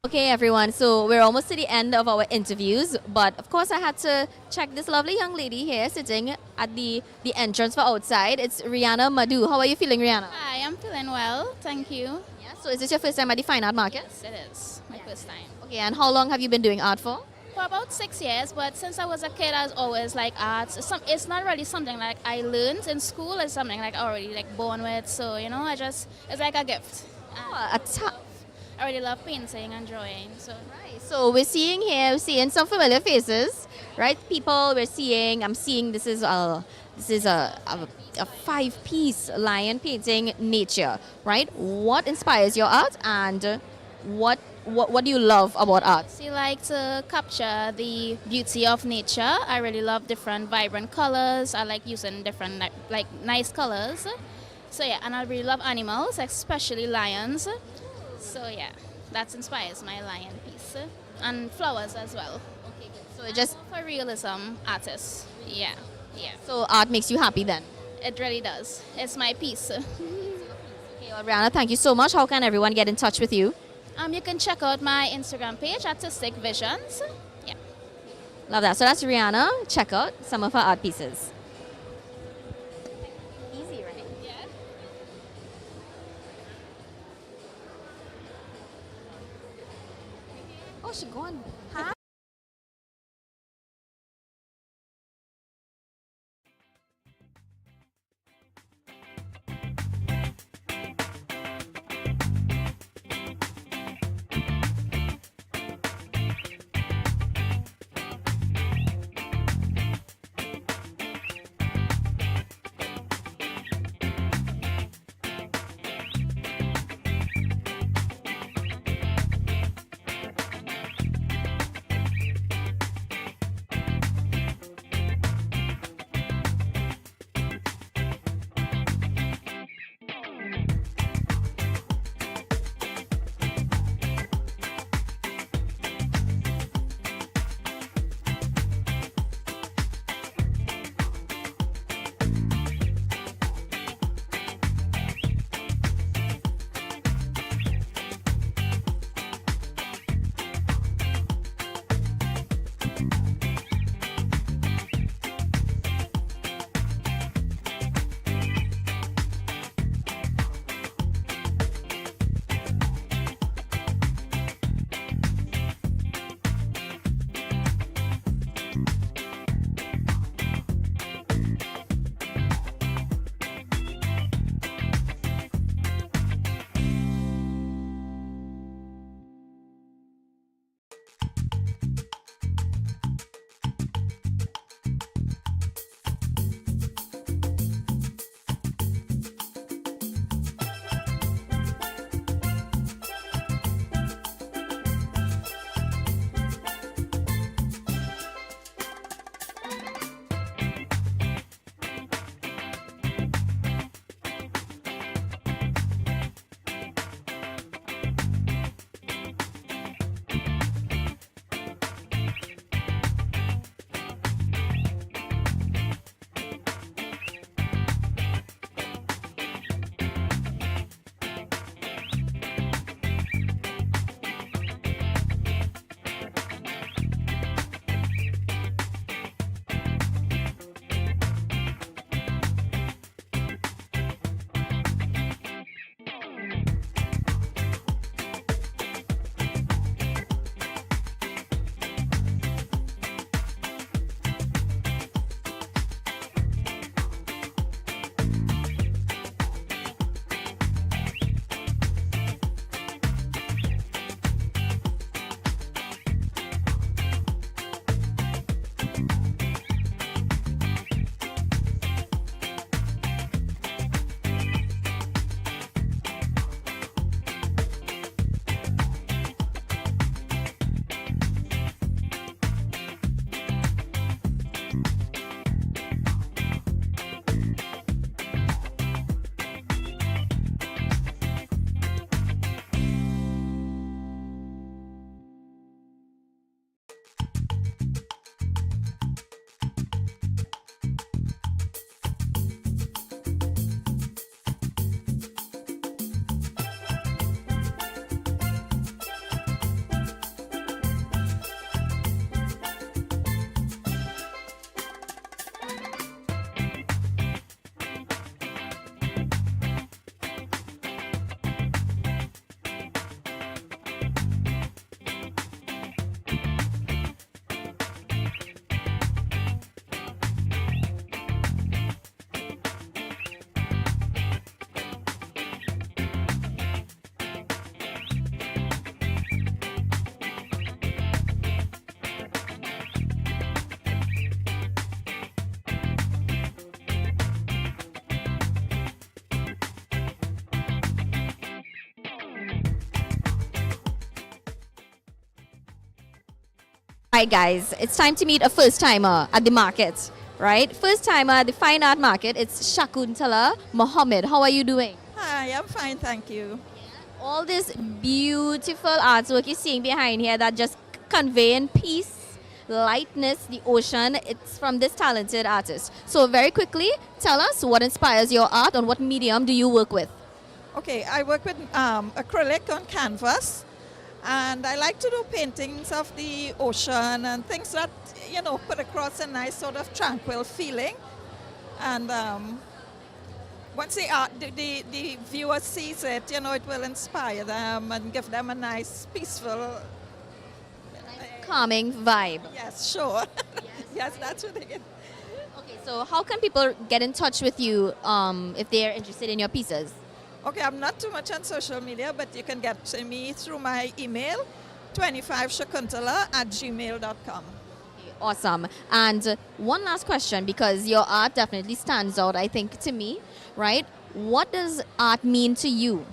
Okay, everyone, so we're almost to the end of our interviews, but of course I had to check this lovely young lady here sitting at the entrance for outside. It's Rihanna Madu. How are you feeling, Rihanna? Hi, I'm feeling well, thank you. Yeah, so is this your first time at the Fine Art Market? Yes, it is. My first time. Okay, and how long have you been doing art for? For about 6 years, but since I was a kid, I was always like arts. It's not really something like I learned in school. It's something like already like born with. So it's like a gift. I really love painting and drawing. So we're seeing some familiar faces, right? People I'm seeing this is a 5-piece lion painting nature, right? What inspires your art, and what do you love about art? I like to capture the beauty of nature. I really love different vibrant colors. I like using different like nice colors. So yeah, and I really love animals, especially lions. So yeah, that inspires my lion piece. And flowers as well. Okay, good. So it just for realism artists. Yeah. So art makes you happy then? It really does. It's my piece. Okay, well, Rihanna, thank you so much. How can everyone get in touch with you? You can check out my Instagram page, Artistic Visions. Yeah. Love that. So that's Rihanna. Check out some of her art pieces. Easy, right? Yeah. Oh, she gone. right, guys, it's time to meet a first timer at the market, right? First timer at the Fine Art Market, it's Shakuna Mohammed. How are you doing? Hi, I'm fine, thank you. All this beautiful artwork you're seeing behind here that just conveying peace, lightness, the ocean, it's from this talented artist. So very quickly, tell us what inspires your art and what medium do you work with? Okay, I work with acrylic on canvas, and I like to do paintings of the ocean and things that, you know, put across a nice sort of tranquil feeling. And once the viewer sees it, you know, it will inspire them and give them a nice, peaceful, calming vibe. Yes, sure. Yes, that's what it is. Okay, so how can people get in touch with you if they're interested in your pieces? Okay, I'm not too much on social media, but you can get to me through my email, 25shakuntala@gmail.com. Awesome. And one last question, because your art definitely stands out, I think, to me, right? What does art mean to you?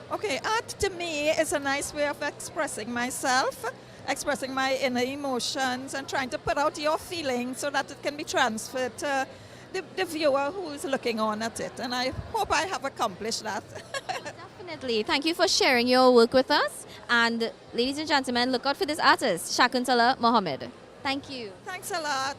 Okay, art to me is a nice way of expressing myself, expressing my inner emotions, and trying to put out your feelings so that it can be transferred to the viewer who is looking on at it. And I hope I have accomplished that. Definitely. Thank you for sharing your work with us. And ladies and gentlemen, look out for this artist, Shakuna Mohammed. Thank you. Thanks a lot.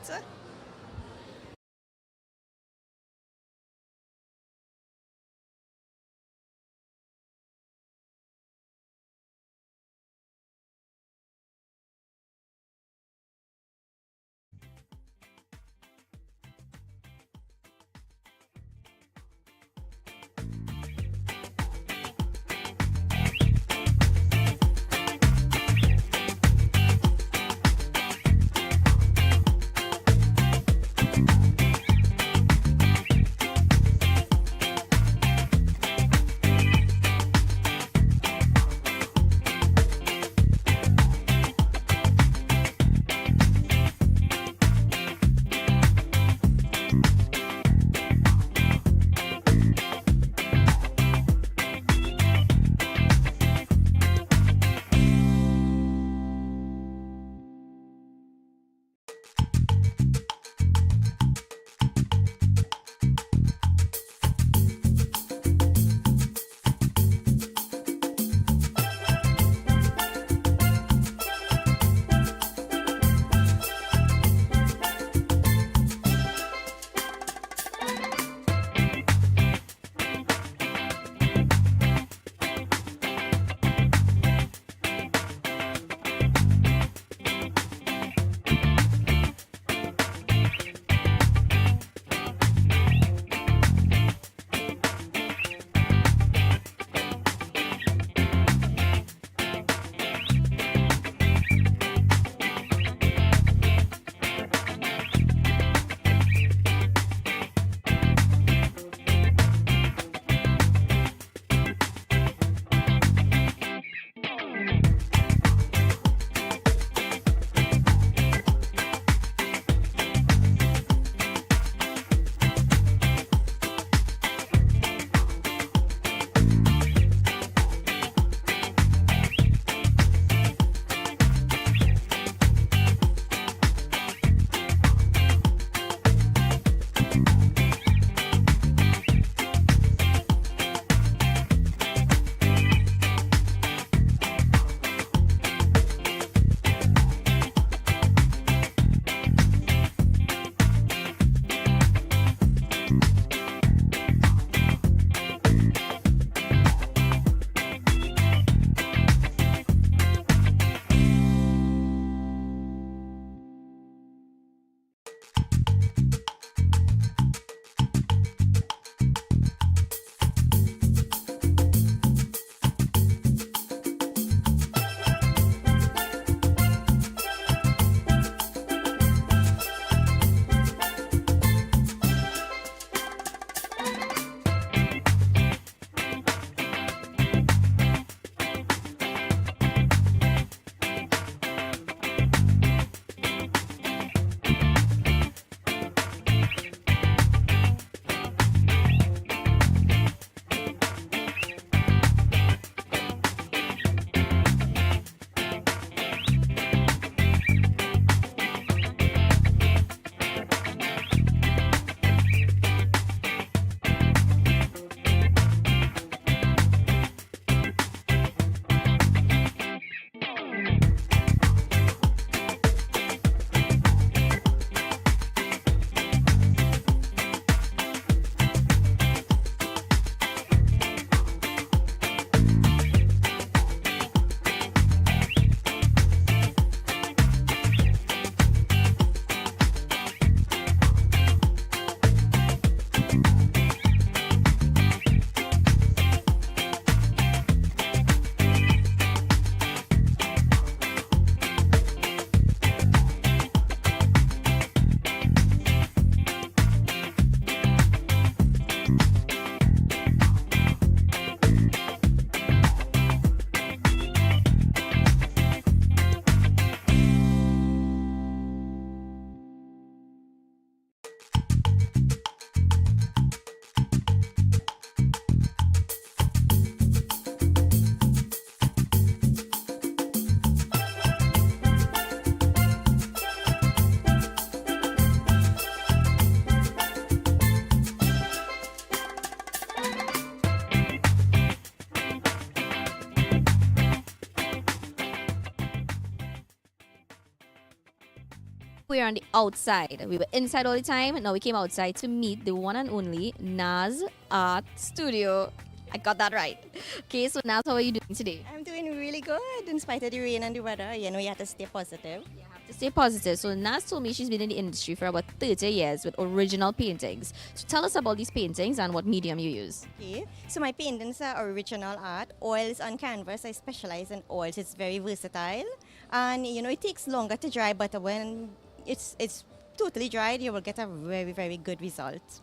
outside. We were inside all the time. Now we came outside to meet the one and only Nas Art Studio. I got that right. Okay, so Nas, how are you doing today? I'm doing really good in spite of the rain and the weather. You know, you have to stay positive. To stay positive. So Nas told me she's been in the industry for about 30 years with original paintings. So tell us about these paintings and what medium you use. Okay, so my paintings are original art, oils on canvas. I specialize in oils. It's very versatile, and you know it takes longer to dry, but when it's totally dried, you will get a very, very good result.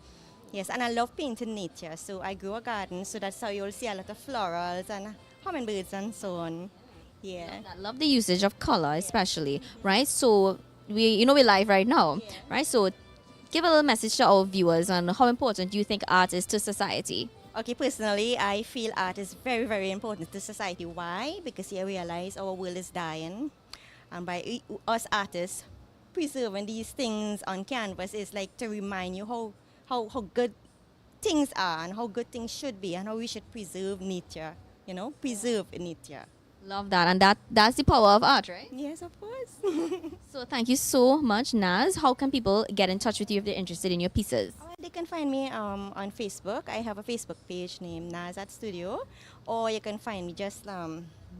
Yes, and I love painting nature, so I grew a garden, so that's how you'll see a lot of florals and hummingbirds and so on. Yeah. I love the usage of color, especially, right? So we're live right now, right? So give a little message to our viewers on how important you think art is to society. Okay, personally, I feel art is very, very important to society. Why? Because you realize our world is dying, and by us artists preserving these things on canvas is like to remind you how good things are and how good things should be and how we should preserve nature, preserve nature. Love that. And that's the power of art, right? Yes, of course. So thank you so much, Nas. How can people get in touch with you if they're interested in your pieces? They can find me on Facebook. I have a Facebook page named Nas Art Studio. Or you can find me just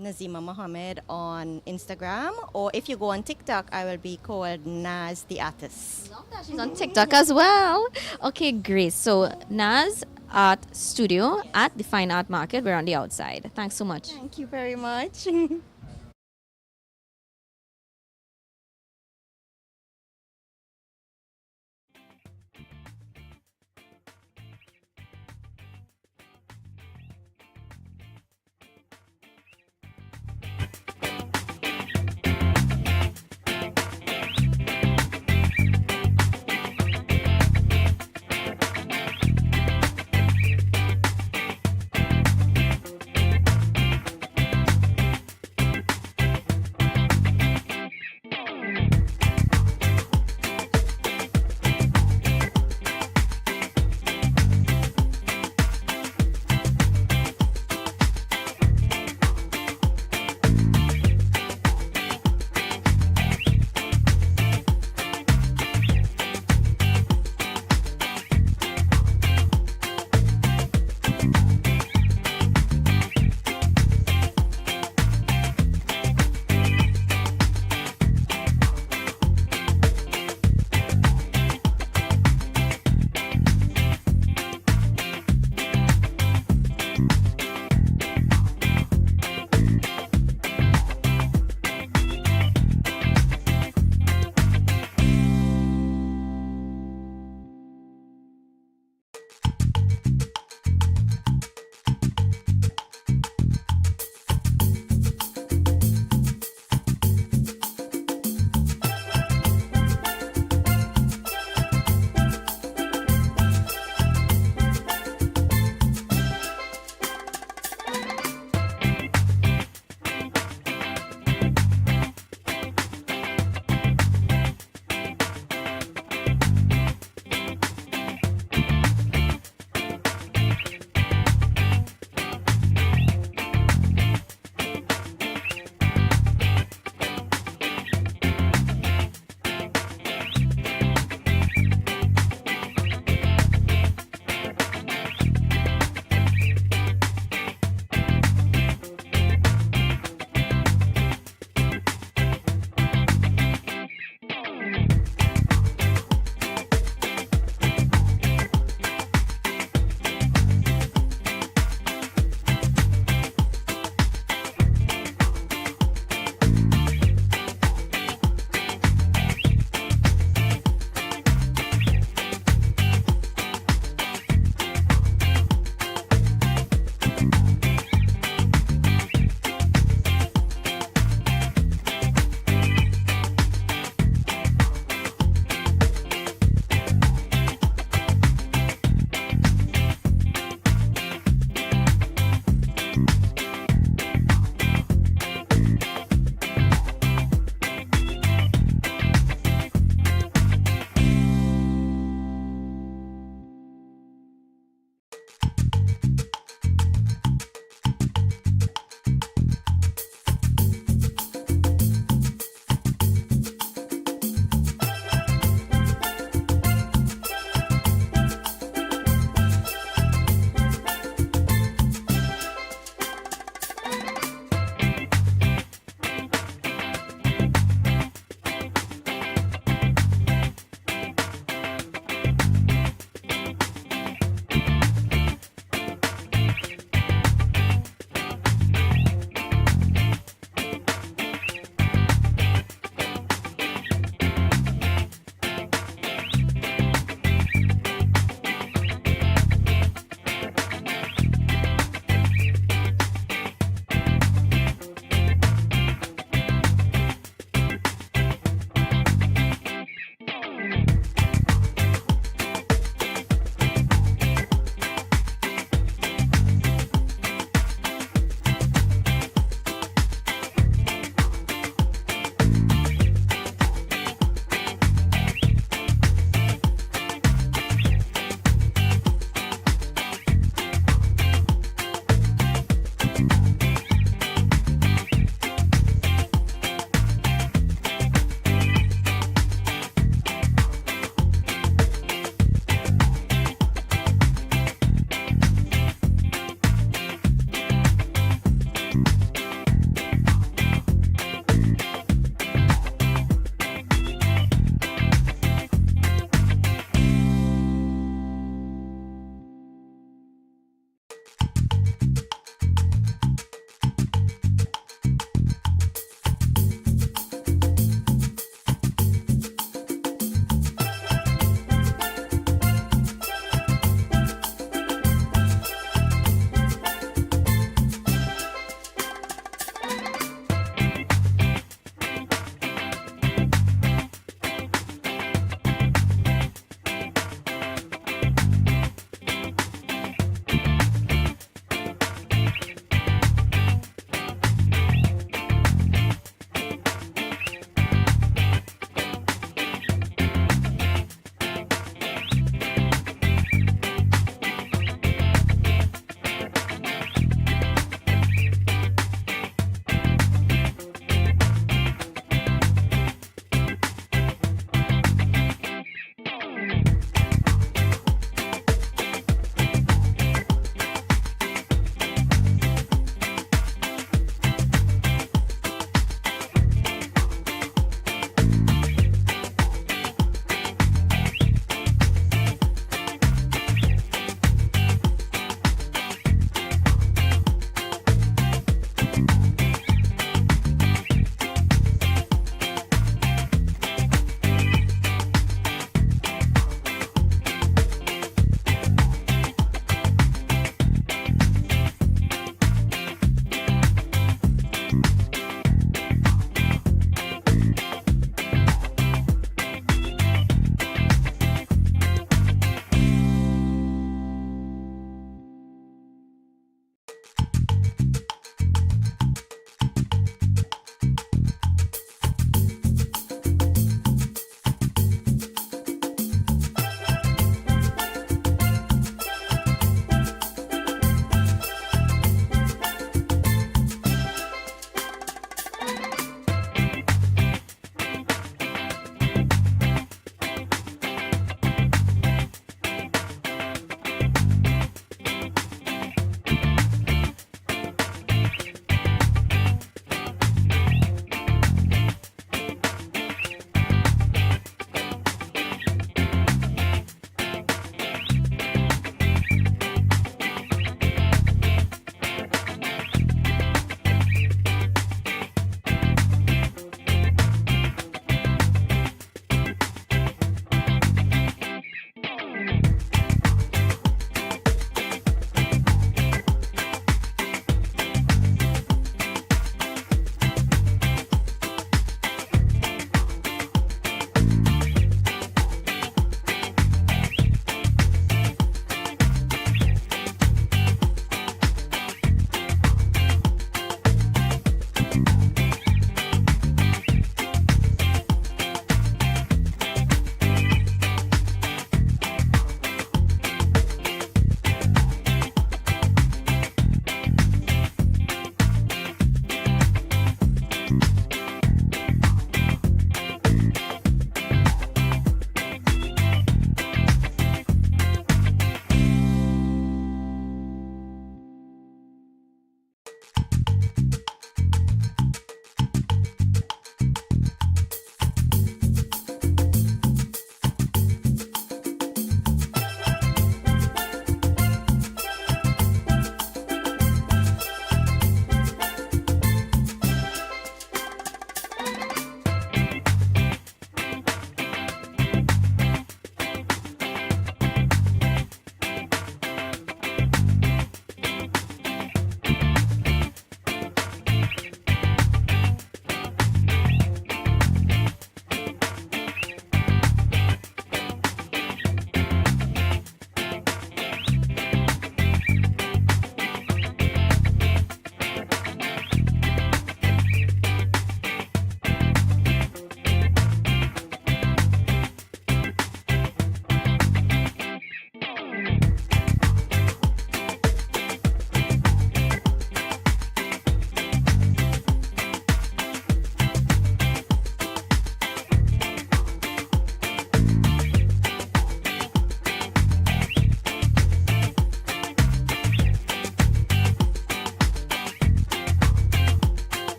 Nazima Mohammed on Instagram. Or if you go on TikTok, I will be called Nas the Artist. Love that. She's on TikTok as well. Okay, great. So Nas Art Studio at the Fine Art Market. We're on the outside. Thanks so much. Thank you very much.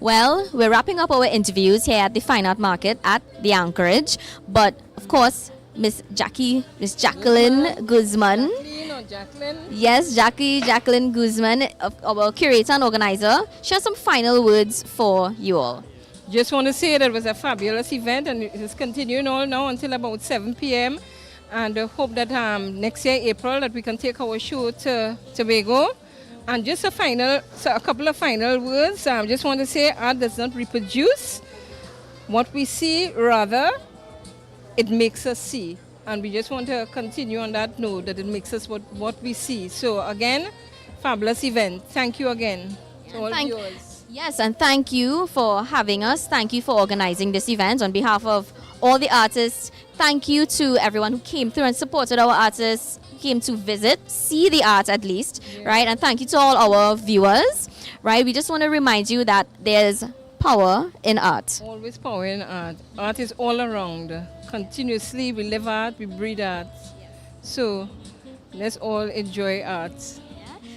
Well, we're wrapping up our interviews here at the Fine Art Market at the Anchorage. But, of course, Miss Jaclyn Guzman. Jaclyn. Yes, Jaclyn Guzman, our curator and organizer. She has some final words for you all. Just want to say that it was a fabulous event and it is continuing all now until about 7 p.m. And hope that next year, April, that we can take our show to Tobago. And just a couple of final words. Just want to say art does not reproduce what we see, rather it makes us see. And we just want to continue on that note, that it makes us what we see. So again, fabulous event. Thank you again to all viewers. Yes, and thank you for having us. Thank you for organizing this event on behalf of all the artists. Thank you to everyone who came through and supported our artists, came to visit, see the art at least, right? And thank you to all our viewers, right? We just want to remind you that there's power in art. Always power in art. Art is all around. Continuously, we live art, we breathe art. So let's all enjoy art.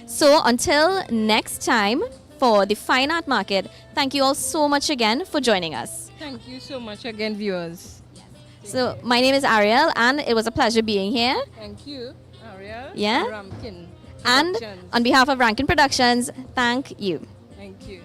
So until next time for the Fine Art Market, thank you all so much again for joining us. Thank you so much again, viewers. So my name is Ariel and it was a pleasure being here. Thank you, Ariel. Yeah. Rankin And Productions. on behalf of Rankin Productions, thank you. Thank you.